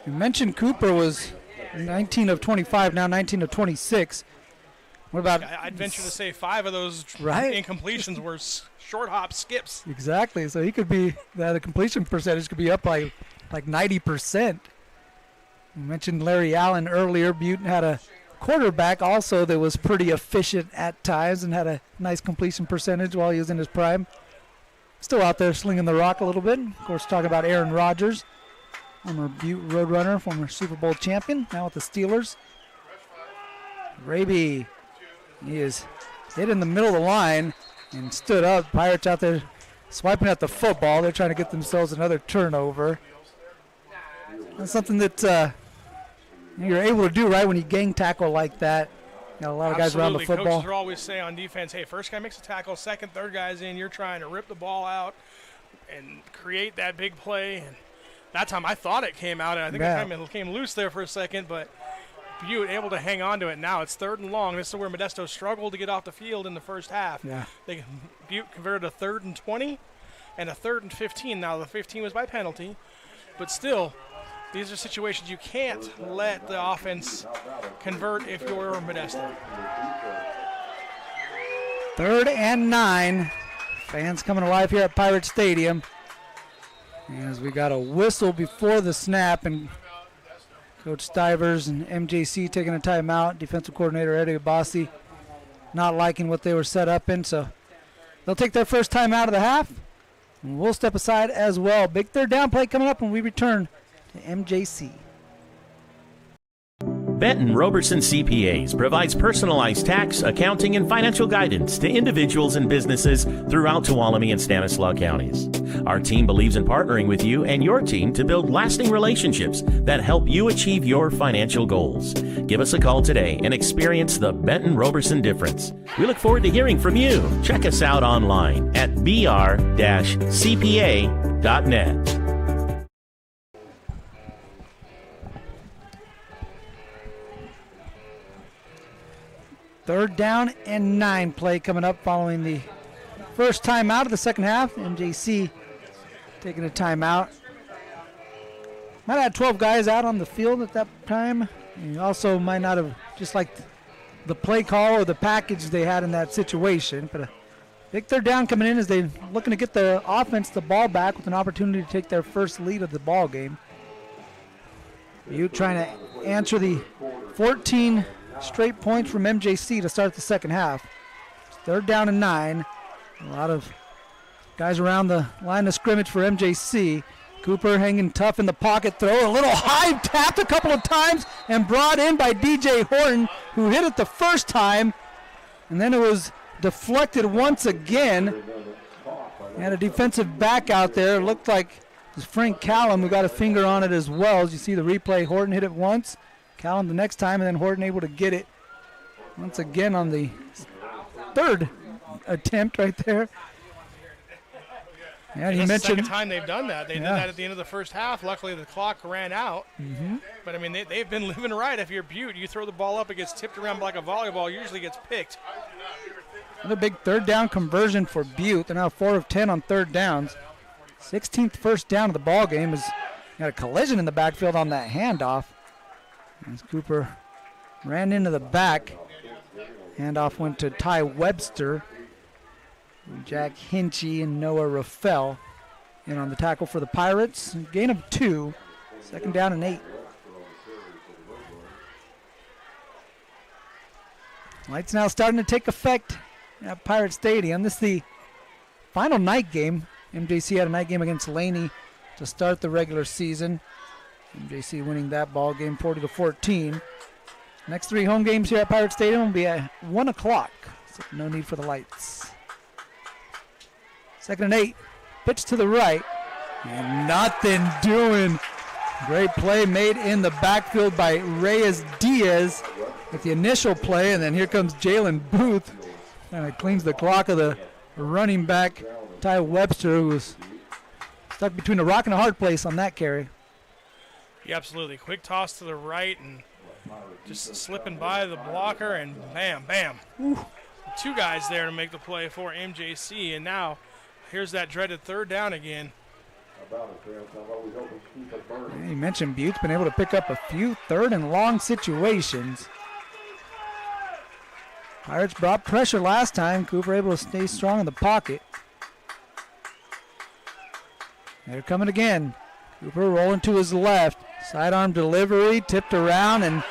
You mentioned Cooper was 19 of 25, now 19 of 26. What about? I'd venture to say 5 of those right? incompletions were short hop skips. Exactly. So he could be, the completion percentage could be up by like 90%. You mentioned Larry Allen earlier. Butte had a quarterback also that was pretty efficient at times and had a nice completion percentage while he was in his prime. Still out there slinging the rock a little bit. Of course, talking about Aaron Rodgers, former Butte Roadrunner, former Super Bowl champion, now with the Steelers. Raby, he is hit in the middle of the line and stood up. Pirates out there swiping at the football. They're trying to get themselves another turnover. That's something that you're able to do, right, when you gang tackle like that. Got a lot of guys around the football. Coaches are always saying on defense, hey, first guy makes a tackle, second, third guy's in. You're trying to rip the ball out and create that big play. And that time I thought it came out, and I think it kind of came loose there for a second, but Butte able to hang on to it. Now it's 3rd and long. This is where Modesto struggled to get off the field in the first half. Yeah. Butte converted a 3rd and 20 and a 3rd and 15. Now the 15 was by penalty, but still these are situations you can't let the offense convert if you're Modesto. 3rd and 9. Fans coming alive here at Pirate Stadium. As we got a whistle before the snap, and Coach Stivers and MJC taking a timeout. Defensive coordinator Eddie Abbasi not liking what they were set up in, so they'll take their first time out of the half. And we'll step aside as well. Big 3rd down play coming up when we return to MJC. Benton Roberson CPAs provides personalized tax, accounting, and financial guidance to individuals and businesses throughout Tuolumne and Stanislaus counties. Our team believes in partnering with you and your team to build lasting relationships that help you achieve your financial goals. Give us a call today and experience the Benton Roberson difference. We look forward to hearing from you. Check us out online at br-cpa.net. Third down and 9 play coming up following the first timeout of the second half. MJC taking a timeout. Might have had 12 guys out on the field at that time. And also might not have just liked the play call or the package they had in that situation. But a big 3rd down coming in as they're looking to get the offense the ball back with an opportunity to take their first lead of the ball game. Butte trying to answer the 14 straight points from MJC to start the second half. 3rd down and 9. A lot of guys around the line of scrimmage for MJC. Cooper hanging tough in the pocket, throw a little high, tapped a couple of times and brought in by DJ Horton, who hit it the first time, and then it was deflected once again. And a defensive back out there. It looked like it was Frank Callum who got a finger on it as well. As you see the replay, Horton hit it once, Callum the next time, and then Horton able to get it once again on the 3rd attempt right there. And he mentioned the second time they've done that. They did that at the end of the first half. Luckily, the clock ran out. But, I mean, they've been living right. If you're Butte, you throw the ball up, it gets tipped around like a volleyball, usually gets picked. Another big 3rd down conversion for Butte. They're now 4 of 10 on 3rd downs. 16th first down of the ball game. Is got a collision in the backfield on that handoff. As Cooper ran into the back. Handoff went to Ty Webster. Jack Hinchy and Noah Raffel in on the tackle for the Pirates. Gain of 2. 2nd down and 8. Lights now starting to take effect at Pirate Stadium. This is the final night game. MJC had a night game against Laney to start the regular season. MJC winning that ball game 40-14. Next 3 home games here at Pirate Stadium will be at 1 o'clock. So no need for the lights. 2nd and 8. Pitch to the right. And nothing doing. Great play made in the backfield by Reyes Diaz with the initial play. And then here comes Jalen Booth. And it cleans the clock of the running back, Ty Webster, who was stuck between a rock and a hard place on that carry. Yeah, absolutely. Quick toss to the right and just slipping by the blocker and bam, bam. Ooh. 2 guys there to make the play for MJC, and now here's that dreaded 3rd down again. You mentioned Butte's been able to pick up a few 3rd and long situations. Pirates brought pressure last time. Cooper able to stay strong in the pocket. They're coming again. Cooper rolling to his left. Sidearm delivery, tipped around, and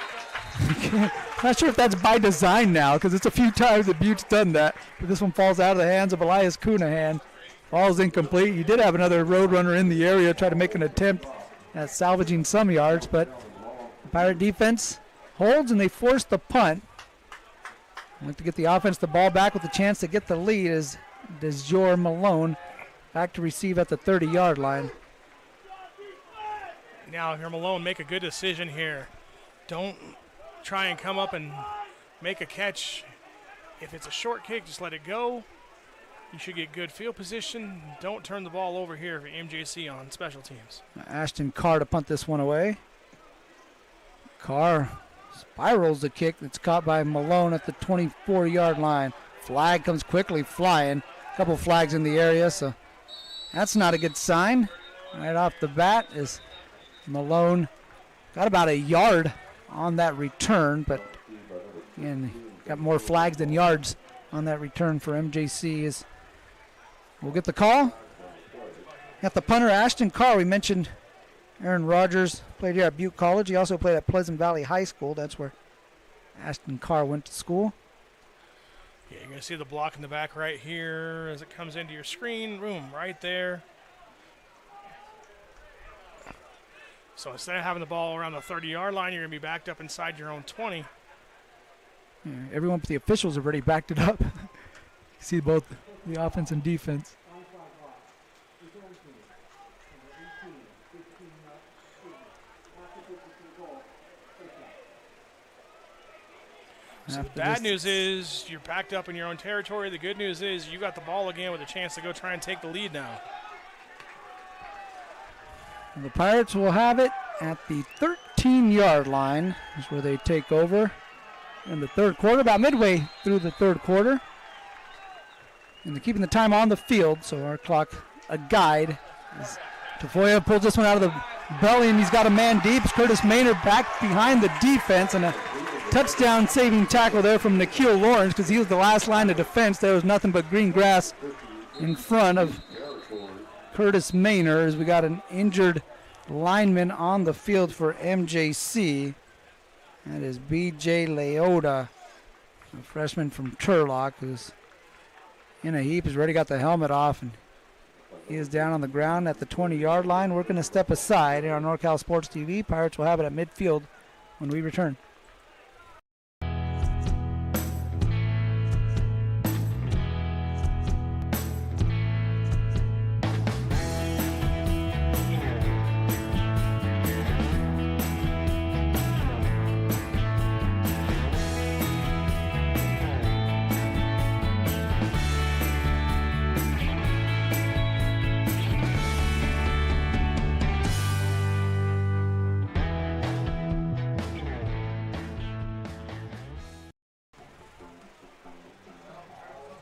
not sure if that's by design now because it's a few times that Butte's done that. But this one falls out of the hands of Elias Cunahan. Falls incomplete. He did have another road runner in the area try to make an attempt at salvaging some yards, but the Pirate defense holds and they force the punt. Like to get the offense the ball back with a chance to get the lead as Desjor Malone back to receive at the 30-yard line. Now here Malone, make a good decision here. Don't try and come up and make a catch. If it's a short kick, just let it go. You should get good field position. Don't turn the ball over here for MJC on special teams. Ashton Carr to punt this one away. Carr spirals the kick that's caught by Malone at the 24-yard line. Flag comes quickly flying. A couple flags in the area, so that's not a good sign. Right off the bat as Malone got about a yard on that return, but again, got more flags than yards on that return for MJC. As we'll get the call. Got the punter, Ashton Carr. We mentioned Aaron Rodgers played here at Butte College. He also played at Pleasant Valley High School. That's where Ashton Carr went to school. Yeah, you're going to see the block in the back right here as it comes into your screen. Boom, right there. So instead of having the ball around the 30-yard line, you're going to be backed up inside your own 20. Yeah, everyone but the officials have already backed it up. You see both the offense and defense. So the bad news is you're backed up in your own territory. The good news is you got the ball again with a chance to go try and take the lead now. And the Pirates will have it at the 13-yard line is where they take over in the third quarter, about midway through the third quarter. And they're keeping the time on the field, so our clock a guide. As Tafoya pulls this one out of the belly, and he's got a man deep. It's Curtis Maynard back behind the defense, and a touchdown saving tackle there from Nikhil Lawrence because he was the last line of defense. There was nothing but green grass in front of Curtis Maynard as we got an injured lineman on the field for MJC. That is B.J. Leota, a freshman from Turlock, who's in a heap. He's already got the helmet off, and he is down on the ground at the 20-yard line. We're going to step aside here on NorCal Sports TV. Pirates will have it at midfield when we return.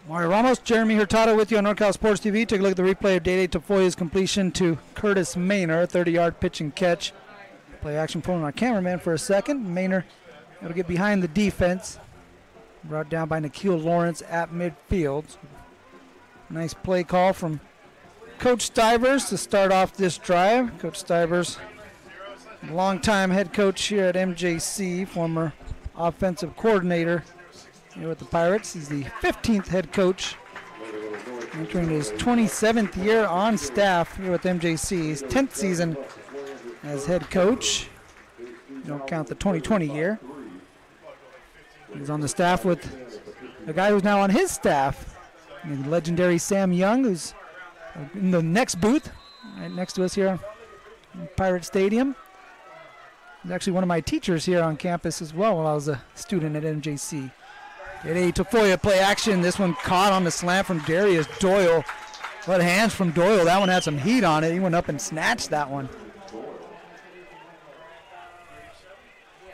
Mario Ramos, Jeremy Hurtado with you on NorCal Sports TV. Take a look at the replay of Dede Tafoya's completion to Curtis Maynard, 30-yard pitch and catch. Play action pulling our cameraman for a second. Maynard able to get behind the defense. Brought down by Nikhil Lawrence at midfield. Nice play call from Coach Stivers to start off this drive. Coach Stivers, longtime head coach here at MJC, former offensive coordinator here with the Pirates. He's the 15th head coach, entering his 27th year on staff here with MJC. His 10th season as head coach. You don't count the 2020 year. He's on the staff with a guy who's now on his staff, the legendary Sam Young, who's in the next booth right next to us here in Pirate Stadium. He's actually one of my teachers here on campus as well while I was a student at MJC. Dede Tafoya play action. This one caught on the slant from Darius Doyle. Good hands from Doyle. That one had some heat on it. He went up and snatched that one.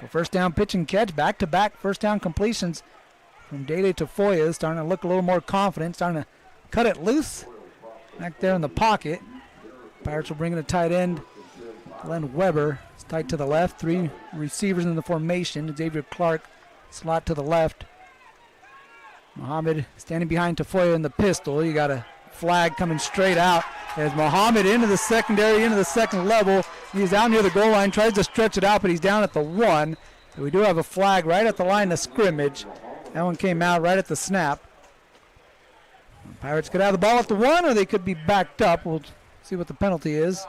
So first down pitch and catch. Back-to-back first down completions from Dede Tafoya. Starting to look a little more confident. Starting to cut it loose back there in the pocket. Pirates will bring in a tight end. Glenn Weber is tight to the left. Three receivers in the formation. Xavier Clark slot to the left. Muhammad standing behind Tafoya in the pistol. You got a flag coming straight out as Muhammad into the secondary, into the second level. He's out near the goal line, tries to stretch it out, but he's down at the 1. So we do have a flag right at the line of scrimmage. That one came out right at the snap. The Pirates could have the ball at the 1, or they could be backed up. We'll see what the penalty is.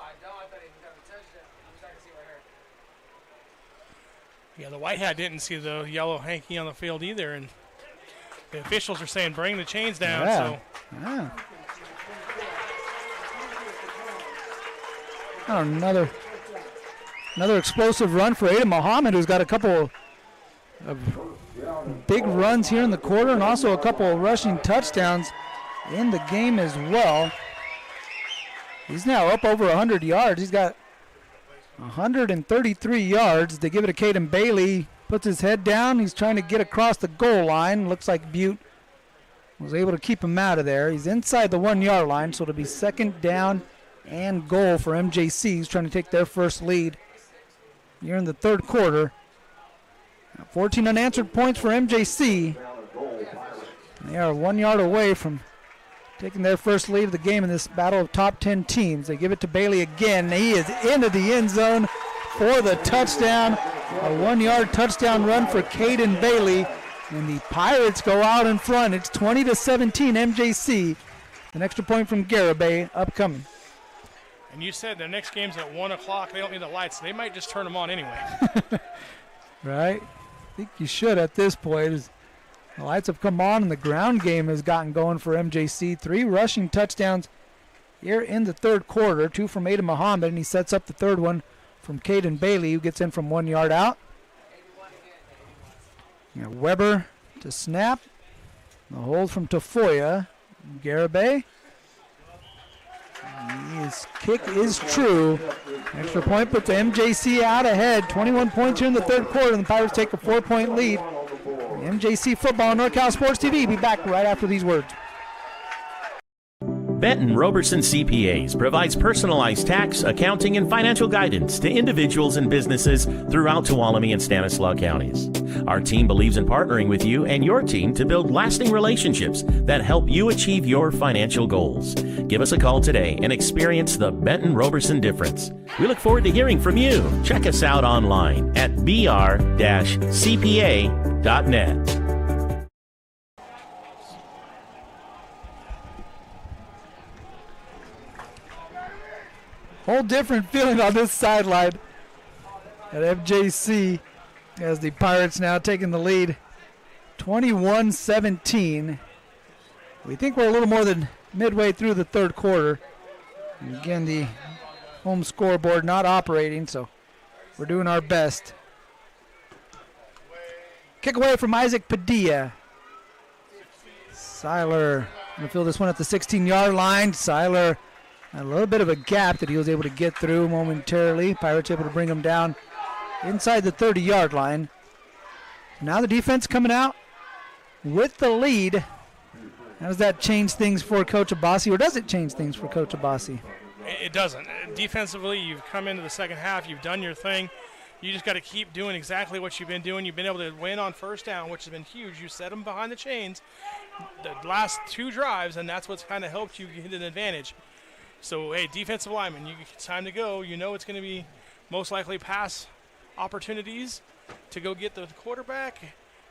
Yeah, the white hat didn't see the yellow hanky on the field either, and the officials are saying bring the chains down. Yeah. So. Yeah. Oh, another explosive run for Aiden Muhammad, who's got a couple of big runs here in the quarter and also a couple of rushing touchdowns in the game as well. He's now up over 100 yards. He's got 133 yards. They give it to Caden Bailey. Puts his head down. He's trying to get across the goal line. Looks like Butte was able to keep him out of there. He's inside the 1-yard line, so it'll be second down and goal for MJC. He's trying to take their first lead here in the third quarter. 14 unanswered points for MJC. They are 1 yard away from taking their first lead of the game in this battle of top 10 teams. They give it to Bailey again. He is into the end zone for the touchdown. A 1 yard touchdown run for Caden Bailey. And the Pirates go out in front. It's 20-17 MJC. An extra point from Garibay upcoming. And you said their next game's at 1 o'clock. They don't need the lights. They might just turn them on anyway. Right? I think you should at this point. As the lights have come on and the ground game has gotten going for MJC. 3 rushing touchdowns here in the third quarter. 2 from Aiden Muhammad, and he sets up the third one from Caden Bailey, who gets in from 1 yard out. Now Weber to snap. The hold from Tafoya. Garibay. His kick is true. Extra point puts MJC out ahead. 21 points here in the third quarter, and the Pirates take a 4-point lead. MJC Football on NorCal Sports TV. Be back right after these words. Benton Roberson CPAs provides personalized tax, accounting, and financial guidance to individuals and businesses throughout Tuolumne and Stanislaus counties. Our team believes in partnering with you and your team to build lasting relationships that help you achieve your financial goals. Give us a call today and experience the Benton Roberson difference. We look forward to hearing from you. Check us out online at br-cpa.net. Whole different feeling on this sideline at MJC as the Pirates now taking the lead 21-17. We think we're a little more than midway through the third quarter. And again, the home scoreboard not operating, so we're doing our best. Kick away from Isaac Padilla. Seiler going to fill this one at the 16-yard line. Seiler, a little bit of a gap that he was able to get through momentarily. Pirates able to bring him down inside the 30-yard line. Now the defense coming out with the lead. How does that change things for Coach Abbasi, or does it change things for Coach Abbasi? It doesn't. Defensively, you've come into the second half. You've done your thing. You just got to keep doing exactly what you've been doing. You've been able to win on first down, which has been huge. You set them behind the chains the last 2 drives, and that's what's kind of helped you get an advantage. So, hey, defensive lineman, it's time to go. You know it's going to be most likely pass opportunities to go get the quarterback,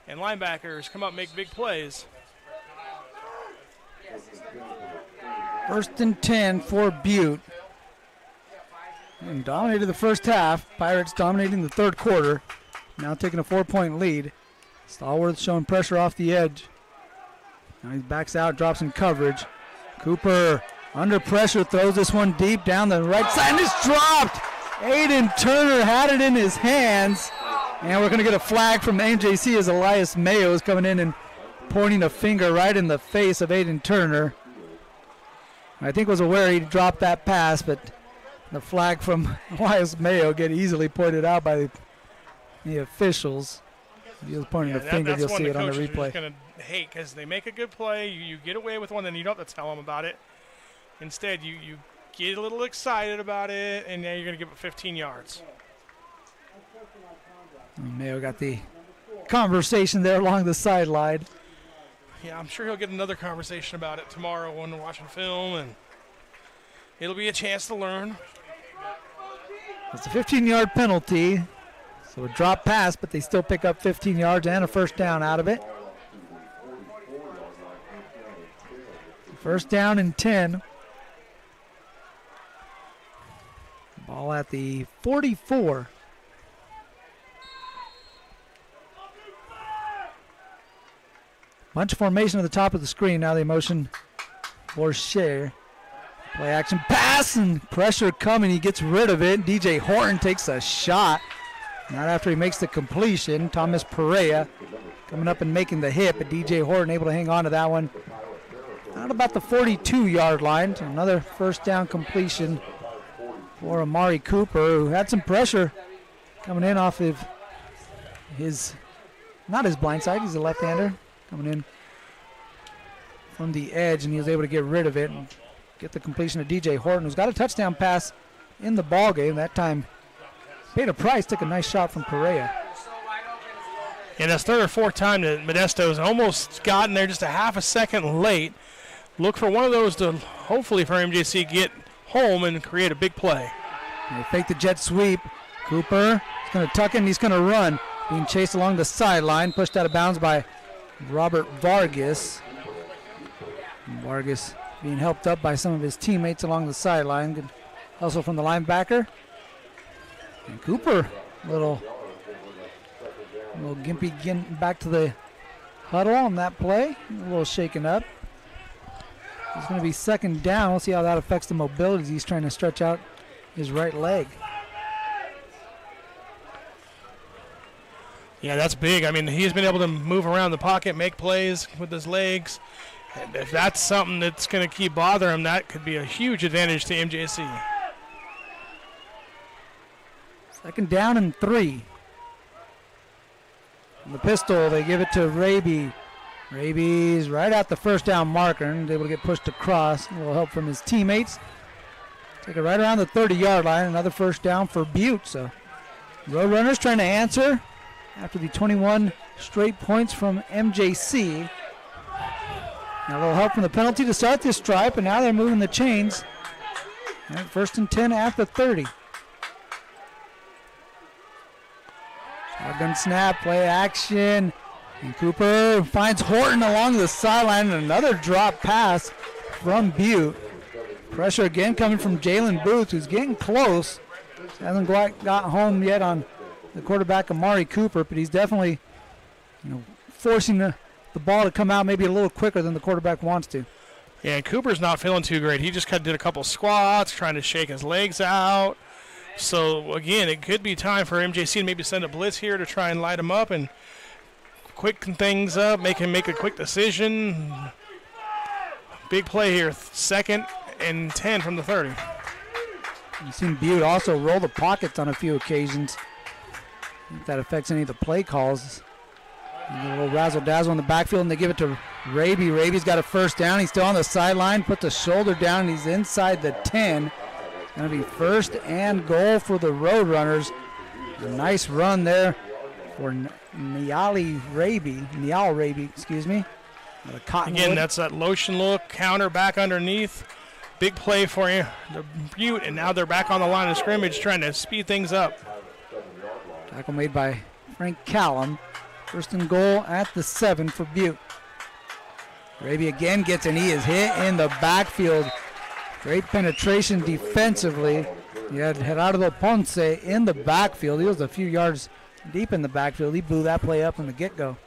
and linebackers come up and make big plays. 1st and 10 for Butte. And dominated the first half. Pirates dominating the third quarter. Now taking a 4-point lead. Stallworth showing pressure off the edge. Now he backs out, drops in coverage. Cooper under pressure, throws this one deep down the right side, and it's dropped. Aiden Turner had it in his hands. And we're going to get a flag from MJC as Elias Mayo is coming in and pointing a finger right in the face of Aiden Turner. I think was aware he dropped that pass, but the flag from Elias Mayo get easily pointed out by the officials. He was pointing a finger. You'll see it on the replay. That's going to hate because they make a good play. You get away with one, then you don't have to tell them about it. Instead, you get a little excited about it, and now you're going to give it 15 yards. Mayo got the conversation there along the sideline. Yeah, I'm sure he'll get another conversation about it tomorrow when we're watching film, and it'll be a chance to learn. It's a 15-yard penalty, so a drop pass, but they still pick up 15 yards and a first down out of it. First down and 10. Ball at the 44. Bunch formation at the top of the screen. Now they motion for Share. Play action pass and pressure coming. He gets rid of it. DJ Horton takes a shot. Not after he makes the completion. Thomas Perea coming up and making the hit, but DJ Horton able to hang on to that one. Out about the 42-yard line. Another first down completion for Amari Cooper, who had some pressure coming in off of his, not his blind side, he's a left-hander. Coming in from the edge, and he was able to get rid of it and get the completion of DJ Horton, who's got a touchdown pass in the ball game. That time paid a price, took a nice shot from Perea. And that's third or fourth time that Modesto's almost gotten there just a half a second late. Look for one of those to hopefully for MJC get home and create a big play. They fake the jet sweep. Cooper is going to tuck in. He's going to run. Being chased along the sideline. Pushed out of bounds by Robert Vargas. And Vargas being helped up by some of his teammates along the sideline. Good hustle from the linebacker. And Cooper, a little gimpy getting back to the huddle on that play. A little shaken up. It's going to be second down. We'll see how that affects the mobility. He's trying to stretch out his right leg. Yeah, that's big. I mean, he's been able to move around the pocket, make plays with his legs. And if that's something that's going to keep bothering him, that could be a huge advantage to MJC. Second down and 3. The pistol, they give it to Raby. Raby's right at the first down marker and able to get pushed across. A little help from his teammates. Take it right around the 30-yard line. Another first down for Butte. So Roadrunners trying to answer after the 21 straight points from MJC. And a little help from the penalty to start this drive, and now they're moving the chains. And first and 10 at the 30. Shotgun snap, play action. And Cooper finds Horton along the sideline, and another drop pass from Butte. Pressure again coming from Jalen Booth, who's getting close. Hasn't got home yet on the quarterback, Amari Cooper, but he's definitely forcing the ball to come out maybe a little quicker than the quarterback wants to. Yeah, Cooper's not feeling too great. He just kind of did a couple squats, trying to shake his legs out. So, again, it could be time for MJC to maybe send a blitz here to try and light him up and quicken things up, make him make a quick decision. Big play here, second and 10 from the 30. You've seen Butte also roll the pockets on a few occasions. I think that affects any of the play calls. And a little razzle-dazzle in the backfield, and they give it to Raby. Raby's got a first down. He's still on the sideline, put the shoulder down, and he's inside the 10. Going to be first and goal for the Roadrunners. A nice run there for Niall Raby, excuse me. Again, that's that lotion look, counter back underneath. Big play for you, the Butte, and now they're back on the line of scrimmage trying to speed things up. Tackle made by Frank Callum. First and goal at the 7 for Butte. Raby again gets, and he is hit in the backfield. Great penetration defensively. He had Gerardo Ponce in the backfield. He was a few yards deep in the backfield. He blew that play up from the get-go.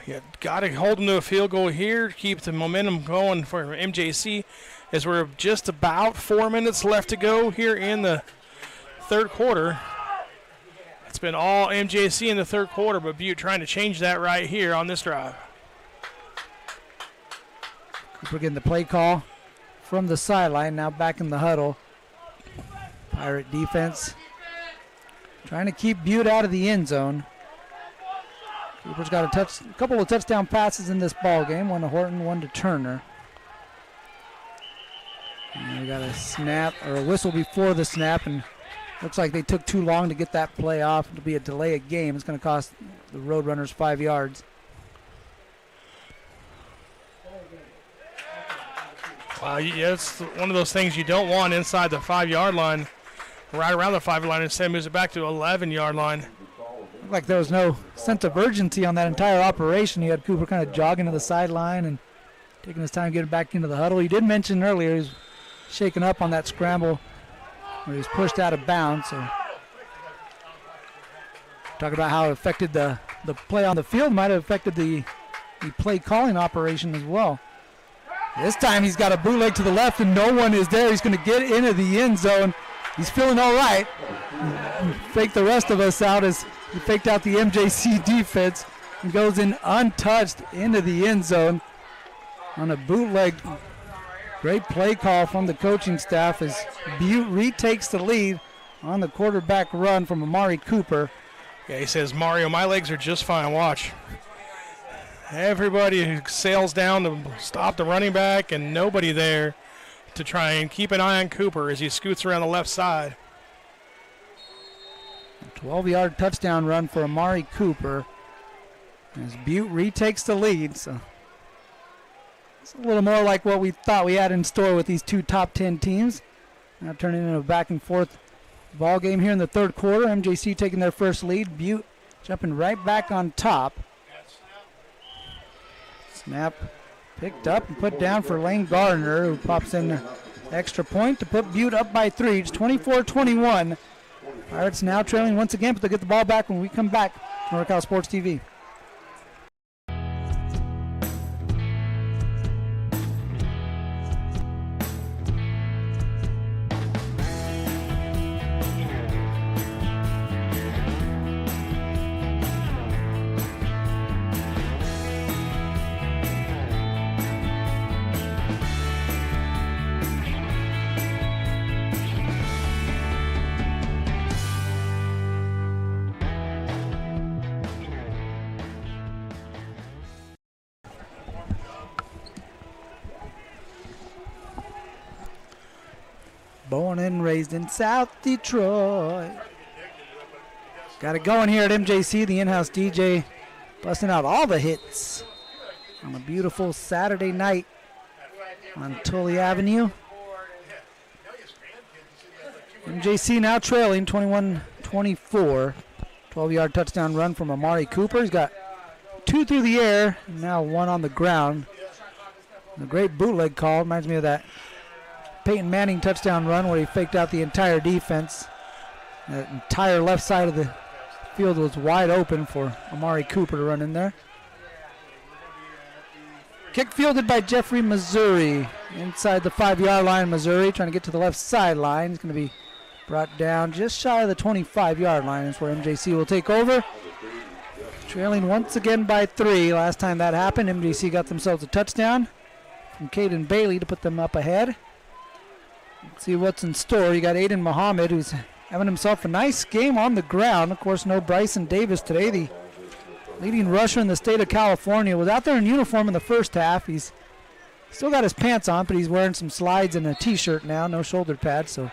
You got to hold them to a field goal here to keep the momentum going for MJC, as we're just about 4 minutes left to go here in the third quarter. It's been all MJC in the third quarter, but Butte trying to change that right here on this drive. Cooper getting the play call from the sideline, now back in the huddle. Pirate defense trying to keep Butte out of the end zone. Cooper's got a couple of touchdown passes in this ball game, one to Horton, one to Turner. And we got a snap or a whistle before the snap, and looks like they took too long to get that play off. It'll be a delay of game. It's going to cost the Roadrunners 5 yards. Yeah, it's one of those things you don't want inside the 5-yard line, right around the 5-yard line. Instead, moves it back to 11-yard line. Looked like there was no sense of urgency on that entire operation. You had Cooper kind of jogging to the sideline and taking his time getting back into the huddle. He did mention earlier he was shaken up on that scramble where he was pushed out of bounds. So talk about how it affected the play on the field, might have affected the play calling operation as well. This time he's got a bootleg to the left and no one is there. He's going to get into the end zone. He's feeling all right. Fake the rest of us out as he faked out the MJC defense and goes in untouched into the end zone on a bootleg. Great play call from the coaching staff as Butte retakes the lead on the quarterback run from Amari Cooper. Yeah, he says, Mario, my legs are just fine. Watch. Everybody sails down to stop the running back and nobody there. to try and keep an eye on Cooper as he scoots around the left side. 12-yard touchdown run for Amari Cooper as Butte retakes the lead. So it's a little more like what we thought we had in store with these two top 10 teams. Now turning into a back and forth ball game here in the third quarter. MJC taking their first lead. Butte jumping right back on top. Snap picked up and put down for Lane Gardner, who pops in the extra point to put Butte up by 3. It's 24-21. Pirates now trailing once again, but they'll get the ball back when we come back to NorCal Sports TV. Born and raised in South Detroit. Got it going here at MJC, the in-house DJ busting out all the hits on a beautiful Saturday night on Tully Avenue. MJC now trailing 21-24. 12-yard touchdown run from Amari Cooper. He's got 2 through the air, and now 1 on the ground. A great bootleg call. Reminds me of that Peyton Manning touchdown run where he faked out the entire defense. The entire left side of the field was wide open for Amari Cooper to run in there. Kick fielded by Jeffrey Missouri. Inside the 5-yard line, Missouri trying to get to the left sideline. It's going to be brought down just shy of the 25-yard line. That's where MJC will take over. Trailing once again by 3. Last time that happened, MJC got themselves a touchdown from Caden Bailey to put them up ahead. Let's see what's in store. You got Aiden Muhammad, who's having himself a nice game on the ground. Of course, no Bryson Davis today. The leading rusher in the state of California was out there in uniform in the first half. He's still got his pants on, but he's wearing some slides and a T-shirt now, no shoulder pads. So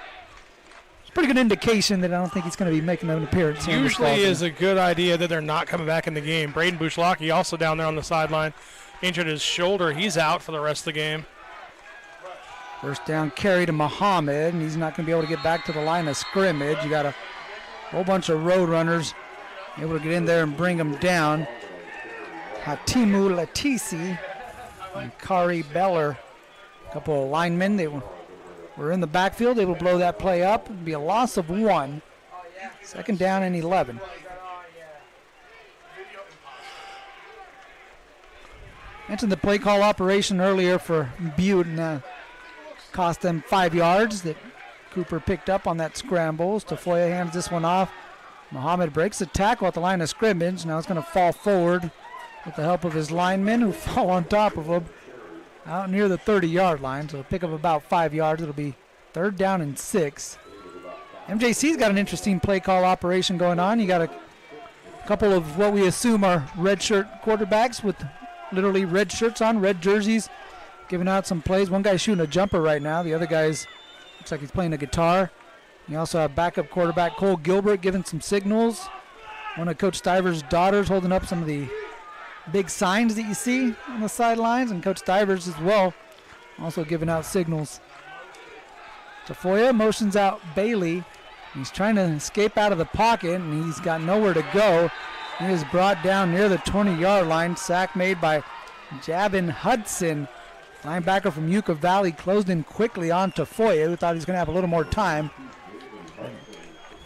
it's a pretty good indication that I don't think he's going to be making an appearance. Usually is a good idea that they're not coming back in the game. Braden Bushlaki also down there on the sideline, injured his shoulder. He's out for the rest of the game. First down carry to Muhammad, and he's not going to be able to get back to the line of scrimmage. You got a whole bunch of road runners able to get in there and bring him down. Hatimu Latisi and Kari Beller, a couple of linemen. They were in the backfield, able to blow that play up. It'd be a loss of 1. Second down and 11. Mentioned the play call operation earlier for Butte, and cost them 5 yards that Cooper picked up on that scramble. Tafoya hands this one off. Muhammad breaks the tackle at the line of scrimmage. Now it's going to fall forward with the help of his linemen, who fall on top of him out near the 30-yard line. So pick up about 5 yards. It'll be 3rd down and 6. MJC's got an interesting play call operation going on. You got a couple of what we assume are redshirt quarterbacks with literally red shirts on, red jerseys, giving out some plays. One guy's shooting a jumper right now. The other guy's looks like he's playing a guitar. You also have backup quarterback Cole Gilbert giving some signals. One of Coach Stiver's daughters holding up some of the big signs that you see on the sidelines, and Coach Stivers as well also giving out signals. Tafoya motions out Bailey. He's trying to escape out of the pocket, and he's got nowhere to go. He is brought down near the 20-yard line. Sack made by Javin Hudson. Linebacker from Yucca Valley closed in quickly on Tafoya, who thought he was going to have a little more time.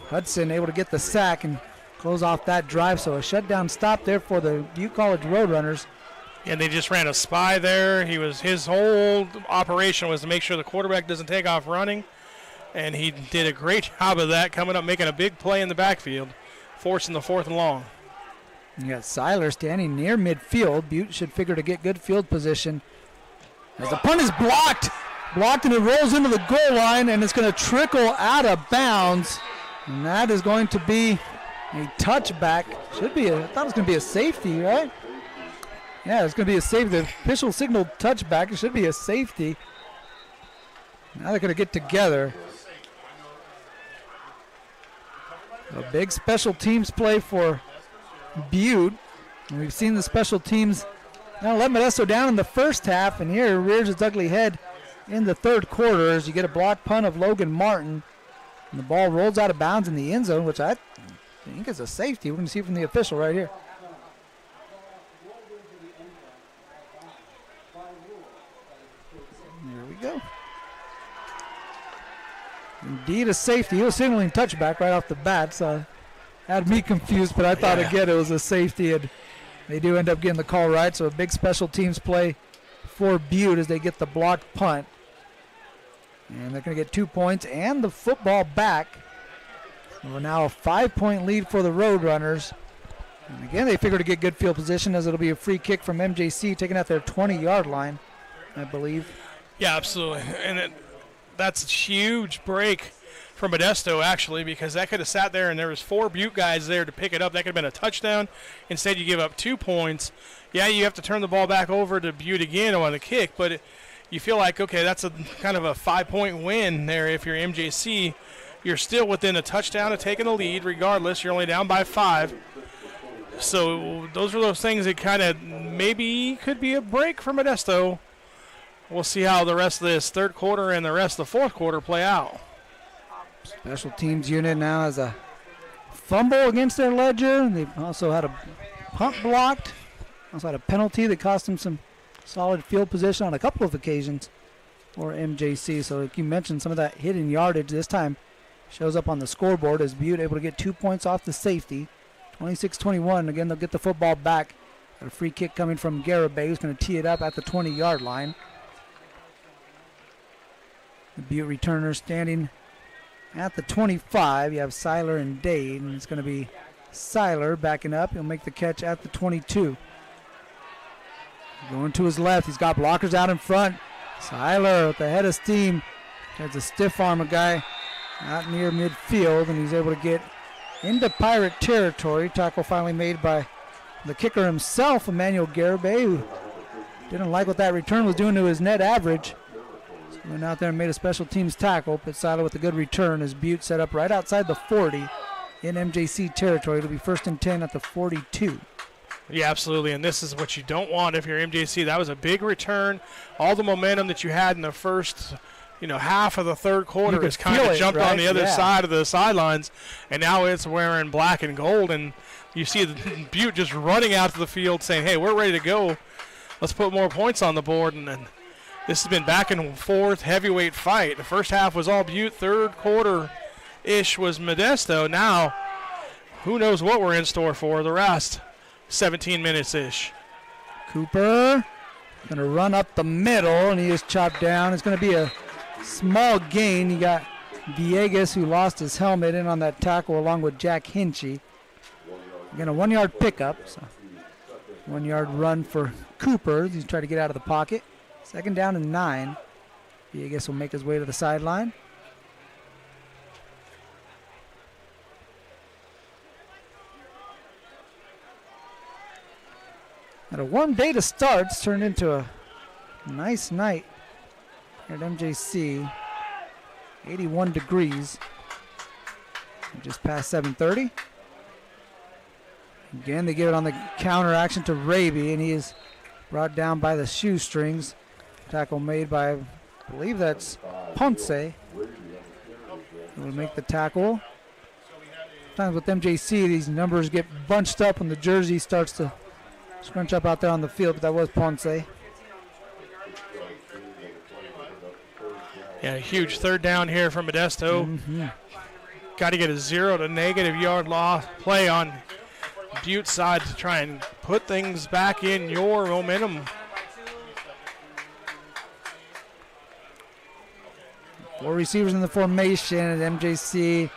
Hudson able to get the sack and close off that drive, so a shutdown stop there for the Butte College Roadrunners. And they just ran a spy there. His whole operation was to make sure the quarterback doesn't take off running, and he did a great job of that, coming up, making a big play in the backfield, forcing the 4th and long. You got Seiler standing near midfield. Butte should figure to get good field position. As the punt is blocked, and it rolls into the goal line, and it's going to trickle out of bounds. And that is going to be a touchback. I thought it was going to be a safety, right? Yeah, it's going to be a safety. The official signaled touchback. It should be a safety. Now they're going to get together. A big special teams play for Butte. And we've seen the special teams let Modesto down in the first half, and here rears its ugly head in the third quarter as you get a block punt of Logan Martin. And the ball rolls out of bounds in the end zone, which I think is a safety. We're going to see from the official right here. There we go. Indeed a safety. He was signaling touchback right off the bat, so had me confused, but I thought again it was a safety, and they do end up getting the call right. So a big special teams play for Butte as they get the blocked punt. And they're going to get 2 points and the football back. So now a 5-point lead for the Roadrunners. And again, they figure to get good field position as it'll be a free kick from MJC taken at their 20-yard line, I believe. Yeah, absolutely. And that's a huge break for Modesto, actually, because that could have sat there and there was 4 Butte guys there to pick it up. That could have been a touchdown. Instead, you give up 2 points. Yeah, you have to turn the ball back over to Butte again on the kick, but you feel like, okay, that's a kind of a 5-point win there. If you're MJC, you're still within a touchdown of taking the lead. Regardless, you're only down by 5. So those are those things that kind of maybe could be a break for Modesto. We'll see how the rest of this third quarter and the rest of the fourth quarter play out. Special teams unit now has a fumble against their ledger. They've also had a punt blocked. Also had a penalty that cost them some solid field position on a couple of occasions for MJC. So like you mentioned, some of that hidden yardage this time shows up on the scoreboard as Butte able to get 2 points off the safety. 26-21. Again, they'll get the football back. Got a free kick coming from Garibay, who's going to tee it up at the 20-yard line. The Butte returner standing at the 25. You have Seiler and Dade, and it's going to be Seiler backing up. He'll make the catch at the 22. Going to his left. He's got blockers out in front. Seiler with the head of steam. Tries to stiff arm a guy out near midfield, and he's able to get into Pirate territory. Tackle finally made by the kicker himself, Emmanuel Garibay, who didn't like what that return was doing to his net average. So went out there and made a special teams tackle, but Seiler with a good return as Butte set up right outside the 40 in MJC territory. It'll be 1st and 10 at the 42. Yeah, absolutely, and this is what you don't want if you're MJC. That was a big return. All the momentum that you had in the first half of the third quarter has kind of jumped on the other side of the sidelines, and now it's wearing black and gold, and you see the Butte just running out to the field saying, hey, we're ready to go. Let's put more points on the board, and then this has been back and forth heavyweight fight. The first half was all Butte. Third quarter-ish was Modesto. Now, who knows what we're in store for the rest. 17 minutes-ish. Cooper going to run up the middle, and he is chopped down. It's going to be a small gain. You got Villegas, who lost his helmet, in on that tackle along with Jack Hinchy. Again, a 1-yard pickup. So 1-yard run for Cooper. He's trying to get out of the pocket. 2nd down and 9. Villegas will make his way to the sideline. Had a warm day to start. It's turned into a nice night here at MJC. 81 degrees. Just past 7:30. Again, they give it on the counter action to Raby, and he is brought down by the shoestrings. Tackle made by, I believe that's Ponce. Will make the tackle. Sometimes with MJC, these numbers get bunched up when the jersey starts to scrunch up out there on the field, but that was Ponce. Yeah, a huge third down here from Modesto. Mm-hmm. Got to get a 0 to negative yard loss play on Butte's side to try and put things back in your momentum. Four receivers in the formation, and MJC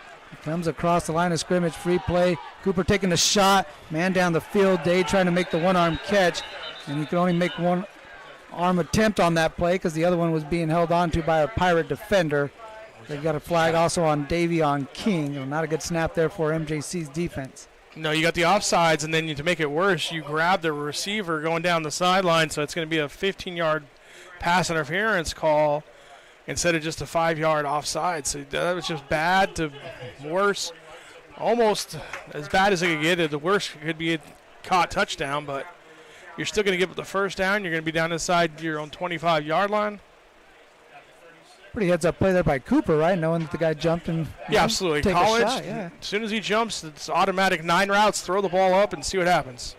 comes across the line of scrimmage, free play. Cooper taking a shot, man down the field. Day trying to make the one-arm catch, and he could only make one arm attempt on that play because the other one was being held onto by a Pirate defender. They've got a flag also on Davion King. Not a good snap there for MJC's defense. No, you got the offsides, and then to make it worse, you grab the receiver going down the sideline, so it's going to be a 15-yard pass interference call. instead of just a 5-yard offside. So that was just bad to worse. Almost as bad as it could get. The worst could be a caught touchdown, but you're still going to give up the first down. You're going to be down inside your own 25-yard line. Pretty heads-up play there by Cooper, right? Knowing that the guy jumped and Yeah, absolutely. take College, a shot, yeah. as soon as he jumps, it's automatic 9 routes. Throw the ball up and see what happens.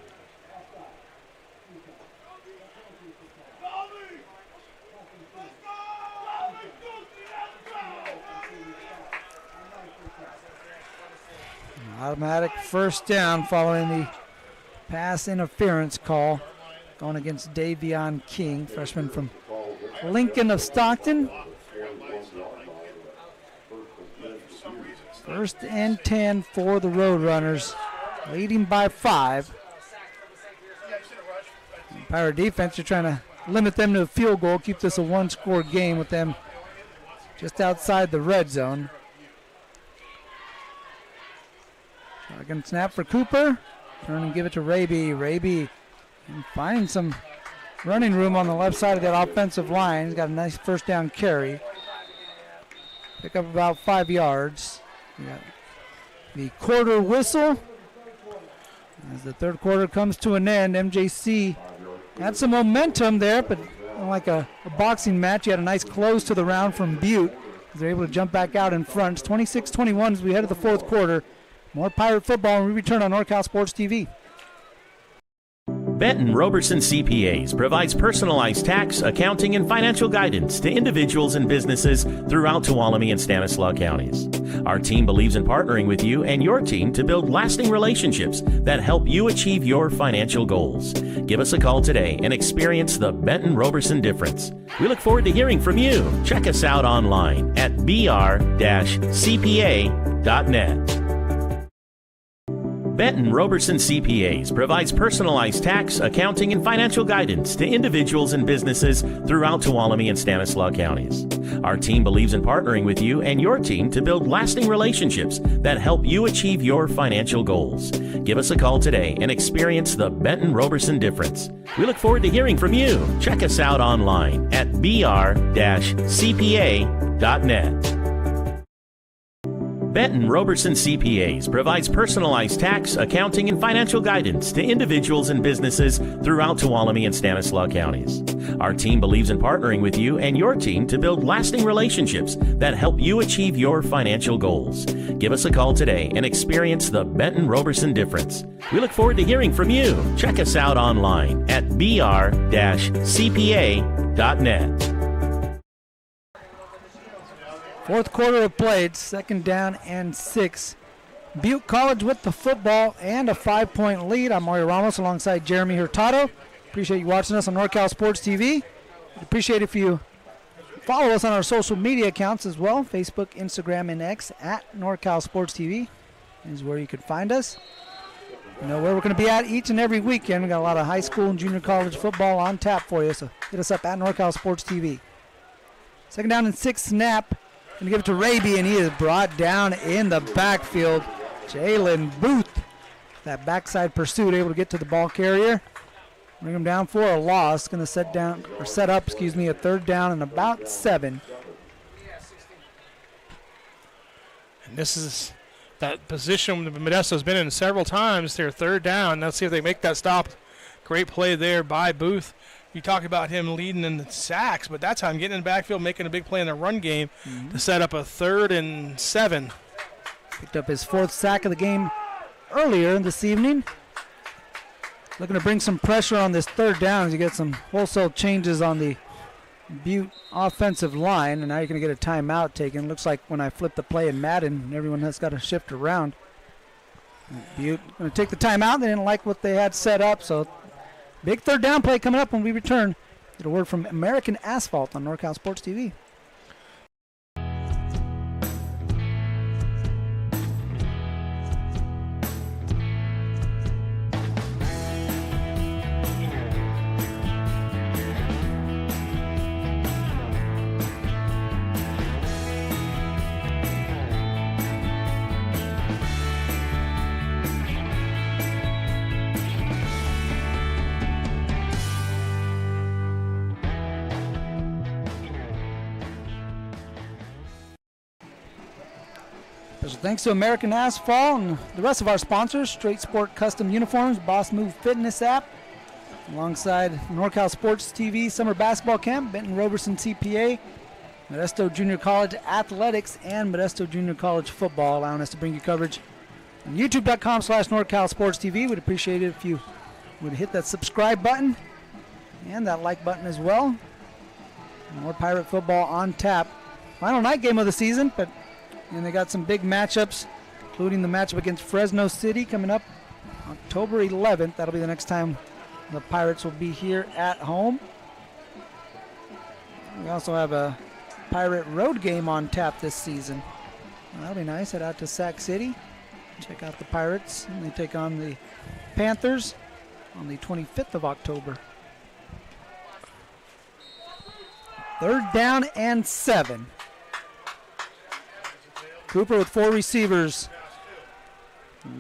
Automatic first down following the pass interference call going against Davion King, freshman from Lincoln of Stockton. First and 10 for the Roadrunners, leading by 5. Pirate defense, you're trying to limit them to a field goal, keep this a one-score game with them just outside the red zone. Shotgun snap for Cooper. Turn and give it to Raby. Raby finding some running room on the left side of that offensive line. He's got a nice first down carry. Pick up about 5 yards. We got the quarter whistle. As the third quarter comes to an end, MJC had some momentum there, but like a boxing match, you had a nice close to the round from Butte. They're able to jump back out in front. It's 26-21 as we head to the fourth quarter. More Pirate football when we return on NorCal Sports TV. Benton Roberson CPAs provides personalized tax, accounting, and financial guidance to individuals and businesses throughout Tuolumne and Stanislaus counties. Our team believes in partnering with you and your team to build lasting relationships that help you achieve your financial goals. Give us a call today and experience the Benton Roberson difference. We look forward to hearing from you. Check us out online at br-cpa.net. Benton Roberson CPAs provides personalized tax, accounting, and financial guidance to individuals and businesses throughout Tuolumne and Stanislaus counties. Our team believes in partnering with you and your team to build lasting relationships that help you achieve your financial goals. Give us a call today and experience the Benton Roberson difference. We look forward to hearing from you. Check us out online at br-cpa.net. Benton Roberson CPAs provides personalized tax, accounting, and financial guidance to individuals and businesses throughout Tuolumne and Stanislaus counties. Our team believes in partnering with you and your team to build lasting relationships that help you achieve your financial goals. Give us a call today and experience the Benton Roberson difference. We look forward to hearing from you. Check us out online at br-cpa.net. Fourth quarter of play, it's second down and 6. Butte College with the football and a 5-point lead. I'm Mario Ramos alongside Jeremy Hurtado. Appreciate you watching us on NorCal Sports TV. I'd appreciate if you follow us on our social media accounts as well. Facebook, Instagram, and X at NorCal Sports TV is where you can find us. You know where we're going to be at each and every weekend. We got a lot of high school and junior college football on tap for you, so hit us up at NorCal Sports TV. Second down and 6 snap. Going to give it to Raby, and he is brought down in the backfield. Jalen Booth, that backside pursuit, able to get to the ball carrier. Bring him down for a loss. Going to set up a third down and about 7. And this is that position that Modesto's been in several times. Their third down. Let's see if they make that stop. Great play there by Booth. You talk about him leading in the sacks, but that time getting in the backfield, making a big play in the run game to set up a 3rd and 7. Picked up his 4th sack of the game earlier this evening. Looking to bring some pressure on this third down as you get some wholesale changes on the Butte offensive line, and now you're going to get a timeout taken. Looks like when I flip the play in Madden, everyone has got to shift around. Butte going to take the timeout. They didn't like what they had set up, so big third down play coming up when we return. Get a word from American Asphalt on NorCal Sports TV. Special thanks to American Asphalt and the rest of our sponsors, Straight Sport Custom Uniforms, Boss Move Fitness App, alongside NorCal Sports TV Summer Basketball Camp, Benton Roberson CPA, Modesto Junior College Athletics, and Modesto Junior College Football, allowing us to bring you coverage on youtube.com/NorCal Sports TV. We'd appreciate it if you would hit that subscribe button and that like button as well. More Pirate football on tap. Final night game of the season, and they got some big matchups, including the matchup against Fresno City coming up October 11th. That'll be the next time the Pirates will be here at home. We also have a Pirate road game on tap this season. Well, that'll be nice. Head out to Sac City, check out the Pirates, and they take on the Panthers on the 25th of October. 3rd down and 7. Cooper with 4 receivers.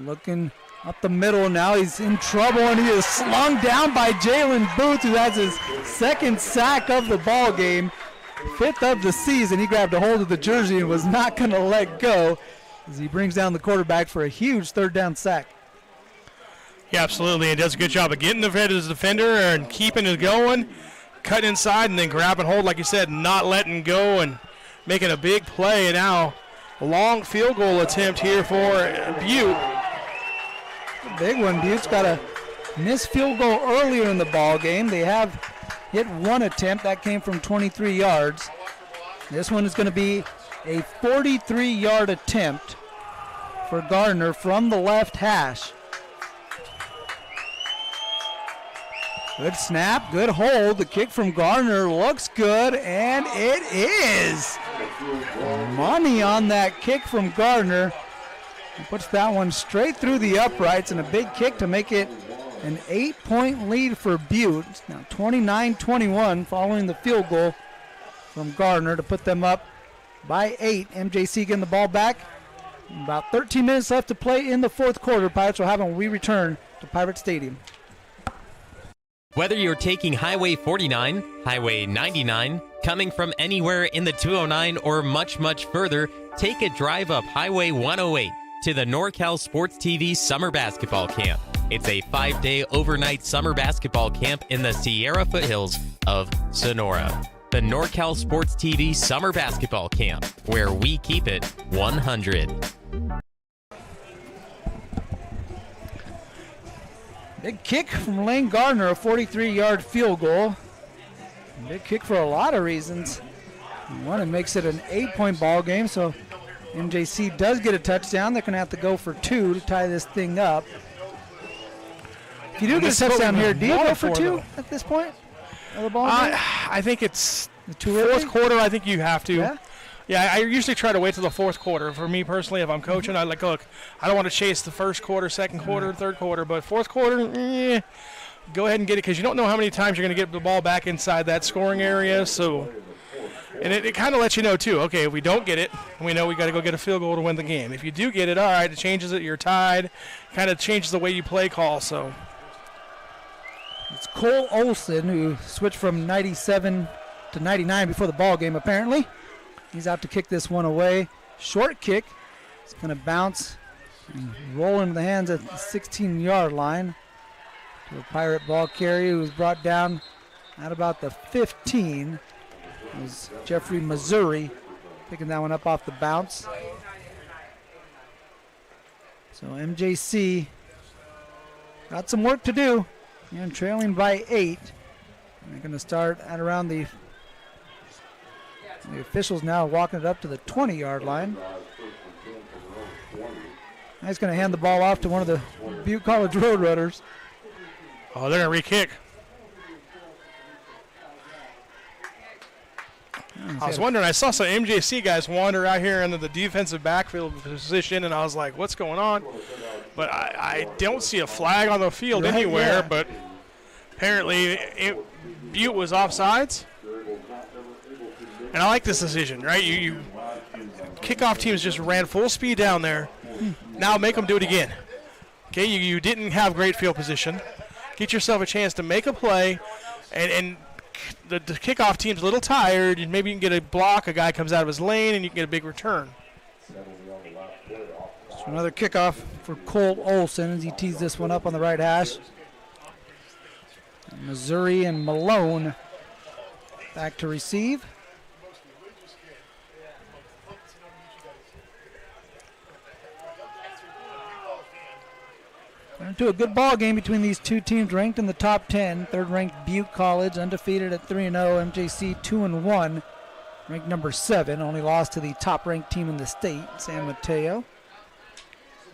Looking up the middle now. He's in trouble, and he is slung down by Jalen Booth, who has his 2nd sack of the ball game, 5th of the season. He grabbed a hold of the jersey and was not going to let go as he brings down the quarterback for a huge 3rd down sack. Yeah, absolutely. He does a good job of getting the his defender and keeping it going, cutting inside, and then grabbing hold, like you said, not letting go and making a big play. And now a long field goal attempt here for Butte. A big one. Butte's got a missed field goal earlier in the ball game. They have hit one attempt. That came from 23 yards. This one is going to be a 43-yard attempt for Gardner from the left hash. Good snap, good hold. The kick from Gardner looks good, and it is. Money on that kick from Gardner. He puts that one straight through the uprights, and a big kick to make it an 8-point lead for Butte. It's now 29-21 following the field goal from Gardner to put them up by 8. MJC getting the ball back. About 13 minutes left to play in the 4th quarter. Pirates will have when we return to Pirate Stadium. Whether you're taking Highway 49, Highway 99, coming from anywhere in the 209, or much, much further, take a drive up Highway 108 to the NorCal Sports TV Summer Basketball Camp. It's a 5-day overnight summer basketball camp in the Sierra foothills of Sonora. The NorCal Sports TV Summer Basketball Camp, where we keep it 100. Big kick from Lane Gardner, a 43-yard field goal. Big kick for a lot of reasons. One, it makes it an 8-point ball game, so MJC does get a touchdown. They're going to have to go for 2 to tie this thing up. If you do get a touchdown here, do you go for 2 at this point of the ball game? I think it's the 4th quarter. I think you have to. Yeah? Yeah, I usually try to wait till the 4th quarter. For me personally, if I'm coaching, I look, I don't want to chase the 1st quarter, 2nd quarter, 3rd quarter, but 4th quarter, go ahead and get it, because you don't know how many times you're going to get the ball back inside that scoring area. So, and it kind of lets you know too. Okay, if we don't get it, we know we got to go get a field goal to win the game. If you do get it, all right, it changes it. You're tied. Kind of changes the way you play call. So it's Cole Olson, who switched from 97 to 99 before the ball game. Apparently, he's out to kick this one away. Short kick. It's going to bounce and roll into the hands at the 16-yard line to a Pirate ball carrier who was brought down at about the 15. It was Jeffrey Missouri picking that one up off the bounce. So MJC got some work to do, and trailing by 8. And they're going to start at around the officials now walking it up to the 20-yard line. Now he's going to hand the ball off to one of the Butte College Roadrunners. Oh, they're going to re-kick. I was wondering, I saw some MJC guys wander out here into the defensive backfield position, and I was like, what's going on? But I don't see a flag on the field anywhere, yeah. But apparently Butte was offsides. And I like this decision, right? You kickoff teams just ran full speed down there. Now make them do it again. Okay, you didn't have great field position. Get yourself a chance to make a play, and the kickoff team's a little tired, and maybe you can get a block, a guy comes out of his lane, and you can get a big return. So another kickoff for Colt Olson as he tees this one up on the right hash. Missouri and Malone back to receive. Into a good ball game between these two teams ranked in the top 10. Third-ranked Butte College, undefeated at 3-0. MJC 2-1, ranked number 7. Only lost to the top-ranked team in the state, San Mateo.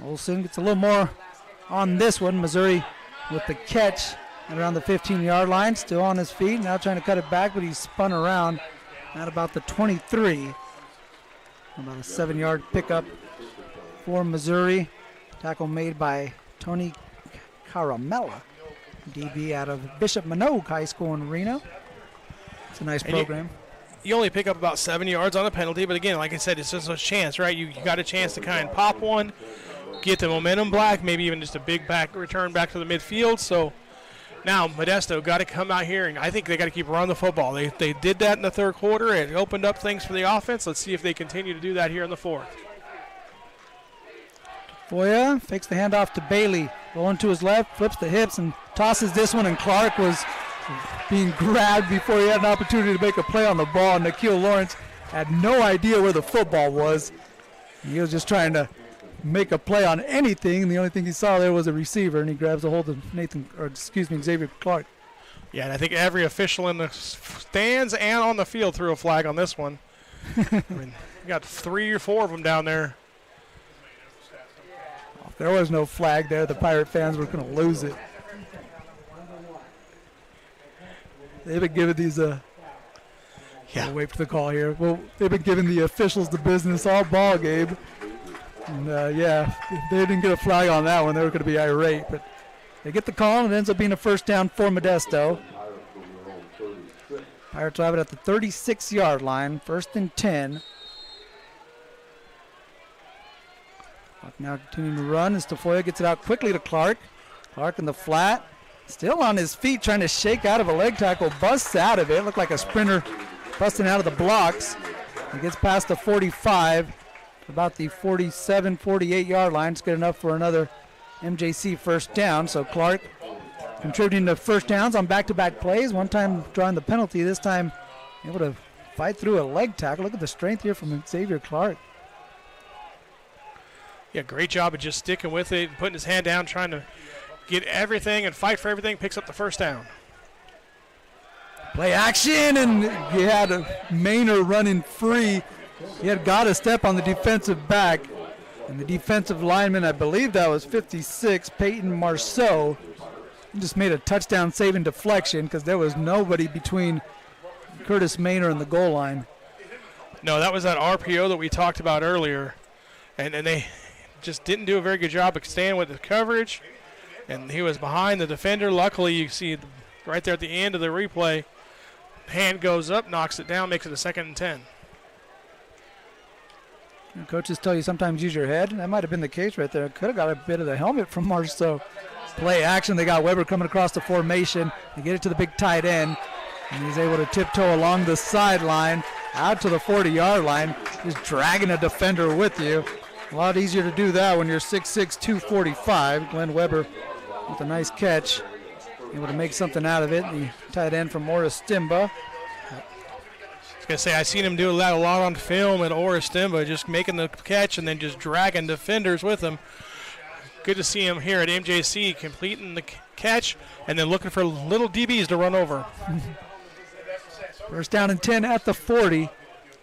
Olson gets a little more on this one. Missouri with the catch at around the 15-yard line, still on his feet. Now trying to cut it back, but he's spun around at about the 23. About a 7-yard pickup for Missouri. Tackle made by Tony Caramella, DB out of Bishop Manogue High School in Reno. It's a nice program. You only pick up about 7 yards on a penalty, but again, like I said, it's just a chance, right? You got a chance to kind of pop one, get the momentum back, maybe even just a big back return back to the midfield. So now Modesto got to come out here, and I think they got to keep running the football. They did that in the third quarter. It opened up things for the offense. Let's see if they continue to do that here in the fourth. Foya fakes the handoff to Bailey. Rolling to his left, flips the hips and tosses this one, and Clark was being grabbed before he had an opportunity to make a play on the ball. Nikhil Lawrence had no idea where the football was. He was just trying to make a play on anything, and the only thing he saw there was a receiver, and he grabs a hold of Xavier Clark. Yeah, and I think every official in the stands and on the field threw a flag on this one. I mean, you got 3 or 4 of them down there. If there was no flag there, the Pirate fans were going to lose it. They've been giving these I'll wait for the call here. Well, they've been giving the officials the business all ball game. And if they didn't get a flag on that one, they were going to be irate. But they get the call, and it ends up being a first down for Modesto. Pirates will have it at the 36-yard line, 1st and 10. Now continuing to run as Tafoya gets it out quickly to Clark. Clark in the flat, still on his feet, trying to shake out of a leg tackle, busts out of it. Looked like a sprinter busting out of the blocks. He gets past the 45, about the 47, 48-yard line. It's good enough for another MJC first down. So Clark contributing to first downs on back-to-back plays. One time drawing the penalty, this time able to fight through a leg tackle. Look at the strength here from Xavier Clark. Yeah, great job of just sticking with it, putting his hand down, trying to get everything and fight for everything, picks up the first down. Play action, and you had a Maynor running free. He had got a step on the defensive back, and the defensive lineman, I believe that was 56, Peyton Marceau, just made a touchdown saving deflection because there was nobody between Curtis Maynor and the goal line. No, that was that RPO that we talked about earlier, and they just didn't do a very good job of staying with the coverage, and he was behind the defender. Luckily, you see right there at the end of the replay, hand goes up, knocks it down, makes it a 2nd and 10. And coaches tell you sometimes use your head. That might have been the case right there. Could have got a bit of the helmet from Marceau. Play action. They got Weber coming across the formation. They get it to the big tight end, and he's able to tiptoe along the sideline out to the 40-yard line, just dragging a defender with you. A lot easier to do that when you're 6'6", 245. Glenn Weber with a nice catch, able to make something out of it. The tight end from Oristimba. I was going to say, I seen him do that a lot on film at Oristimba, just making the catch and then just dragging defenders with him. Good to see him here at MJC, completing the catch and then looking for little DBs to run over. First down and 10 at the 40.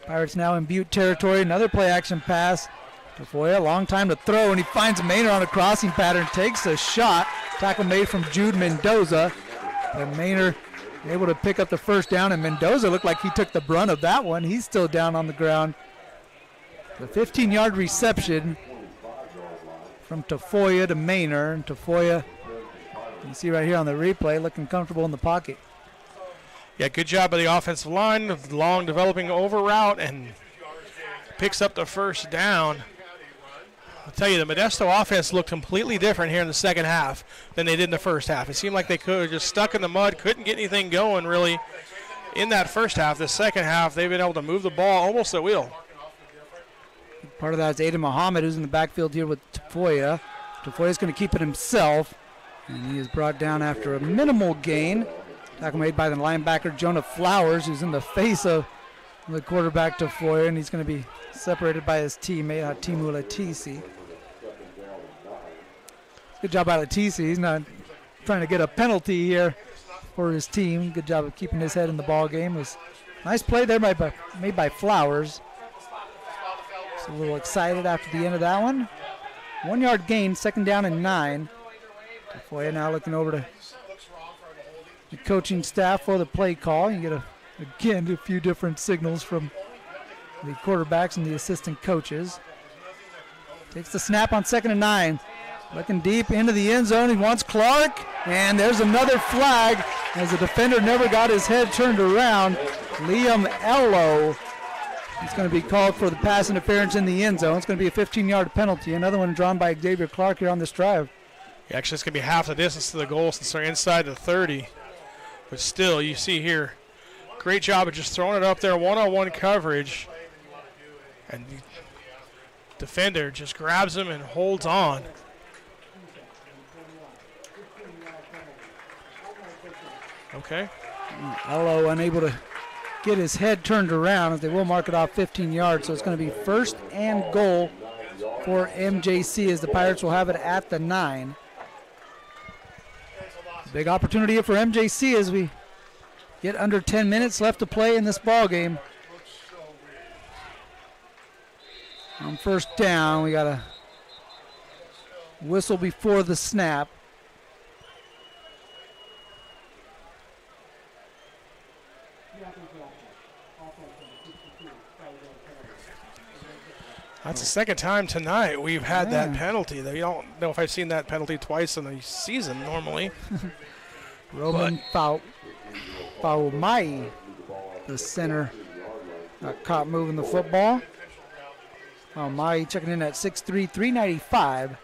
Pirates now in Butte territory. Another play action pass. Tafoya, long time to throw, and he finds Maynor on a crossing pattern, takes a shot. Tackle made from Jude Mendoza. And Maynor able to pick up the first down, and Mendoza looked like he took the brunt of that one. He's still down on the ground. The 15-yard reception from Tafoya to Maynor. And Tafoya, you see right here on the replay, looking comfortable in the pocket. Yeah, good job by the offensive line. Long developing over route and picks up the first down. I'll tell you, the Modesto offense looked completely different here in the second half than they did in the first half. It seemed like they could have just stuck in the mud, couldn't get anything going really in that first half. The second half, they've been able to move the ball almost at will. Part of that is Aiden Muhammad, who's in the backfield here with Tafoya. Tafoya's going to keep it himself, and he is brought down after a minimal gain. Tackle made by the linebacker Jonah Flowers, who's in the face of the quarterback Tafoya, and he's going to be separated by his teammate Hatimu Latisi. Good job by Latisi. He's not trying to get a penalty here for his team. Good job of keeping his head in the ball game. It was a nice play there made by Flowers. Just a little excited after the end of that one. 1 yard gain, 2nd down and 9. Tafoya now looking over to the coaching staff for the play call. You get again a few different signals from the quarterbacks and the assistant coaches. Takes the snap on 2nd and 9. Looking deep into the end zone. He wants Clark. And there's another flag as the defender never got his head turned around. Liam Ello is going to be called for the pass interference in the end zone. It's going to be a 15-yard penalty. Another one drawn by Xavier Clark here on this drive. Yeah, actually, it's going to be half the distance to the goal since they're inside the 30. But still, you see here, great job of just throwing it up there, one-on-one coverage. And the defender just grabs him and holds on. Okay. Ello unable to get his head turned around as they will mark it off 15 yards. So it's going to be 1st and goal for MJC as the Pirates will have it at the 9. Big opportunity here for MJC as we get under 10 minutes left to play in this ball game. On 1st down, we got a whistle before the snap. That's the 2nd time tonight we've had that penalty. I don't know if I've seen that penalty twice in the season normally. Roman Faumai, the center, got caught moving the football. Faumai checking in at 6'3", 395.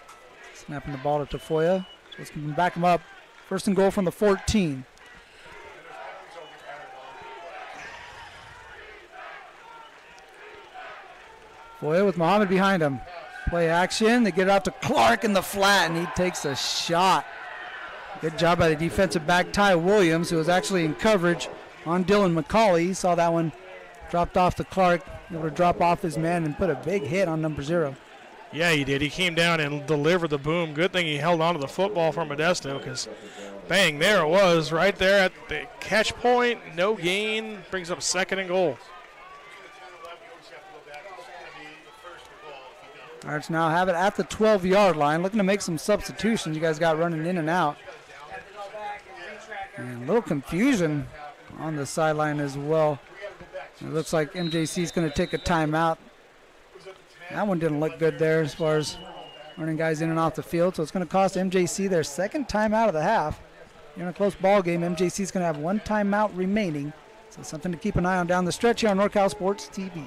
Snapping the ball to Tafoya. So let's back him up. 1st and goal from the 14. Tafoya with Muhammad behind him. Play action. They get it out to Clark in the flat, and he takes a shot. Good job by the defensive back, Ty Williams, who was actually in coverage on Dylan McCauley. He saw that one dropped off to Clark, able to drop off his man and put a big hit on number 0. Yeah, he did. He came down and delivered the boom. Good thing he held on to the football for Modesto because, bang, there it was right there at the catch point. No gain. Brings up 2nd and goal. Pirates now have it at the 12-yard line. Looking to make some substitutions. You guys got running in and out. And a little confusion on the sideline as well. It looks like MJC is going to take a timeout. That one didn't look good there as far as running guys in and off the field. So it's going to cost MJC their 2nd timeout of the half. In a close ball game, MJC is going to have 1 timeout remaining. So something to keep an eye on down the stretch here on NorCal Sports TV.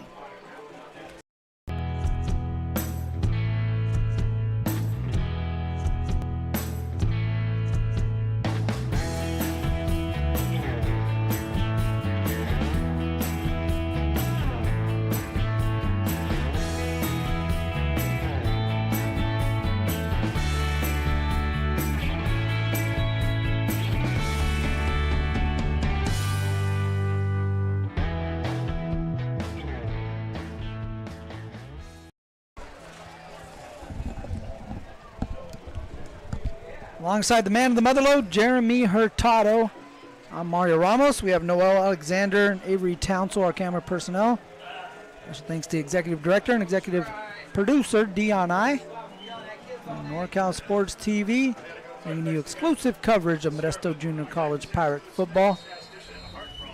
Alongside the man of the motherlode, Jeremy Hurtado. I'm Mario Ramos. We have Noel Alexander and Avery Townsell, our camera personnel. Special thanks to Executive Director and Executive Producer, Dion I. On NorCal Sports TV, bringing you exclusive coverage of Modesto Junior College Pirate Football.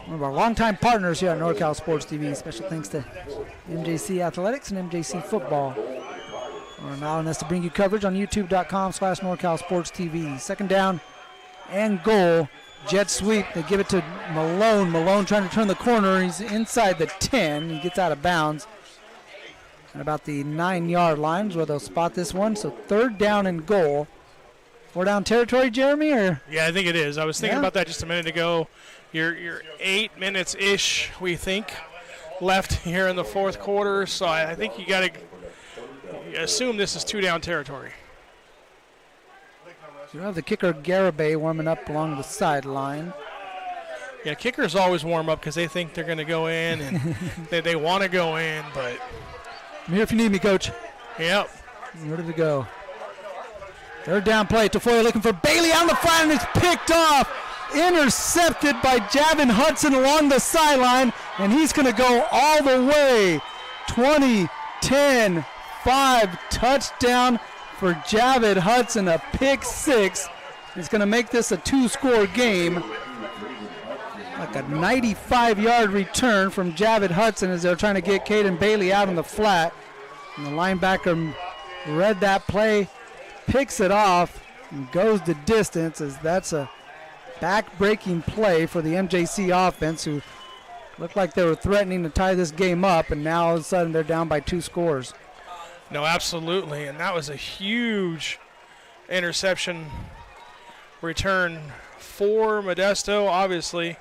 One of our longtime partners here at NorCal Sports TV. Special thanks to MJC Athletics and MJC Football. We're allowing us to bring you coverage on youtube.com/NorCal Sports TV. 2nd down and goal. Jet sweep. They give it to Malone. Malone trying to turn the corner. He's inside the 10. He gets out of bounds at about the 9-yard line is where they'll spot this one. So 3rd down and goal. 4-down territory, Jeremy? Or? Yeah, I think it is. I was thinking about that just a minute ago. You're 8 minutes-ish, we think, left here in the 4th quarter. So I think you got to assume this is 2-down territory. You have the kicker Garibay warming up along the sideline. Yeah, kickers always warm up because they think they're going to go in and they want to go in, but. I'm here if you need me, Coach. Yep. Ready to go. Third down play. Tafoya looking for Bailey on the flat, and it's picked off. Intercepted by Javin Hudson along the sideline, and he's going to go all the way. 20, 10, 5 touchdown for Javid Hudson, a pick 6. He's going to make this a 2-score game. Like a 95-yard return from Javid Hudson as they're trying to get Caden Bailey out on the flat. And the linebacker read that play, picks it off, and goes the distance as that's a back-breaking play for the MJC offense, who looked like they were threatening to tie this game up, and now all of a sudden they're down by 2 scores. No, absolutely, and that was a huge interception return for Modesto, obviously.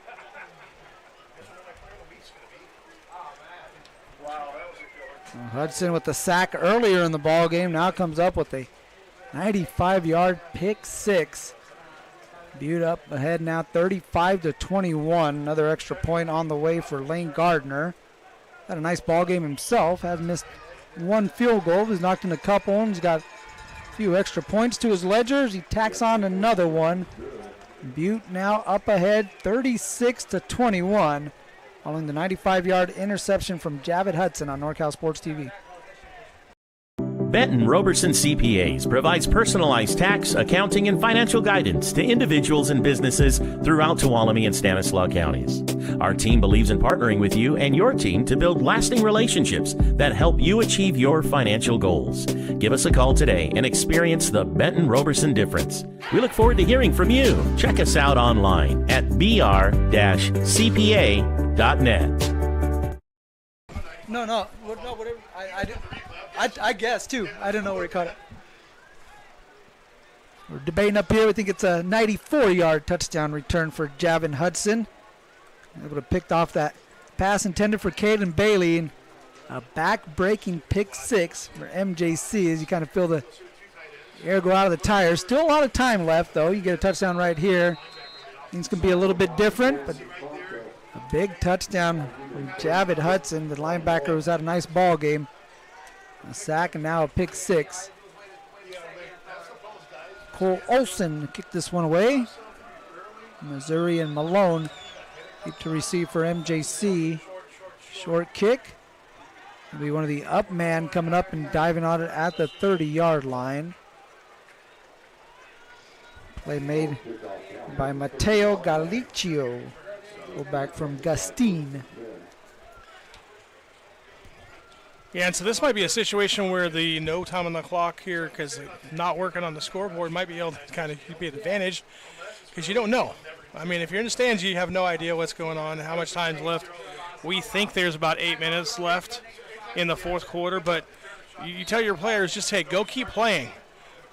Hudson with the sack earlier in the ball game now comes up with a 95-yard pick 6. Butte up ahead now 35-21. Another extra point on the way for Lane Gardner. Had a nice ball game himself. Has missed 1 field goal. He's knocked in a couple. He's got a few extra points to his ledger as he tacks on another one. Butte now up ahead 36-21. Following the 95-yard interception from Javid Hudson on NorCal Sports TV. Benton Roberson CPAs provides personalized tax, accounting, and financial guidance to individuals and businesses throughout Tuolumne and Stanislaus counties. Our team believes in partnering with you and your team to build lasting relationships that help you achieve your financial goals. Give us a call today and experience the Benton Roberson difference. We look forward to hearing from you. Check us out online at br-cpa.net. No, whatever. I guess too. I don't know where he caught it. We're debating up here. We think it's a 94-yard touchdown return for Javin Hudson. Able to pick off that pass intended for Caden Bailey. And a back-breaking pick 6 for MJC as you kind of feel the air go out of the tires. Still a lot of time left, though. You get a touchdown right here. Things can be a little bit different, but a big touchdown for Javid Hudson, the linebacker who's had a nice ball game. A sack and now a pick 6. Cole Olson kicked this one away. Missouri and Malone keep to receive for MJC. Short kick. It'll be one of the up man coming up and diving on it at the 30-yard line. Play made by Matteo Galiccio. Go back from Gustine. Yeah, and so this might be a situation where the no time on the clock here, because not working on the scoreboard, might be able to kind of be an advantage, because you don't know. I mean, if you're in the stands, you have no idea what's going on, how much time's left. We think there's about 8 minutes left in the fourth quarter, but you tell your players just, hey, go keep playing.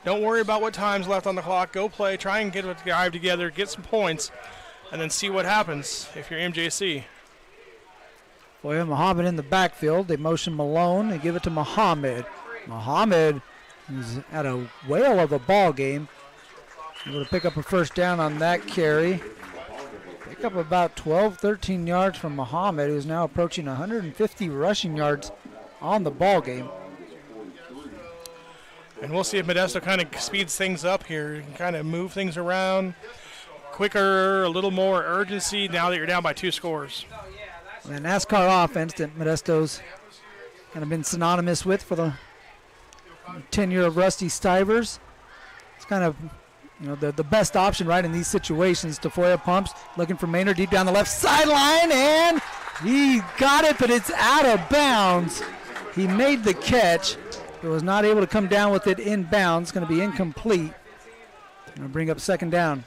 Don't worry about what time's left on the clock. Go play. Try and get a drive together, get some points, and then see what happens if you're MJC. Boy, Muhammad in the backfield. They motion Malone. They give it to Muhammad. Muhammad is at a whale of a ball game. Able to pick up a first down on that carry. Pick up about 12, 13 yards from Muhammad, who's now approaching 150 rushing yards on the ball game. And we'll see if Modesto kind of speeds things up here and kind of move things around quicker, a little more urgency now that you're down by 2 scores. The NASCAR offense that Modesto's kind of been synonymous with for the tenure of Rusty Stivers. It's kind of, you know, the best option right in these situations. Tafoya pumps, looking for Maynard deep down the left sideline, and he got it, but it's out of bounds. He made the catch, but was not able to come down with it in bounds. Going to be incomplete. Going to bring up second down.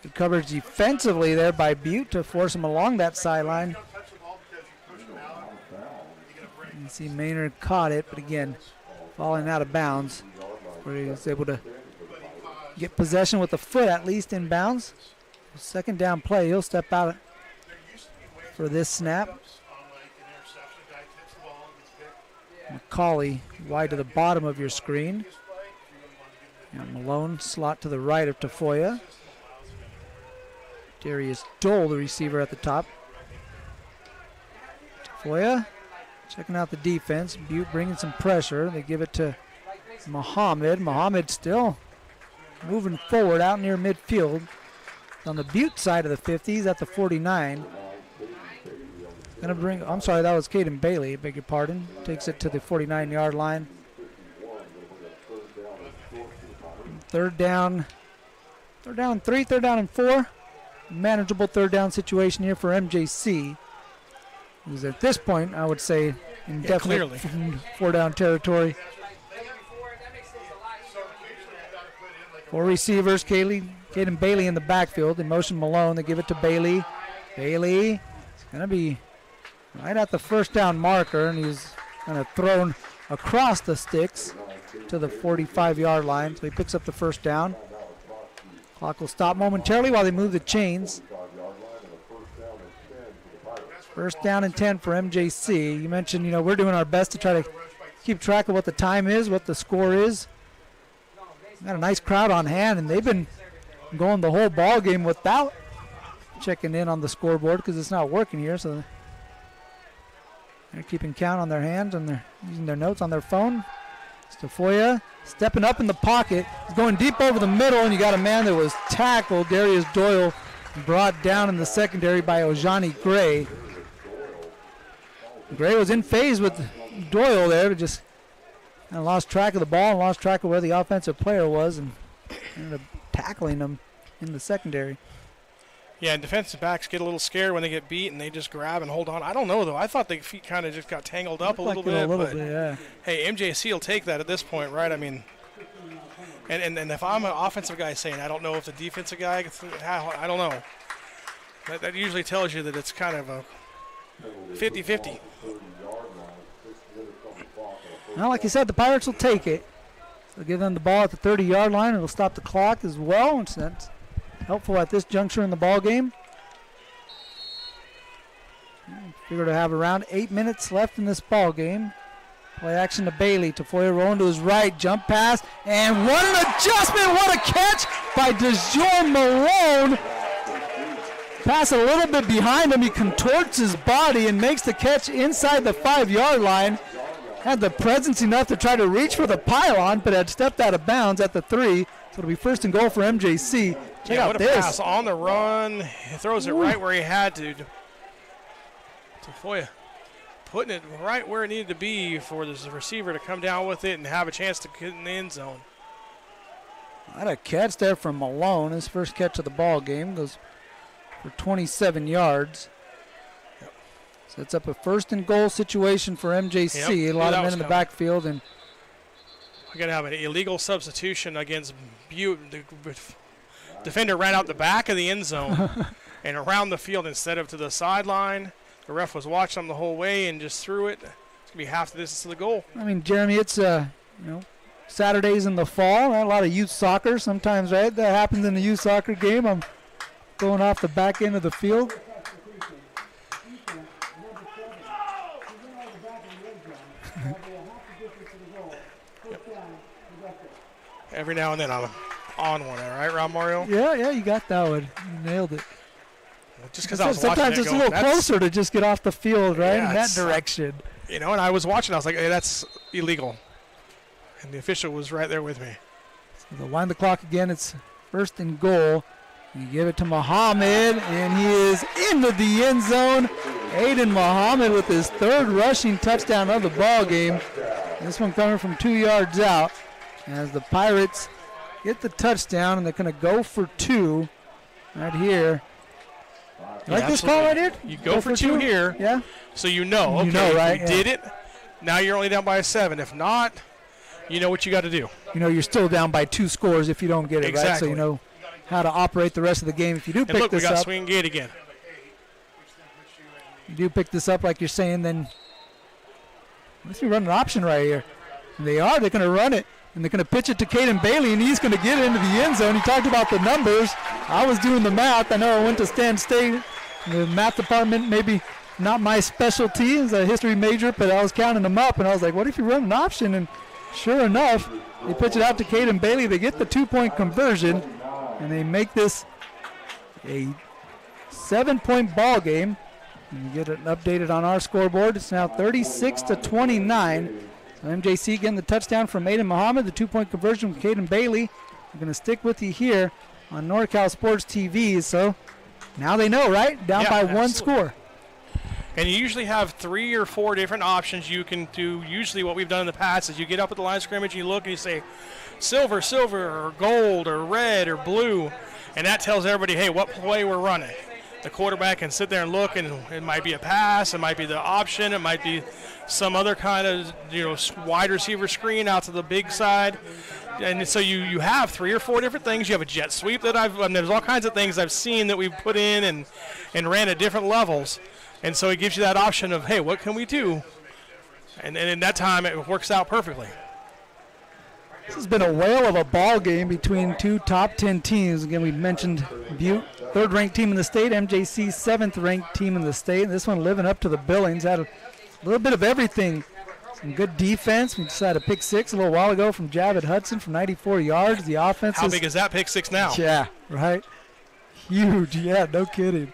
Good coverage defensively there by Butte to force him along that sideline. You see Maynard caught it, but again, falling out of bounds. Where he was able to get possession with the foot at least in bounds. Second down play, he'll step out for this snap. McCauley wide to the bottom of your screen. And Malone slot to the right of Tafoya. Darius Dole, the receiver at the top. Tafoya checking out the defense. Butte bringing some pressure. They give it to Muhammad. Muhammad still moving forward out near midfield. On the Butte side of the 50s at the 49. Gonna bring, I'm sorry, that was Caden Bailey, beg your pardon. Takes it to the 49-yard line. Third down 3, third down and 4. Manageable third down situation here for MJC. Because at this point, I would say indefinite four down territory. 4 receivers, Caden Bailey in the backfield. They motion Malone, they give it to Bailey. Bailey is gonna be right at the first down marker, and he's kind of thrown across the sticks to the 45-yard line. So he picks up the first down. Clock will stop momentarily while they move the chains. First down and 10 for MJC. You mentioned, we're doing our best to try to keep track of what the time is, what the score is. Got a nice crowd on hand, and they've been going the whole ball game without checking in on the scoreboard because it's not working here. So they're keeping count on their hands and they're using their notes on their phone. Tafoya stepping up in the pocket. He's going deep over the middle, and you got a man that was tackled. Darius Doyle brought down in the secondary by Ojani Gray. Gray was in phase with Doyle there, but just kind of lost track of the ball and lost track of where the offensive player was and ended up tackling him in the secondary. Yeah, and defensive backs get a little scared when they get beat and they just grab and hold on. I don't know, though. I thought their feet kind of just got tangled up a little bit. Yeah. Hey, MJC will take that at this point, right? I mean, and if I'm an offensive guy saying I don't know if the defensive guy, I don't know. That usually tells you that it's kind of a 50-50. Well, like you said, the Pirates will take it. They'll give them the ball at the 30-yard line. It'll stop the clock as well. And that's helpful at this juncture in the ball game. Figure to have around 8 minutes left in this ball game. Play action to Bailey. Tafoya rolling to his right. Jump pass. And what an adjustment. What a catch by DeJour Malone. Pass a little bit behind him. He contorts his body and makes the catch inside the 5-yard line. Had the presence enough to try to reach for the pylon, but had stepped out of bounds at the 3. So it'll be first and goal for MJC. Check out what this. A pass on the run. He throws it right where he had to. Tafoya putting it right where it needed to be for the receiver to come down with it and have a chance to get in the end zone. Had a catch there from Malone. His first catch of the ball game goes for 27 yards. Sets up a first and goal situation for MJC. A lot of men in the backfield. And we're going to have an illegal substitution against Butte. The defender ran out the back of the end zone and around the field instead of to the sideline. The ref was watching them the whole way and just threw it. It's going to be half the distance to the goal. I mean, Jeremy, it's Saturdays in the fall. A lot of youth soccer sometimes, right? That happens in the youth soccer game. I'm going off the back end of the field. Every now and then I'm on one, all right, Rob Mario? Yeah, you got that one. You nailed it. Just because I was watching sometimes it's a little closer to just get off the field, right, in that direction. And I was watching. I was like, hey, that's illegal. And the official was right there with me. So they'll wind the clock again. It's first and goal. You give it to Muhammad, and he is into the end zone. Aiden Muhammad with his 3rd rushing touchdown of the ball game. This one coming from 2 yards out. As the Pirates get the touchdown, and they're going to go for 2 right here. You like this call right here? You go for 2 here. Yeah. So okay, right? You did it. Now you're only down by 7. If not, you know what you got to do. You're still down by 2 scores if you don't get it, exactly. Right? So you know how to operate the rest of the game. If you do pick look, this we got up, swing gate again. You do pick this up like you're saying, then let's run an option right here. And they're going to run it. And they're going to pitch it to Caden Bailey, and he's going to get into the end zone. He talked about the numbers. I was doing the math. I know I went to Stan State. The math department maybe not my specialty as a history major, but I was counting them up, and I was like, what if you run an option? And sure enough, they pitch it out to Caden Bailey. They get the 2-point conversion, and they make this a 7-point ball game. And you get it updated on our scoreboard. It's now 36-29. So MJC getting the touchdown from Aiden Muhammad, the 2-point conversion from Caden Bailey. We're going to stick with you here on NorCal Sports TV. So now they know, right? Down by one score. And you usually have 3 or 4 different options you can do. Usually what we've done in the past is you get up at the line of scrimmage and you look and you say silver, or gold, or red, or blue. And that tells everybody, hey, what play we're running. The quarterback can sit there and look, and it might be a pass, it might be the option, it might be some other kind of wide receiver screen out to the big side. And so you have 3 or 4 different things. You have a jet sweep that there's all kinds of things I've seen that we've put in and ran at different levels. And so it gives you that option of, hey, what can we do? And in that time, it works out perfectly. This has been a whale of a ball game between 2 top 10 teams. Again, we mentioned Butte, 3rd-ranked team in the state, MJC, 7th-ranked team in the state. This one living up to the billings. Had a little bit of everything. Some good defense. We just had a pick 6 a little while ago from Javed Hudson from 94 yards. The offense How big is that pick 6 now? Yeah, right. Huge. Yeah, no kidding.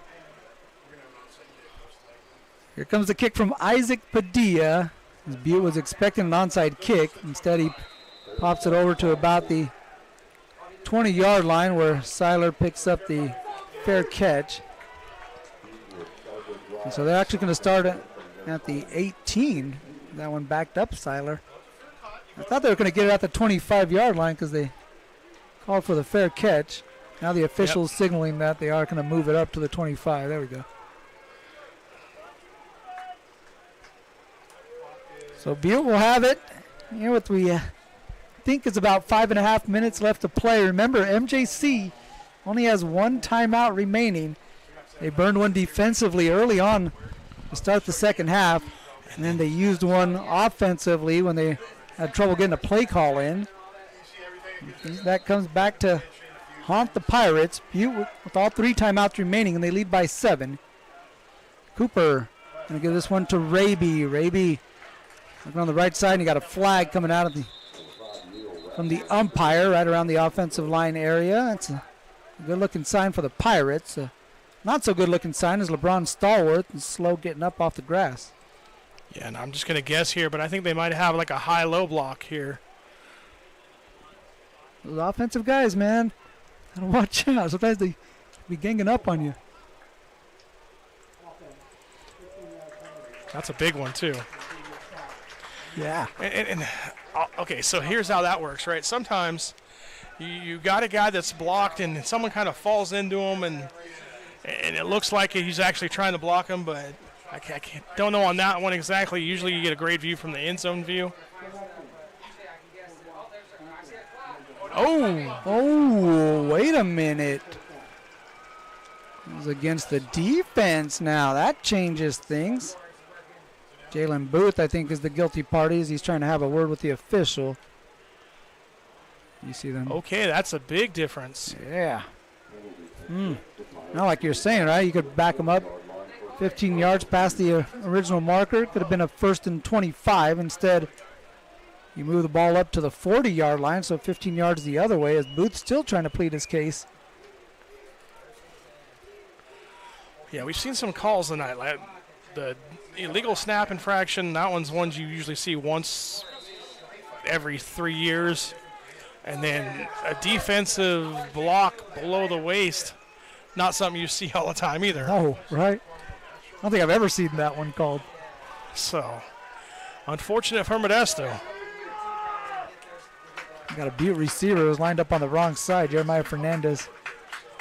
Here comes the kick from Isaac Padilla. As Butte was expecting an onside kick. Instead, he pops it over to about the 20-yard line where Seiler picks up the fair catch. And so they're actually going to start at the 18. That one backed up Seiler. I thought they were going to get it at the 25-yard line because they called for the fair catch. Now the officials signaling that they are going to move it up to the 25. There we go. So Butte will have it. Here with we think it's about 5.5 minutes left to play. Remember, MJC only has 1 timeout remaining. They burned one defensively early on to start the second half, and then they used one offensively when they had trouble getting a play call in. That comes back to haunt the Pirates. Butte with all 3 timeouts remaining, and they lead by 7. Cooper going to give this one to Raby. Raby looking on the right side, and you got a flag coming out of from the umpire right around the offensive line area. That's a good-looking sign for the Pirates. Not so good-looking sign is LeBron Stallworth and slow getting up off the grass. Yeah, and I'm just going to guess here, but I think they might have like a high-low block here. Those offensive guys, man, gotta watch out. Sometimes they be ganging up on you. That's a big one, too. Yeah. And okay, so here's how that works, right? Sometimes you got a guy that's blocked and someone kind of falls into him and it looks like he's actually trying to block him, but I don't know on that one exactly. Usually you get a great view from the end zone view. Oh, wait a minute. It was against the defense now. That changes things. Jalen Booth, I think, is the guilty party as he's trying to have a word with the official. You see them? Okay, that's a big difference. Yeah. Now, like you're saying, right, you could back them up 15 yards past the original marker. Could have been a 1st and 25. Instead, you move the ball up to the 40-yard line, so 15 yards the other way as Booth's still trying to plead his case. Yeah, we've seen some calls tonight. Like the illegal snap infraction, that one's ones you usually see once every 3 years. And then a defensive block below the waist, not something you see all the time either. Oh, right. I don't think I've ever seen that one called. So, unfortunate for Modesto. Got a Butte receiver who's lined up on the wrong side. Jeremiah Fernandez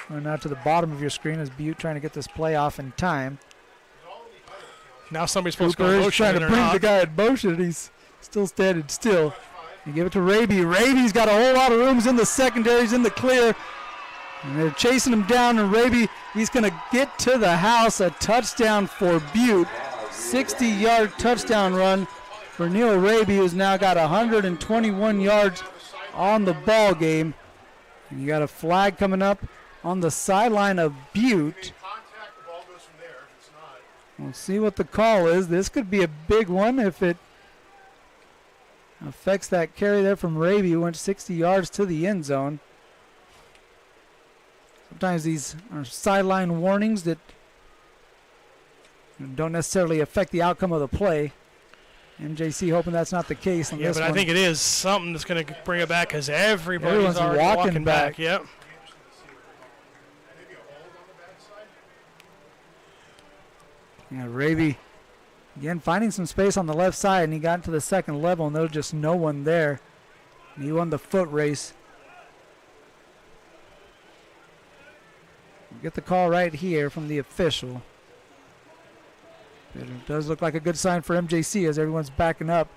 going out to the bottom of your screen as Butte trying to get this play off in time. Now somebody's supposed Cooper to go is motion trying to bring the guy in motion, and he's still standing still. You give it to Raby. Raby's got a whole lot of rooms in the secondary. He's in the clear. And they're chasing him down, and Raby, he's going to get to the house. A touchdown for Butte. 60-yard touchdown run for Neil Raby, who's now got 121 yards on the ball game. And you got a flag coming up on the sideline of Butte. We'll see what the call is. This could be a big one if it affects that carry there from Raby, who went 60 yards to the end zone. Sometimes these are sideline warnings that don't necessarily affect the outcome of the play. MJC hoping that's not the case on this one. Yeah, but I think it is something that's going to bring it back because everybody's already walking back. Yep. Yeah, Raby again finding some space on the left side, and he got into the second level, and there was just no one there. And he won the foot race. We'll get the call right here from the official. It does look like a good sign for MJC as everyone's backing up.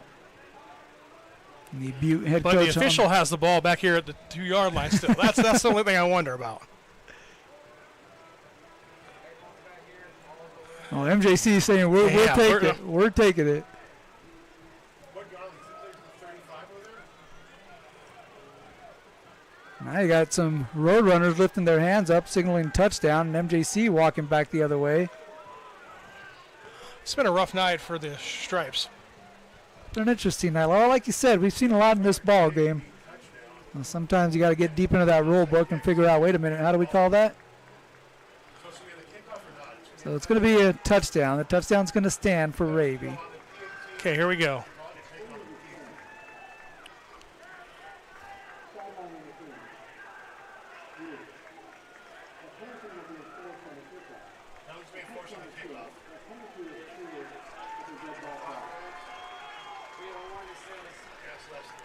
And the Butte head coach. But the official has the ball back here at the 2-yard line still. That's the only thing I wonder about. Oh, MJC is saying we're taking it. We're taking it. Now you got some road runners lifting their hands up, signaling touchdown, and MJC walking back the other way. It's been a rough night for the Stripes. It's an interesting night. Well, like you said, we've seen a lot in this ball game. Well, sometimes you got to get deep into that rule book and figure out, wait a minute, how do we call that? So it's going to be a touchdown. The touchdown's going to stand for Raby. Okay, here we go.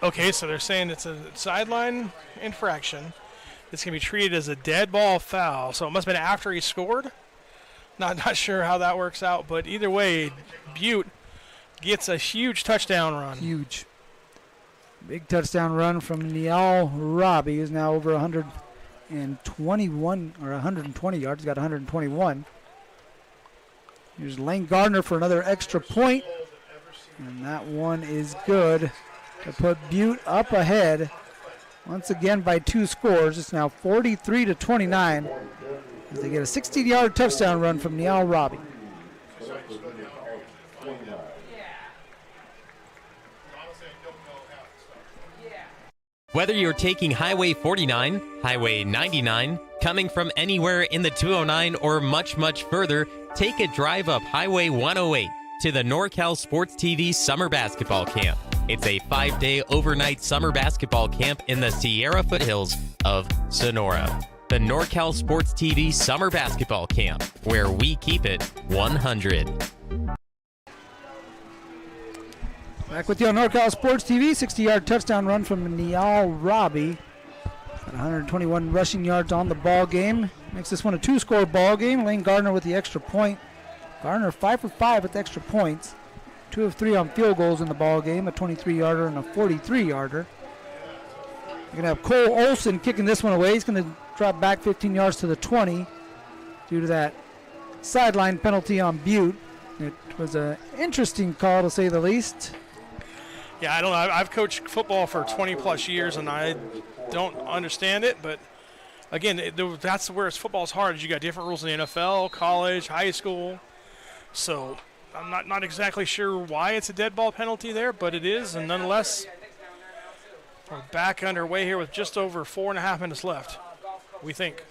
Okay, so they're saying it's a sideline infraction. It's going to be treated as a dead ball foul. So it must have been after he scored. Not sure how that works out, but either way, Butte gets a huge touchdown run. Huge. Big touchdown run from Niall Robbie, who's now over 121 or 120 yards. He's got 121. Here's Lane Gardner for another extra point, and that one is good to put Butte up ahead once again by 2 scores. It's now 43-29 as they get a 60-yard touchdown run from Niall Robbie. Whether you're taking Highway 49, Highway 99, coming from anywhere in the 209 or much, much further, take a drive up Highway 108 to the NorCal Sports TV Summer Basketball Camp. It's a 5-day overnight summer basketball camp in the Sierra foothills of Sonora. The NorCal Sports TV Summer Basketball Camp, where we keep it 100. Back with you on NorCal Sports TV. 60-yard touchdown run from Niall Robbie. Got 121 rushing yards on the ball game. Makes this one a 2-score ball game. Lane Gardner with the extra point. Gardner 5 for 5 with extra points. 2 of 3 on field goals in the ball game. A 23-yarder and a 43-yarder. You're going to have Cole Olson kicking this one away. He's going to drop back 15 yards to the 20 due to that sideline penalty on Butte. It was an interesting call, to say the least. Yeah, I don't know. I've coached football for 20-plus years, and I don't understand it. But, again, that's where football's hard. Is you got different rules in the NFL, college, high school. So I'm not exactly sure why it's a dead ball penalty there, but it is. And nonetheless, we're back underway here with just over 4.5 minutes left, we think.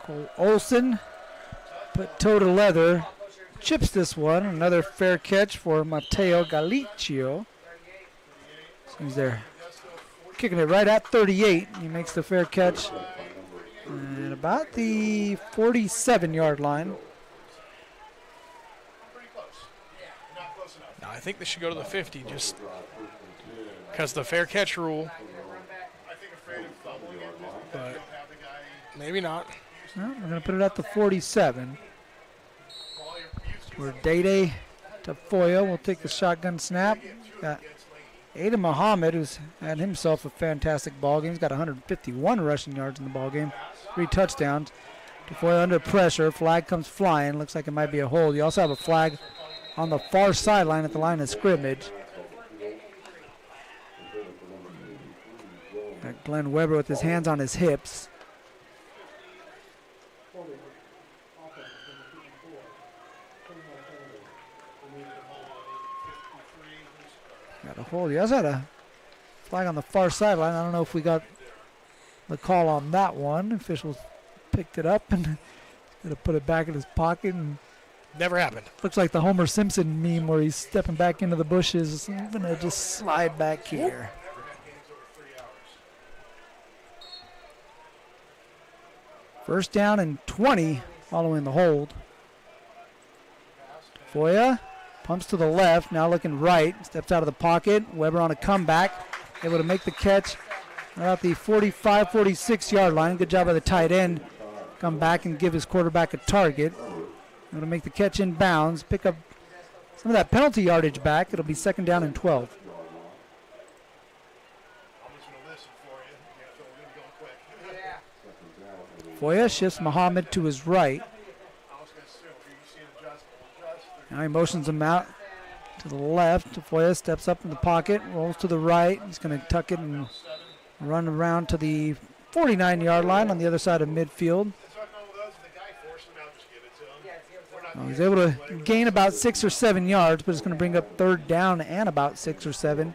Cole Olson put toe to leather. Chips this one. Another fair catch for Mateo Galicchio. He's there kicking it right at 38. He makes the fair catch at about the 47-yard line. No, I think they should go to the 50 just because the fair catch rule. But maybe not. No, we're going to put it at the 47. Where Dede Tafoya will take the shotgun snap. Got Aiden Muhammad, who's had himself a fantastic ball game. He's got 151 rushing yards in the ball game, 3 touchdowns. Tafoya under pressure. Flag comes flying. Looks like it might be a hold. You also have a flag on the far sideline at the line of scrimmage. Got Glenn Weber with his hands on his hips. Got a hold. He also had a flag on the far sideline. I don't know if we got the call on that one. Officials picked it up and going to put it back in his pocket. And never happened. Looks like the Homer Simpson meme where he's stepping back into the bushes. I'm going to just slide back here. First down and 20 following the hold. Foya pumps to the left, now looking right, steps out of the pocket. Weber on a comeback, able to make the catch about the 45, 46 yard line. Good job by the tight end. Come back and give his quarterback a target. Able to make the catch in bounds, pick up some of that penalty yardage back. It'll be second down and 12. Foya shifts Muhammad to his right. Now he motions him out to the left. Foya steps up in the pocket, rolls to the right. He's going to tuck it and run around to the 49-yard line on the other side of midfield. He's able to gain about 6 or 7 yards, but it's going to bring up third down and about 6 or 7.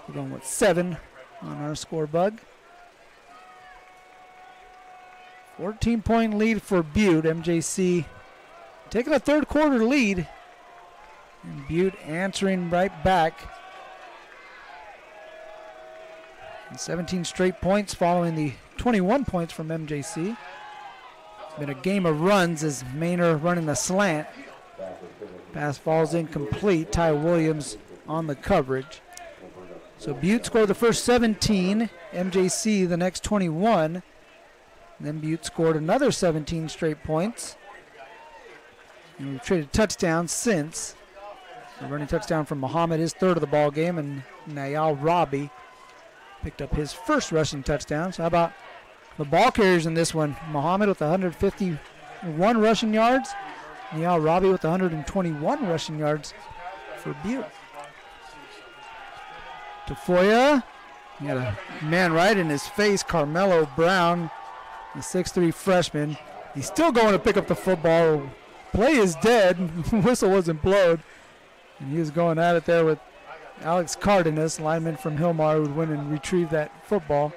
We're going with 7 on our score bug. 14-point lead for Butte. MJC taking a third quarter lead. And Butte answering right back. And 17 straight points following the 21 points from MJC. It's been a game of runs as Maynard running the slant. Pass falls incomplete. Ty Williams on the coverage. So Butte scored the first 17. MJC the next 21. And then Butte scored another 17 straight points. And we've traded touchdowns since. A running touchdown from Muhammad, his third of the ball game, and Nayal Robbie picked up his first rushing touchdown. So how about the ball carriers in this one? Muhammad with 151 rushing yards. Nayal Robbie with 121 rushing yards for Butte. Tafoya, he had a man right in his face, Carmelo Brown, the 6'3 freshman. He's still going to pick up the football. Play is dead. Whistle wasn't blown. And he was going at it there with Alex Cardenas, lineman from Hillmar, who would win and retrieve that football.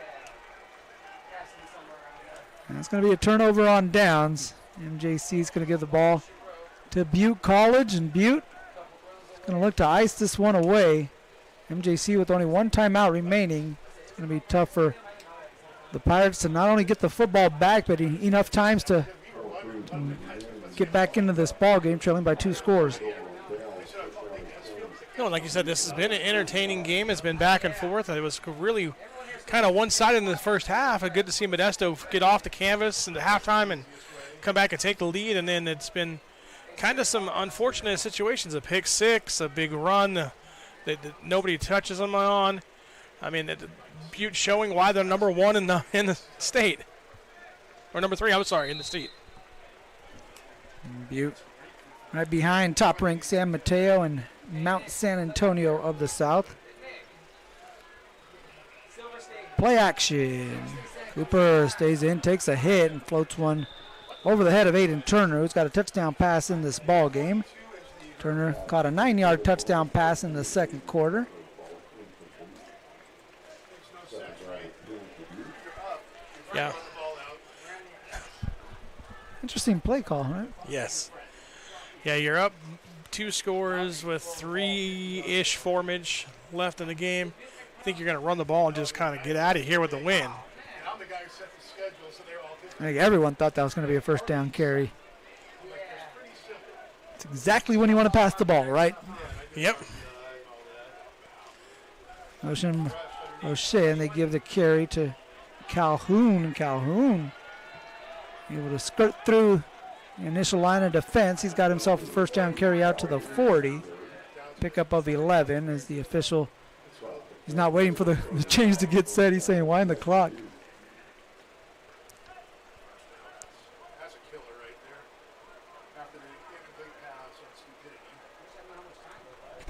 And it's going to be a turnover on downs. MJC is going to give the ball to Butte College, and Butte is going to look to ice this one away. MJC with only one timeout remaining. It's going to be tough for the Pirates to not only get the football back, but enough times to get back into this ball game, trailing by 2 scores. No, like you said, this has been an entertaining game. It's been back and forth. It was really kind of one-sided in the first half. Good to see Modesto get off the canvas in the halftime and come back and take the lead. And then it's been kind of some unfortunate situations. A pick six, a big run that nobody touches them on. I mean, Butte showing why they're number one in the state. Or number 3, I'm sorry, in the state. Butte right behind top-ranked San Mateo and Mount San Antonio of the South. Play action. Cooper stays in, takes a hit, and floats one over the head of Aiden Turner, who's got a touchdown pass in this ball game. Turner caught a 9-yard touchdown pass in the second quarter. Yeah. Interesting play call, right? Yes. Yeah, you're up 2 scores with 3-ish formage left in the game. I think you're going to run the ball and just kind of get out of here with the win. I think everyone thought that was going to be a first down carry. It's exactly when you want to pass the ball, right? Yep. Motion O'Shea, and they give the carry to Calhoun. Calhoun able to skirt through the initial line of defense. He's got himself a first down carry out to the 40. Pickup of 11 as the official, he's not waiting for the change to get set. He's saying, wind the clock.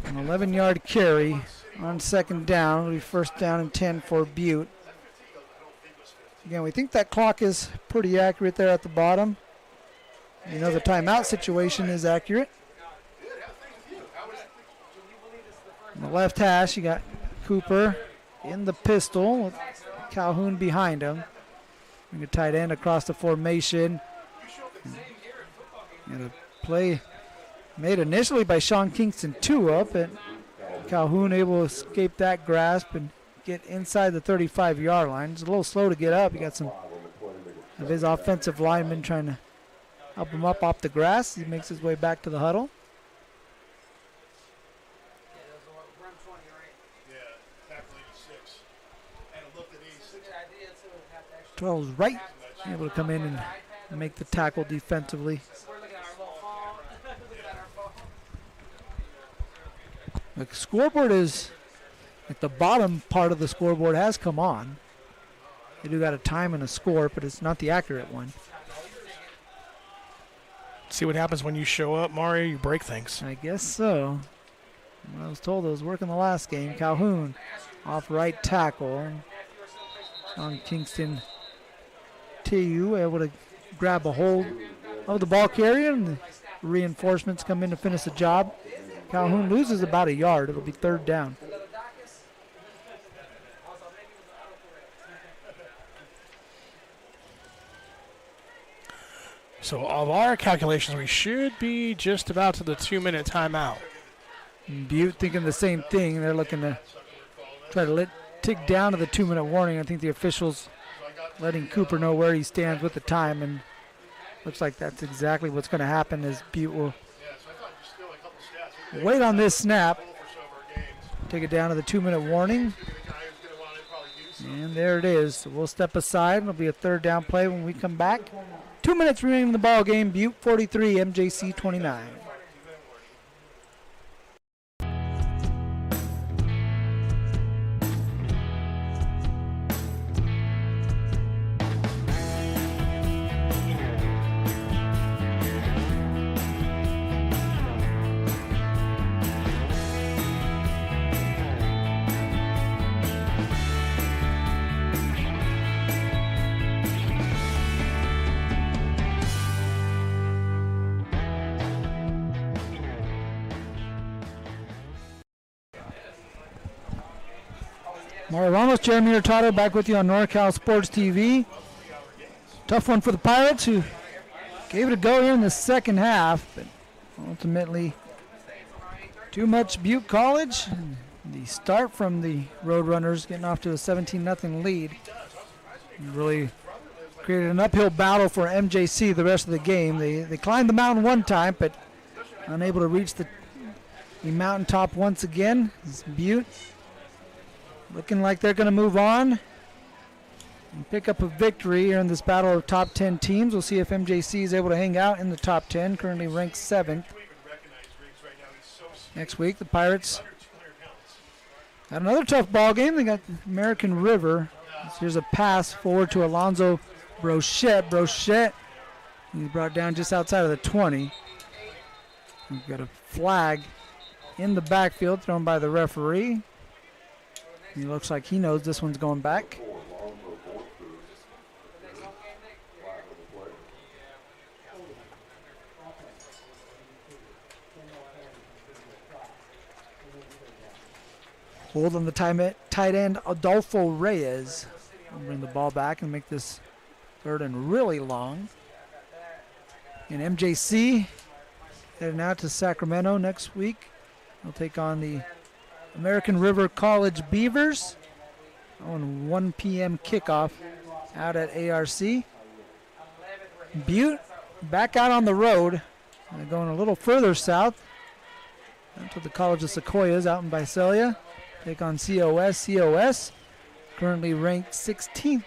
An 11-yard carry on second down. It'll be first down and 10 for Butte. Again, we think that clock is pretty accurate there at the bottom. You know, the timeout situation is accurate. On the left hash, you got Cooper in the pistol with Calhoun behind him. Bring a tight end across the formation. And a play made initially by Sean Kingston, 2 up, and Calhoun able to escape that grasp and get inside the 35-yard line. It's a little slow to get up. You got some of his offensive linemen trying to help him up off the grass. He makes his way back to the huddle. Twelve's right, able to come in and make the tackle defensively. The scoreboard is at the bottom part of the scoreboard has come on. They do got a time and a score, but it's not the accurate one. See what happens when you show up, Mario. You break things. I guess so. I was told it was working the last game. Calhoun off right tackle. On Kingston TU able to grab a hold of the ball carrier, and the reinforcements come in to finish the job. Calhoun loses about a yard. It'll be 3rd down. So of our calculations, we should be just about to the 2-minute timeout. Butte thinking the same thing. They're looking to try to tick down to the 2-minute warning. I think the officials letting Cooper know where he stands with the time, and looks like that's exactly what's going to happen as Butte will wait on this snap, take it down to the 2-minute warning, and there it is. So we'll step aside. It'll be a 3rd down play when we come back. 2 minutes remaining in the ball game. Butte 43, MJC 29. Mario Ramos, Jeremy Hurtado back with you on NorCal Sports TV. Tough one for the Pirates, who gave it a go here in the second half, but ultimately too much Butte College. And the start from the Roadrunners getting off to a 17-0 lead. Really created an uphill battle for MJC the rest of the game. They climbed the mountain one time, but unable to reach the mountaintop once again. It's Butte looking like they're going to move on and pick up a victory here in this battle of top 10 teams. We'll see if MJC is able to hang out in the top 10, currently ranked 7th. Next week, the Pirates got another tough ball game. They got American River. Here's a pass forward to Alonzo Brochette. Brochette, he's brought down just outside of the 20. We've got a flag in the backfield thrown by the referee. He looks like he knows this one's going back. Hold on the tight end, Adolfo Reyes. We'll bring the ball back and make this 3rd and really long. And MJC heading out to Sacramento next week. They'll take on the American River College Beavers on 1 p.m. kickoff out at ARC. Butte back out on the road. They're going a little further south to the College of Sequoias out in Visalia. Take on COS. COS currently ranked 16th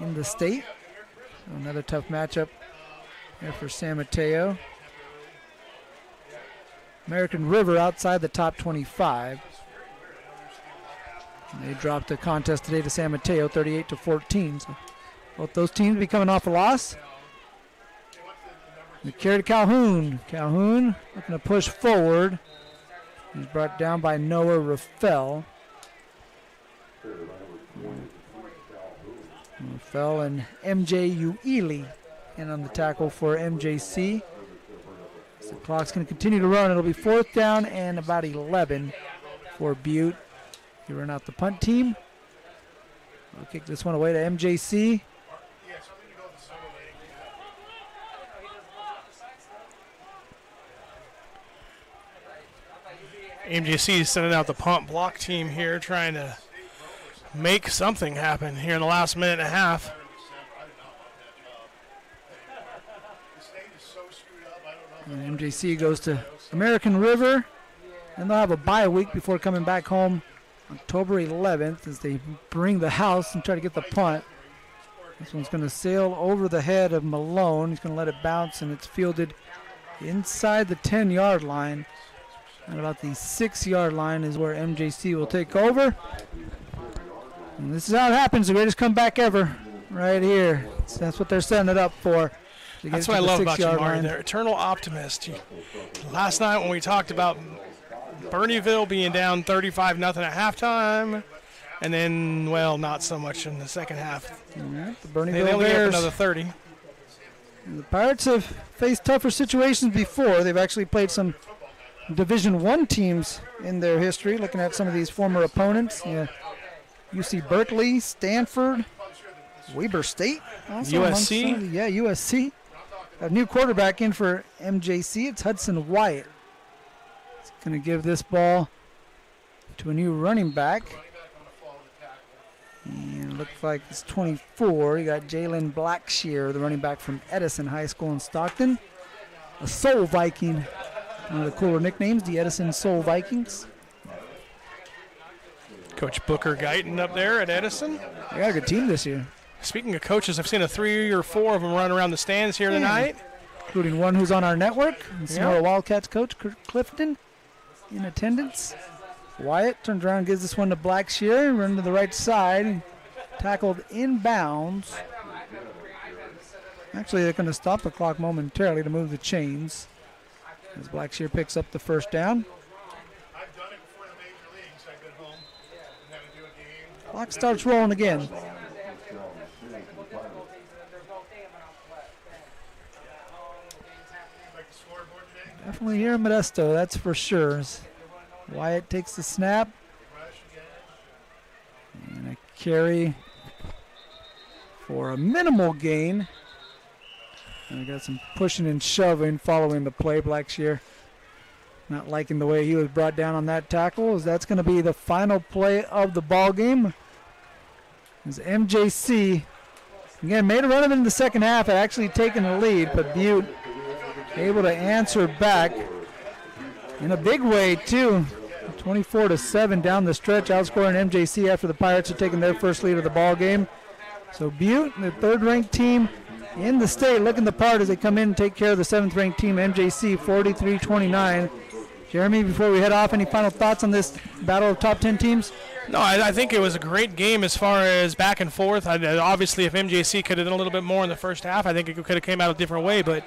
in the state. So another tough matchup here for San Mateo. American River outside the top 25. And they dropped the contest today to San Mateo, 38-14. So both those teams be coming off a loss. The carry to Calhoun. Calhoun looking to push forward. He's brought down by Noah Raffel. Raffel and MJ Ueli in on the tackle for MJC. So the clock's going to continue to run. It'll be 4th down and about 11 for Butte. You run out the punt team. We'll kick this one away to MJC. MJC is sending out the punt block team here, trying to make something happen here in the last minute and a half. And MJC goes to American River, and they'll have a bye week before coming back home October 11th as they bring the house and try to get the punt. This one's going to sail over the head of Malone. He's going to let it bounce, and it's fielded inside the 10-yard line. And about the 6-yard line is where MJC will take over. And this is how it happens, the greatest comeback ever, right here. So that's what they're setting it up for. That's what I love about you, Mari. They're eternal optimists. Last night when we talked about Bernieville being down 35-0 at halftime, and then, well, not so much in the second half. Yeah, the Bernieville they only Bears. get another 30. And the Pirates have faced tougher situations before. They've actually played some Division I teams in their history, looking at some of these former opponents. Yeah, UC Berkeley, Stanford, Weber State. Also USC. Yeah, USC. A new quarterback in for MJC. It's Hudson Wyatt. It's going to give this ball to a new running back. And it looks like it's 24. You got Jalen Blackshear, the running back from Edison High School in Stockton. A Soul Viking. One of the cooler nicknames, the Edison Soul Vikings. Coach Booker Guyton up there at Edison. They got a good team this year. Speaking of coaches, I've seen 3 or 4 of them run around the stands here tonight. Including one who's on our network, and Sonora Wildcats coach Kurt Clifton in attendance. Wyatt turns around and gives this one to Blackshear, run to the right side, tackled inbounds. Actually, they're going to stop the clock momentarily to move the chains as Blackshear picks up the first down. Clock starts rolling again. Definitely here in Modesto, that's for sure. Wyatt takes the snap. And a carry for a minimal gain. And we got some pushing and shoving following the play. Blackshear not liking the way he was brought down on that tackle, as that's going to be the final play of the ball game. As MJC, again, made a run of it in the second half, had actually taken the lead, but Butte able to answer back in a big way, too. 24-7 down the stretch, outscoring MJC after the Pirates had taken their first lead of the ball game. So Butte, the third-ranked team in the state, looking the part as they come in and take care of the seventh-ranked team, MJC, 43-29. Jeremy, before we head off, any final thoughts on this battle of top 10 teams? No, I think it was a great game as far as back and forth. Obviously, if MJC could have done a little bit more in the first half, I think it could have came out a different way. But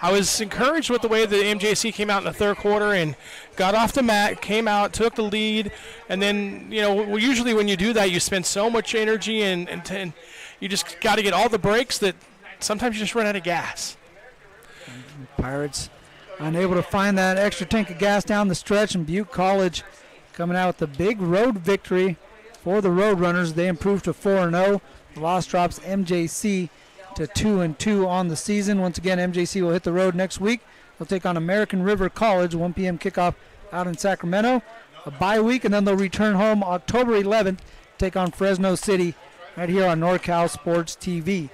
I was encouraged with the way that MJC came out in the third quarter and got off the mat, came out, took the lead. And then, usually when you do that, you spend so much energy and you just got to get all the breaks that sometimes you just run out of gas. Pirates unable to find that extra tank of gas down the stretch, and Butte College coming out with a big road victory for the Roadrunners. They improved to 4-0. The loss drops MJC to 2-2 on the season. Once again, MJC will hit the road next week. They'll take on American River College, 1 p.m. kickoff out in Sacramento. A bye week, and then they'll return home October 11th, take on Fresno City right here on NorCal Sports TV.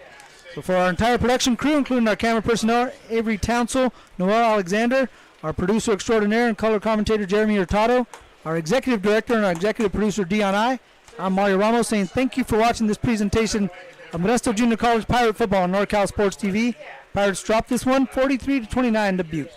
So for our entire production crew, including our camera personnel, Avery Townsell, Noel Alexander, our producer extraordinaire and color commentator, Jeremy Hurtado, our executive director and our executive producer, Dion I. I'm Mario Ramos saying thank you for watching this presentation of Modesto Junior College Pirate Football on NorCal Sports TV. Pirates drop this one 43-29 to Butte.